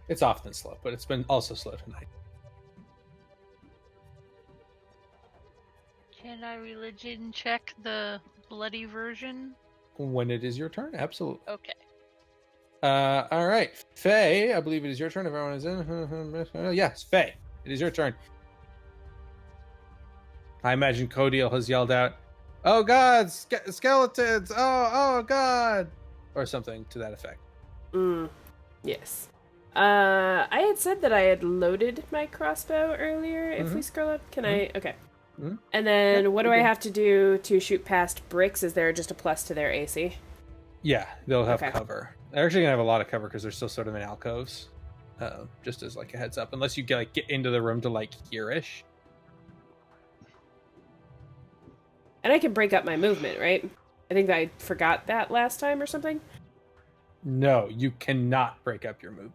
It's often slow, but it's been also slow tonight. Can I religion check the bloody version? When it is your turn, absolutely. Okay. All right, Faye. I believe it is your turn. If everyone is in, yes, Faye. It is your turn. I imagine Codiel has yelled out, "Oh God, skeletons! Oh God!" or something to that effect. Yes. I had said that I had loaded my crossbow earlier. If we scroll up, can I? Okay. Mhm. And then Yeah, what do you're I good. have to do to shoot past bricks? Is there just a plus to their AC? Yeah, they'll have Okay. cover. They're actually gonna have a lot of cover because they're still sort of in alcoves. Just as like a heads up, unless you get into the room to like hear-ish. And I can break up my movement, right? I think I forgot that last time or something. No, you cannot break up your move.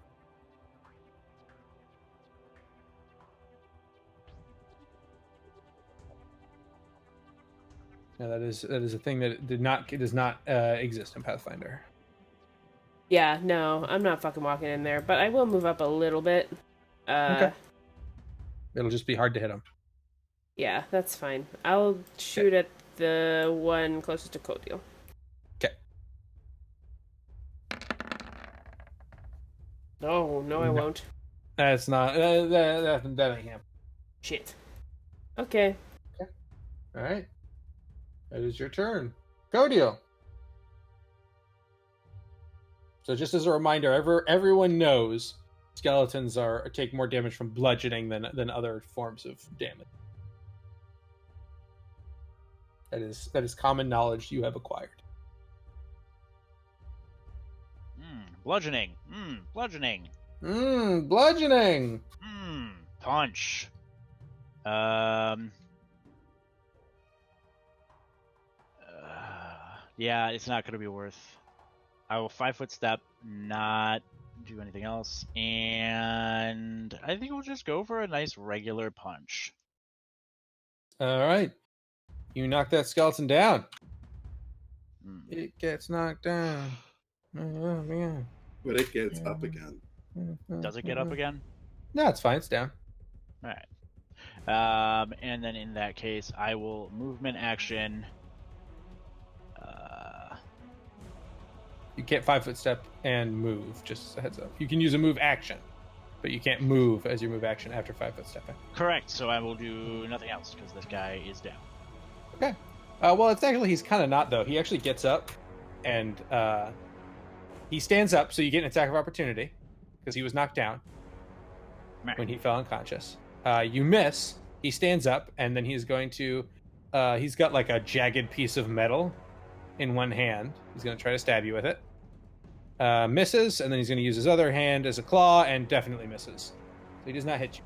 Yeah, that is a thing that does not exist in Pathfinder. Yeah, no, I'm not fucking walking in there, but I will move up a little bit. Okay. It'll just be hard to hit them. Yeah, that's fine. I'll shoot at the one closest to Codiel. Okay. No, I No. won't. That's not that ain't him. Shit. Okay. All right, that is your turn, Codiel. So just as a reminder, everyone knows skeletons take more damage from bludgeoning than other forms of damage. That is common knowledge you have acquired. Bludgeoning. Bludgeoning. Bludgeoning. Punch. Yeah, it's not going to be worth. I will 5-foot step, not do anything else, and I think we'll just go for a nice regular punch. All right, you knock that skeleton down. It gets knocked down. Oh, man. But it gets up again. Does it get up again? No, it's fine. It's down. All right. And then in that case, I will movement action. You can't 5-foot step and move. Just a heads up. You can use a move action, but you can't move as your move action after 5-foot stepping. Correct. So I will do nothing else because this guy is down. Okay. Well, it's actually he's kind of not though. He actually gets up, and he stands up, so you get an attack of opportunity because he was knocked down when he fell unconscious. You miss. He stands up, and then he's going to. He's got like a jagged piece of metal in one hand. He's going to try to stab you with it. Misses, and then he's going to use his other hand as a claw, and definitely misses. So he does not hit you.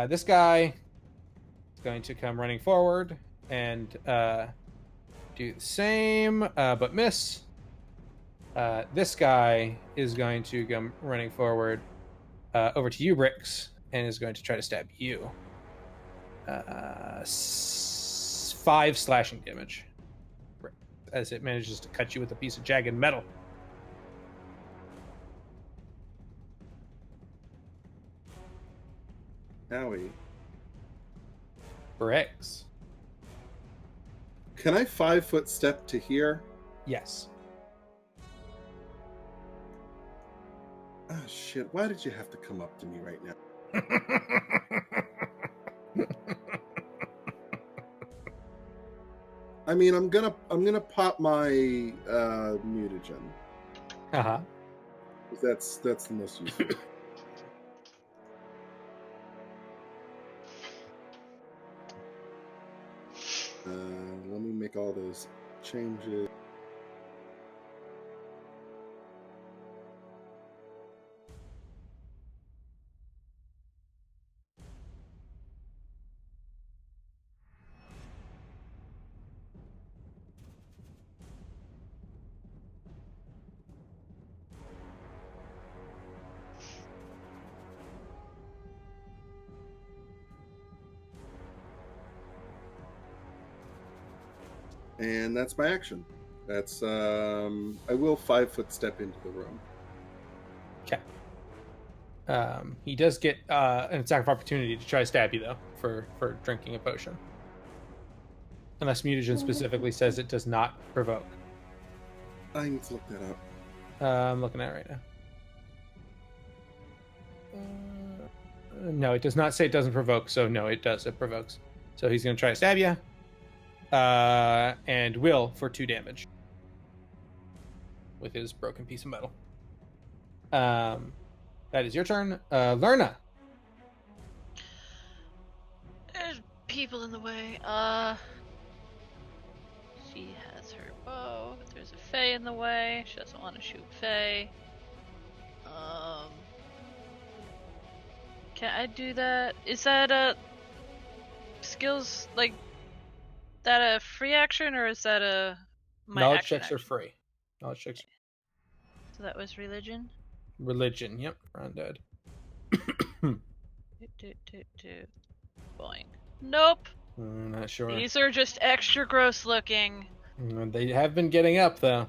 This guy is going to come running forward and do the same, but miss. This guy is going to come running forward over to you, Bricks, and is going to try to stab you. 5 slashing damage as it manages to cut you with a piece of jagged metal. Howie. Bricks. Can I 5-foot step to here? Yes. Oh shit! Why did you have to come up to me right now? I mean, I'm gonna pop my mutagen. Uh-huh. That's the most useful. Let me make all those changes. And that's my action. That's I will 5-foot step into the room. Okay. He does get an attack of opportunity to try to stab you though for drinking a potion. Unless mutagen specifically says it does not provoke. I need to look that up. I'm looking at it right now. No, it does not say it doesn't provoke, so no, it does. It provokes. So he's going to try to stab you. And will for 2 damage with his broken piece of metal. That is your turn. Lerna. There's people in the way. She has her bow. There's a Fae in the way. She doesn't want to shoot Fae. Can I do that? Is that a skills like that a free action or is that a my Knowledge action checks are action? free. Knowledge checks. So that was religion. Religion. Yep. Undead. Boing. Nope. Not sure. These are just extra gross looking. They have been getting up though.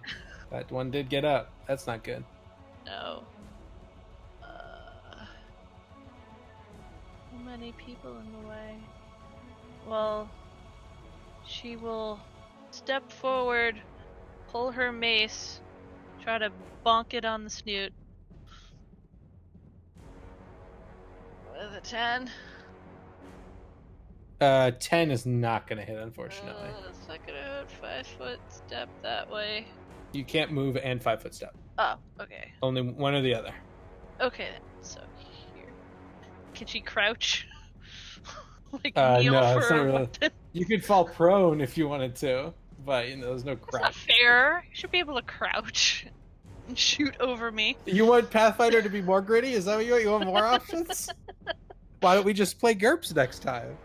That one did get up. That's not good. No. How many people in the way? Well, she will step forward, pull her mace, try to bonk it on the snoot. a 10. 10 is not going to hit, unfortunately. Suck it out. 5-foot step that way. You can't move and 5-foot step. Oh, okay. Only one or the other. Okay then. So here. Can she crouch? Like kneel no, for it's not a really. weapon? You could fall prone if you wanted to, but there's no That's not crouch. fair. You should be able to crouch and shoot over me. You want Pathfinder to be more gritty? Is that what you want? You want more options? Why don't we just play GURPS next time?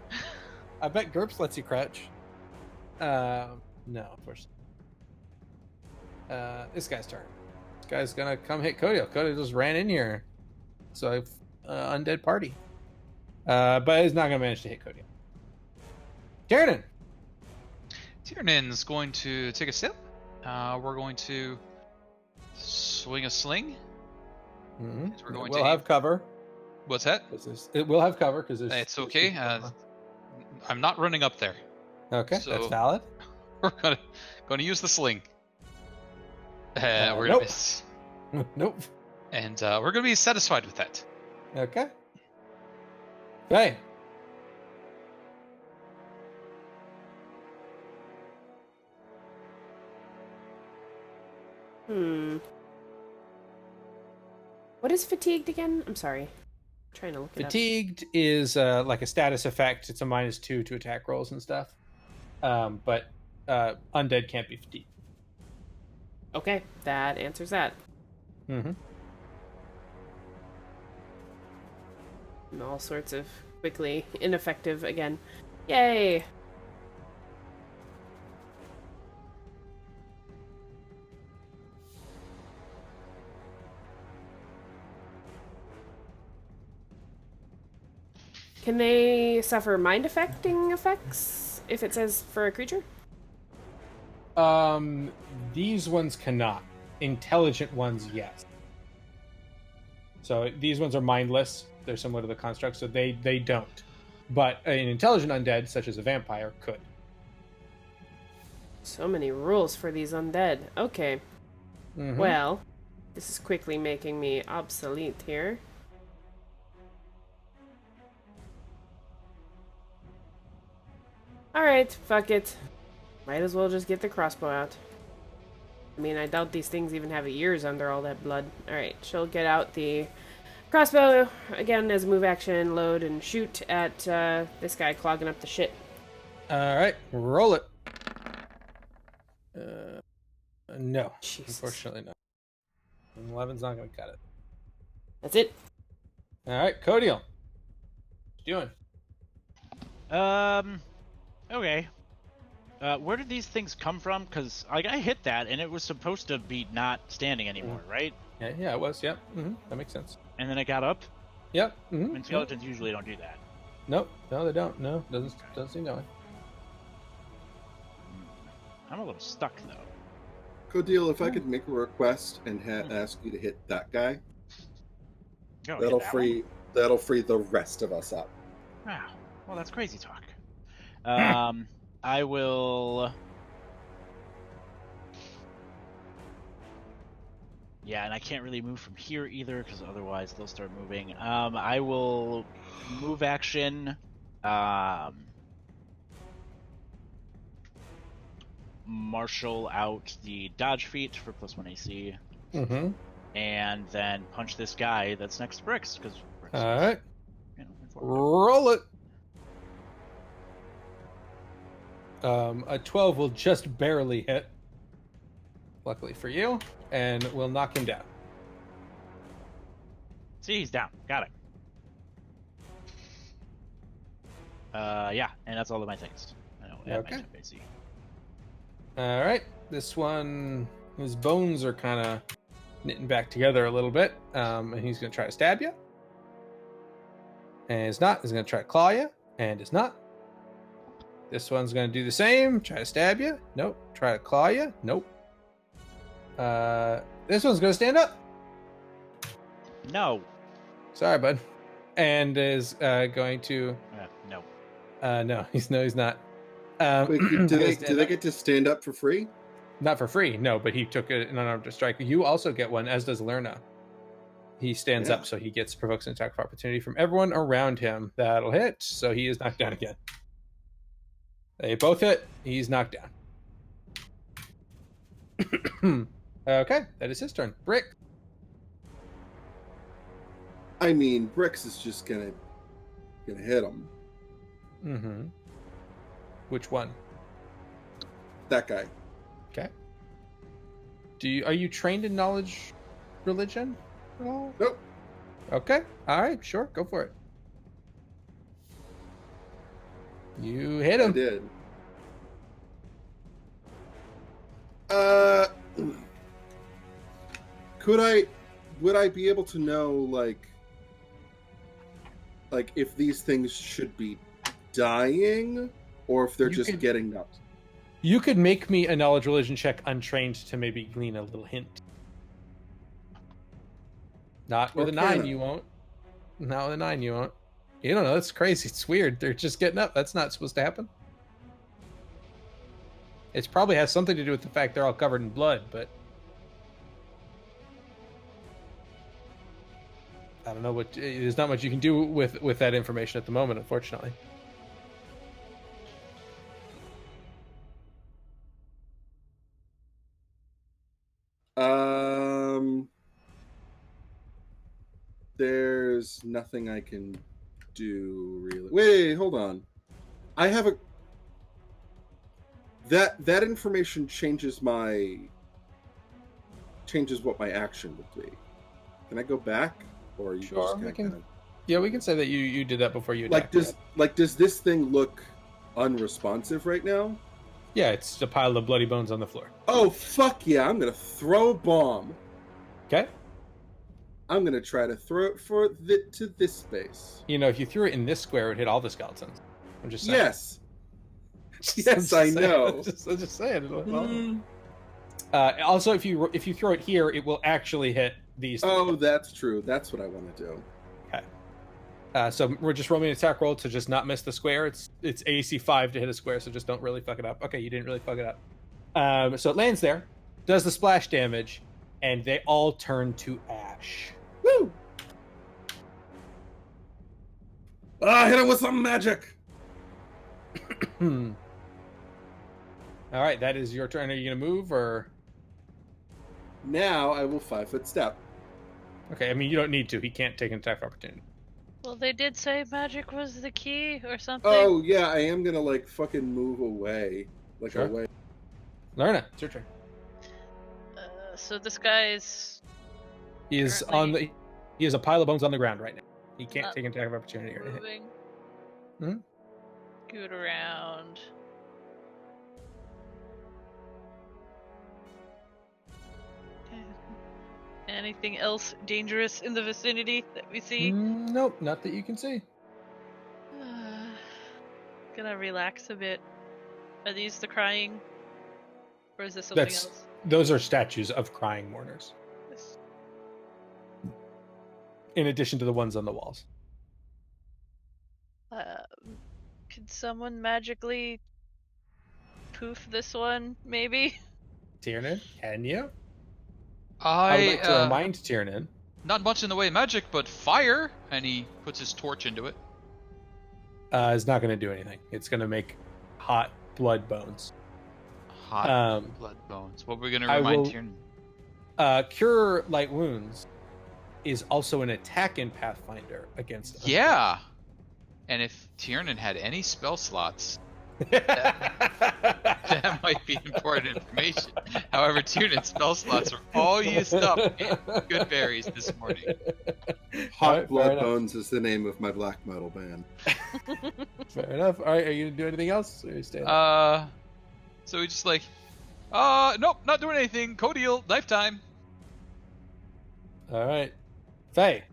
I bet GURPS lets you crouch. No, unfortunately. This guy's turn. This guy's gonna come hit Cody. Cody just ran in here. So I've undead party. But he's not gonna manage to hit Cody. Tiernan! Tiernan's going to take a step. We're going to swing a sling. Mm-hmm. We're going We'll to have cover. What's that? It will have cover because It's okay. I'm not running up there. Okay, so- that's valid. We're gonna use the sling. We're gonna nope. miss. Nope. And we're gonna be satisfied with that. Okay. Okay. What is fatigued again? I'm sorry. I'm trying to look it Fatigued is like a status effect. It's a -2 to attack rolls and stuff. But undead can't be fatigued. up. Okay, that answers that. Mm-hmm. And all sorts of quickly ineffective again. Yay! Can they suffer mind affecting effects if it says for a creature? These ones cannot. Intelligent ones, yes. So these ones are mindless. They're similar to the construct, so they don't. But an intelligent undead, such as a vampire, could. So many rules for these undead. Okay. Mm-hmm. Well, this is quickly making me obsolete here. Alright, fuck it. Might as well just get the crossbow out. I mean, I doubt these things even have ears under all that blood. Alright, she'll get out the crossbow again as a move action, load, and shoot at this guy clogging up the shit. All right, roll it. No, Jesus. unfortunately not. 11's not going to cut it. That's it. All right, Codiel. What you doing? Okay. Where did these things come from? Because I hit that, and it was supposed to be not standing anymore, right? Yeah, it was. Yep. Mm-hmm. That makes sense. And then it got up. Yep. Mm-hmm. And skeletons usually don't do that. Nope. No, they don't. No, doesn't seem that way. I'm a little stuck though. Codiel, if I could make a request and ask you to hit that guy, Go, that'll hit that free the rest of us up. one. Wow. Well, that's crazy talk. I will. Yeah, and I can't really move from here either because otherwise they'll start moving. I will move action. Marshal out the dodge feat for +1 AC, Mm-hmm. and then punch this guy that's next to Bricks because. All right. Informed. Roll it. A 12 will just barely hit. Luckily for you, and will knock him down. See, he's down. Got it. Yeah, and that's all of my things. I know, add Okay. my temp AC. All right, this one, his bones are kind of knitting back together a little bit, and he's going to try to stab you. And it's not. He's going to try to claw you, and it's not. This one's going to do the same. Try to stab you. Nope. Try to claw you. Nope. This one's going to stand up. No. Sorry, bud. And is going to. No. No, he's not. Wait, do they stand up. get to stand up for free? Not for free, no. But he took an unarmed strike. You also get one, as does Lerna. He stands Yeah. up, so he gets provokes an attack of opportunity from everyone around him. That'll hit, so he is knocked down again. They both hit. He's knocked down. Okay, that is his turn. Brick. I mean, Bricks is just gonna hit him. Mm-hmm. Which one? That guy. Okay. Are you trained in knowledge religion at all? Nope. Okay. All right. Sure. Go for it. You hit I him. did. Would I be able to know like if these things should be dying or if they're You just could- getting knocked? You could make me a knowledge religion check untrained to maybe glean a little hint. Not with Or a 9, can I? you won't. Not with a 9, you won't. You don't know. That's crazy. It's weird. They're just getting up. That's not supposed to happen. It probably has something to do with the fact they're all covered in blood, but I don't know what. There's not much you can do with that information at the moment, unfortunately. There's nothing I can do really. Wait, hold on. I have a that information changes what my action would be. Can I go back, or are you Sure, just we gonna can- kinda- Yeah, we can say that you did that before you like attacked. does this thing look unresponsive right now? Yeah, it's a pile of bloody bones on the floor. Oh fuck yeah! I'm gonna throw a bomb. Okay. I'm gonna try to throw it to this space. You know, if you threw it in this square, it would hit all the skeletons. I'm just saying. Yes. Just Yes, I saying. know. I'm just saying. Mm. Also, if you throw it here, it will actually hit these. Oh, that's true. That's what I want to do. So we're just rolling an attack roll to just not miss the square. It's AC 5 to hit a square, so just don't really fuck it up. Okay, you didn't really fuck it up. So it lands there, does the splash damage, and they all turn to ash. Woo! Hit him with some magic. All right, that is your turn. Are you gonna move or? Now I will 5-foot step. Okay, I mean you don't need to. He can't take an attack of opportunity. Well, they did say magic was the key or something. Oh yeah, I am gonna like fucking move away, like Sure. away. Lorna, it's your turn. So this guy's He is Currently- He has a pile of bones on the ground right now. He can't Up. take an attack of opportunity or anything. moving. Mhm. Scoot around. Anything else dangerous in the vicinity that we see? Nope, not that you can see. Gonna relax a bit. Are these the crying? Or is this something That's- else? Those are statues of crying mourners, This- in addition to the ones on the walls. Could someone magically poof this one, maybe? Tiernan, can you? I would I like to remind Tiernan. not much in the way of magic, but fire, and he puts his torch into it. Is not going to do anything. It's going to make hot blood bones. Hot blood bones. What we're gonna I remind will- Tiernan? Cure light wounds is also an attack in Pathfinder against. Yeah. And if Tiernan had any spell slots, that might be important information. However, Tiernan's spell slots are all used up in good berries this morning. Hot Alright, fair Blood enough. Bones is the name of my black metal band. Fair enough. All right, are you gonna do anything else? Or are you staying? So we just like, nope, not doing anything. Codial, knife time. All right, Faye.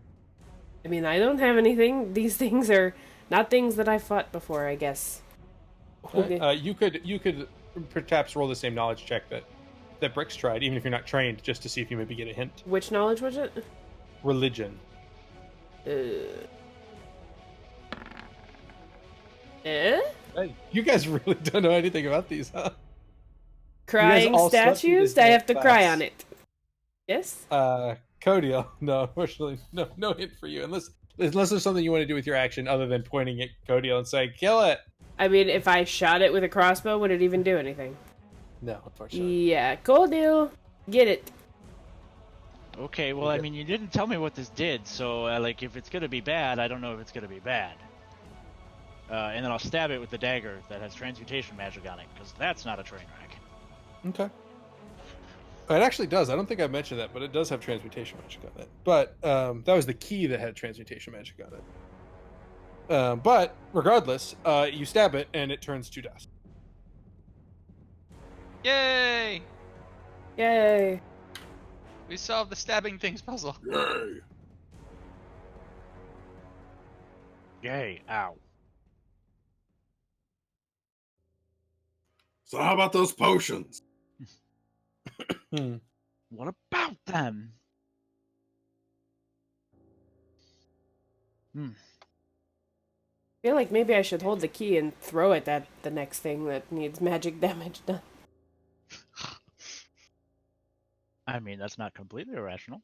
I mean, I don't have anything. These things are not things that I fought before, I guess. Okay. You could perhaps roll the same knowledge check that Brick's tried, even if you're not trained, just to see if you maybe get a hint. Which knowledge was it? Religion. Eh? Hey, you guys really don't know anything about these, huh? Crying all slept through statues? this I have to class. cry on it. Yes? Codiel. No, unfortunately, no hint for you unless there's something you want to do with your action other than pointing at Codiel and saying, "Kill it." I mean, if I shot it with a crossbow, would it even do anything? No, unfortunately. Yeah, cool deal. Get it. Okay, well, I mean, you didn't tell me what this did, so, like, if it's gonna be bad, I don't know if it's gonna be bad. And then I'll stab it with the dagger that has transmutation magic on it, because that's not a train wreck. Okay. It actually does. I don't think I mentioned that, but it does have transmutation magic on it. But that was the key that had transmutation magic on it. But regardless, you stab it and it turns to dust. Yay! Yay. We solved the stabbing things puzzle. Yay! Yay, ow. So how about those potions? What about them? I feel like maybe I should hold the key and throw it at the next thing that needs magic damage done. I mean, that's not completely irrational.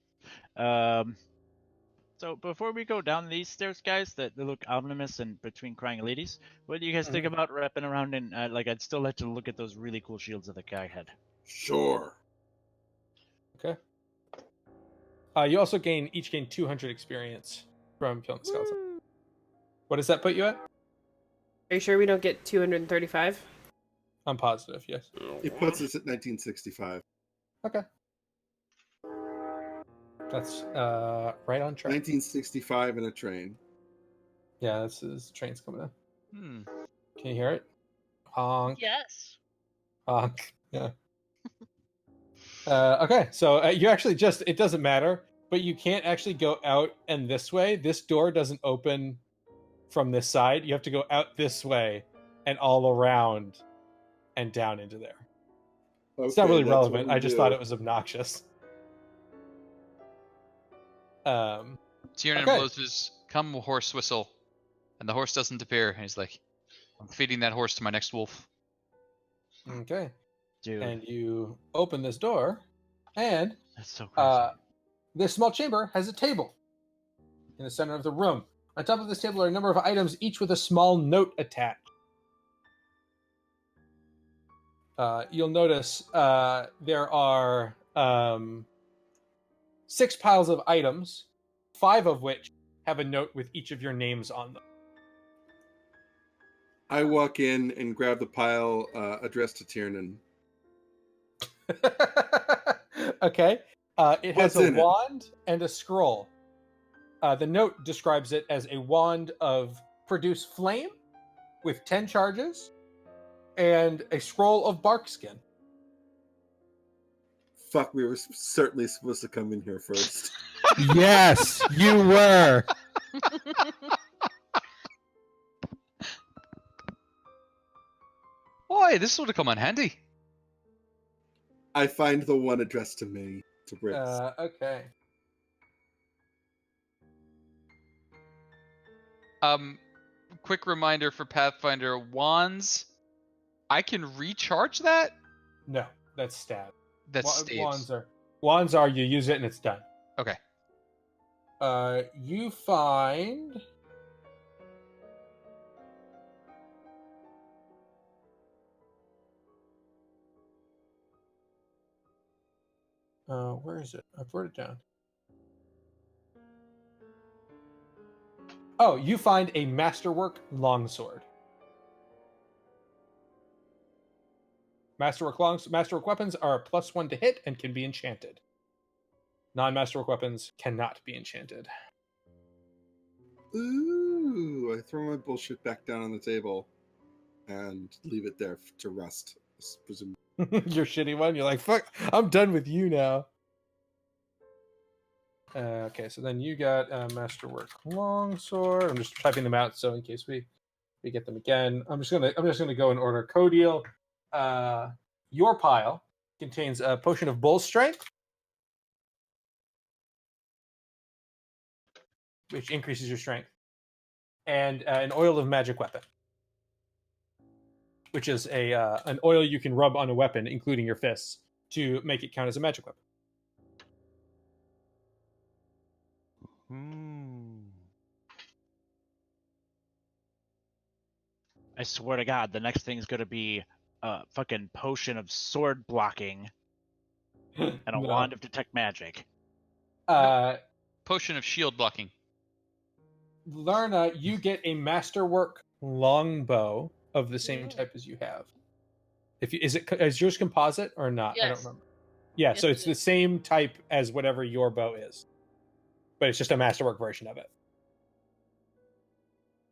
So before we go down these stairs, guys, that look ominous and between crying ladies, what do you guys think about wrapping around and, like, I'd still like to look at those really cool shields that the guy had. Sure. Okay. You also each gain 200 experience from killing the skeleton. What does that put you at? Are you sure we don't get 235? I'm positive, yes. It puts us at 1965. Okay. That's right on track. 1965 in a train. Yeah, this is train's coming in. Hmm. Can you hear it? Honk. Yes. Honk. Yeah. Okay, so you actually it doesn't matter, but you can't actually go out and this way. This door doesn't open from this side. You have to go out this way and all around and down into there. Okay, It's not really that's relevant. what we I just do. thought it was obnoxious. Tiernan Okay. blows his come horse whistle, and the horse doesn't appear. And he's like, I'm feeding that horse to my next wolf. Okay. Dude, And you open this door, and that's so crazy. this small chamber has a table in the center of the room. On top of this table are a number of items, each with a small note attached. You'll notice there are 6 piles of items, 5 of which have a note with each of your names on them. I walk in and grab the pile addressed to Tiernan. Okay. It has What's a in it? wand and a scroll. The note describes it as a wand of produce flame with 10 charges and a scroll of bark skin. Fuck, we were certainly supposed to come in here first. Yes, you were. Boy, this would have come in handy. I find the one addressed to me, to Brits. Okay. Quick reminder for Pathfinder, wands. I can recharge that? No, that's stab. That's staves. Wands are you use it and it's done. Okay. You find where is it? I've wrote it down. Oh, you find a masterwork longsword. Masterwork weapons are a +1 to hit and can be enchanted. Non-masterwork weapons cannot be enchanted. Ooh, I throw my bullshit back down on the table and leave it there to rust. Presumably. Your shitty one. You're like, fuck, I'm done with you now. Okay, so then you got a masterwork longsword. I'm just typing them out so in case we get them again. I'm just gonna go in order. Codiel, your pile contains a potion of bull strength, which increases your strength, and an oil of magic weapon, which is an oil you can rub on a weapon, including your fists, to make it count as a magic weapon. I swear to God, the next thing's gonna be a fucking potion of sword blocking and a No. wand of detect magic. Potion of shield blocking. Larna, you get a masterwork longbow of the same type as you have. Is yours composite or not? I don't Yes. remember. Yeah, Yes, so it it's the is. same type as whatever your bow is, but it's just a masterwork version of it.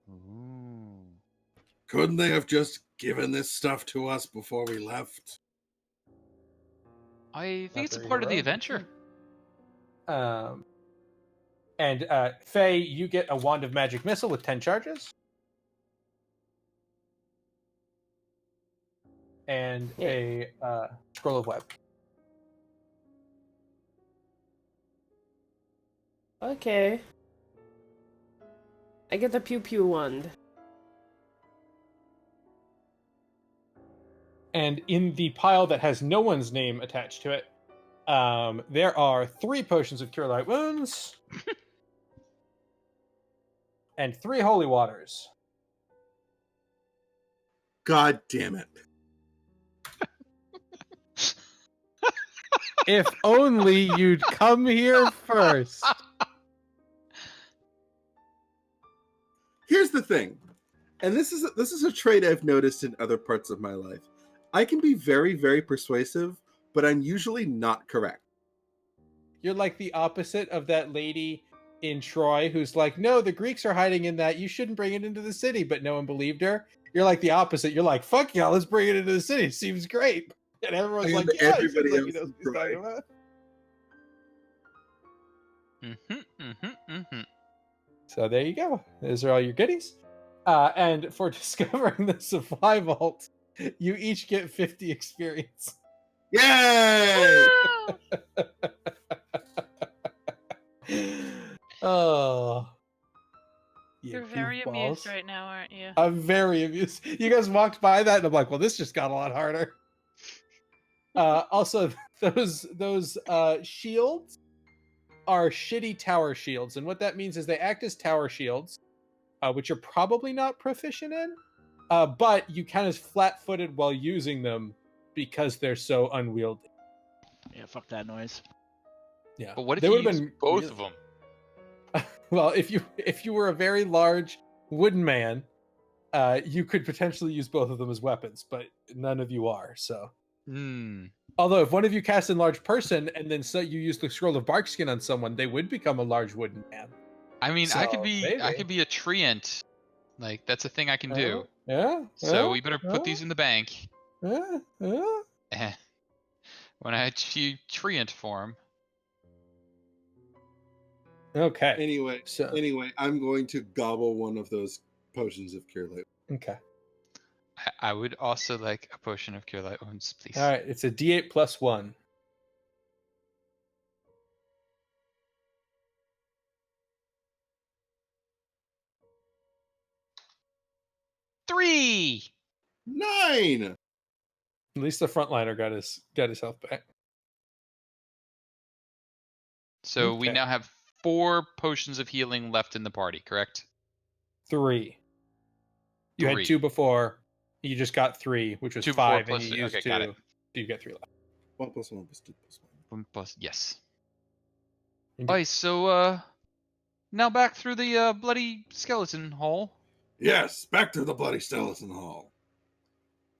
Ooh. Couldn't they have just given this stuff to us before we left? I think Not it's a very part of the heroic, adventure. And Faye, you get a wand of magic missile with 10 charges. And a scroll of web. Okay. I get the pew pew wand. And in the pile that has no one's name attached to it, there are 3 potions of cure light wounds and 3 holy waters. God damn it. If only you'd come here first. Here's the thing, and this is a trait I've noticed in other parts of my life. I can be very, very persuasive, but I'm usually not correct. You're like the opposite of that lady in Troy who's like, no, the Greeks are hiding in that. You shouldn't bring it into the city, but no one believed her. You're like the opposite. You're like, fuck y'all, let's bring it into the city. Seems great. And everyone's And like, yeah, everybody he seems like he else knows is what he's talking right. about. So there you go. Those are all your goodies. And for discovering the supply vault, you each get 50 experience. Yay! Oh. You're very amused right now, aren't you? I'm very amused. You guys walked by that and I'm like, well, this just got a lot harder. Also, those shields are shitty tower shields. And what that means is they act as tower shields, which you're probably not proficient in. But you kind of flat-footed while using them because they're so unwieldy. Yeah, fuck that noise. Yeah. But what if They you would've use been both really- of them? Well, if you were a very large wooden man, you could potentially use both of them as weapons, but none of you are. So, although if one of you cast a large person and then you use the scroll of barkskin on someone, they would become a large wooden man. I mean, So, I could be maybe. a treant. Like that's a thing I can do. Yeah. So we better put these in the bank. Yeah. When I achieve treant form. Okay. Anyway, I'm going to gobble one of those potions of cure light. Okay. I would also like a potion of cure light wounds, please. All right. It's a D8 plus 1. Three. 9. At least the frontliner got his health back. So we Okay. now have 4 potions of healing left in the party, correct? 3. You 3. had 2 before. You just got 3, which was 2 5, before and you plus- used okay, 2. got it. Do you get 3 left? 1 plus 1 plus 2 plus 1. 1 plus yes. Indeed. Alright, so now back through the bloody skeleton hole. Yes, back to the bloody skeleton hall.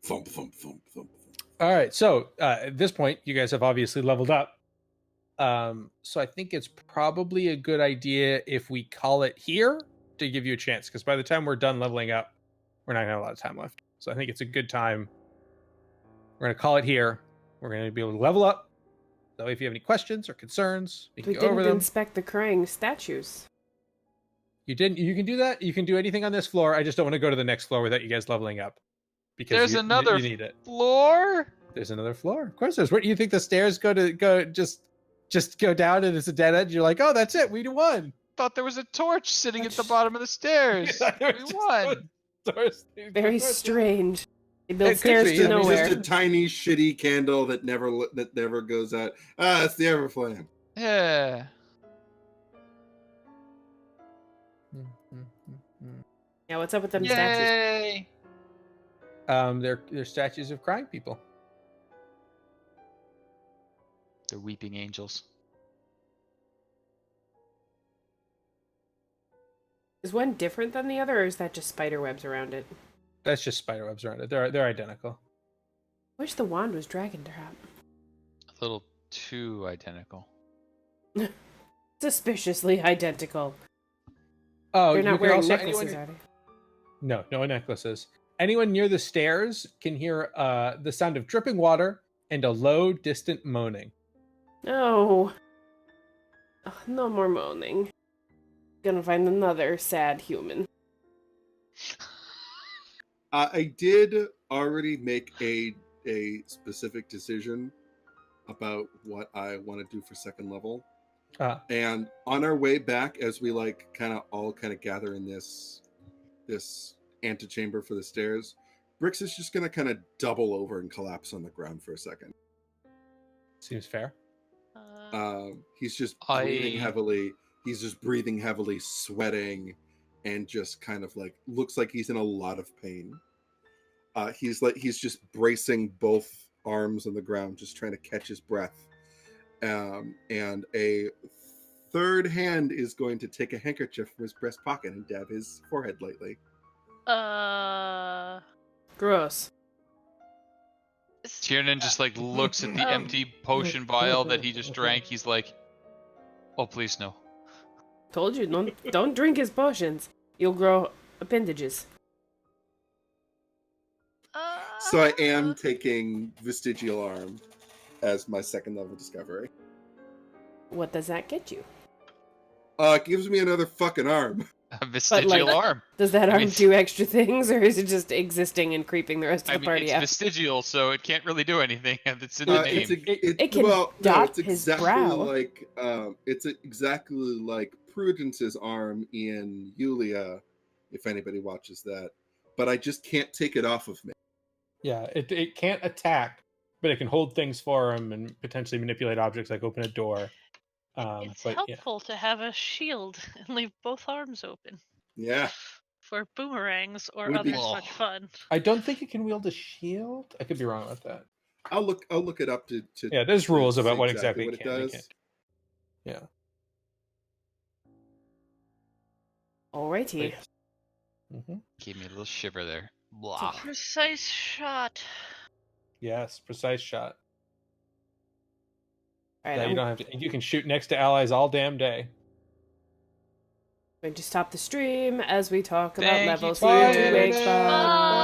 Thump, thump, thump, thump, thump. All right. So at this point, you guys have obviously leveled up. So I think it's probably a good idea if we call it here to give you a chance, because by the time we're done leveling up, we're not gonna have a lot of time left. So I think it's a good time. We're gonna call it here. We're gonna be able to level up. That way, if you have any questions or concerns, we can We go over didn't them. inspect the crying statues. You didn't. You can do that. You can do anything on this floor. I just don't want to go to the next floor without you guys leveling up. Because There's another you need it. floor? There's another floor. Of course there's. Where do you think the stairs go just go down and it's a dead end? You're like, oh, that's it. We won. Thought there was a torch sitting at the bottom of the stairs. We won. Very strange. They It built could stairs be. to I mean, nowhere. Just a tiny, shitty candle that never goes out. Ah, it's the Everflame. Yeah. Yeah, what's up with them statues? Yay! They're statues of crying people. They're weeping angels. Is one different than the other, or is that just spider webs around it? That's just spider webs around it. They're identical. Wish the wand was dragon drop. A little too identical. Suspiciously identical. Oh, They're you not can wearing also necklaces, are they? no necklaces. Anyone near the stairs can hear the sound of dripping water and a low, distant moaning. No. Ugh, no more moaning. Gonna find another sad human. I did already make a specific decision about what I want to do for second level. And on our way back, as we like kind of gather in this antechamber for the stairs, Brix is just gonna kind of double over and collapse on the ground for a second. Seems fair. He's just breathing heavily. He's just breathing heavily, sweating, and just kind of like looks like he's in a lot of pain. He's just bracing both arms on the ground, just trying to catch his breath. And a third hand is going to take a handkerchief from his breast pocket and dab his forehead lightly. Gross. Tiernan just like looks at the empty potion vial that he just drank. He's like, "Oh, please no." Told you, don't drink his potions. You'll grow appendages. So I am taking Vestigial Arm as my second level discovery. What does that get you? It gives me another fucking arm. A vestigial arm. Does that arm do extra things, or is it just existing and creeping the rest of the party it's out? vestigial, so it can't really do anything. It's in the name. It can dot his brow. It's exactly like Prudence's arm in Yulia, if anybody watches that. But I just can't take it off of me. Yeah, it can't attack, but it can hold things for him and potentially manipulate objects like open a door. It's helpful to have a shield and leave both arms open. Yeah. For boomerangs or other such fun. I don't think it can wield a shield. I could be wrong about that. I'll look it up to yeah, there's rules about what exactly exactly what it it can. does. Yeah. Alrighty. Mm-hmm. Gave me a little shiver there. Blah. It's a precise shot. Yes, precise shot. All right, Yeah, you don't have to. You can shoot next to allies all damn day. I'm going to stop the stream as we talk about Thank levels you, here to Twitch. make fun.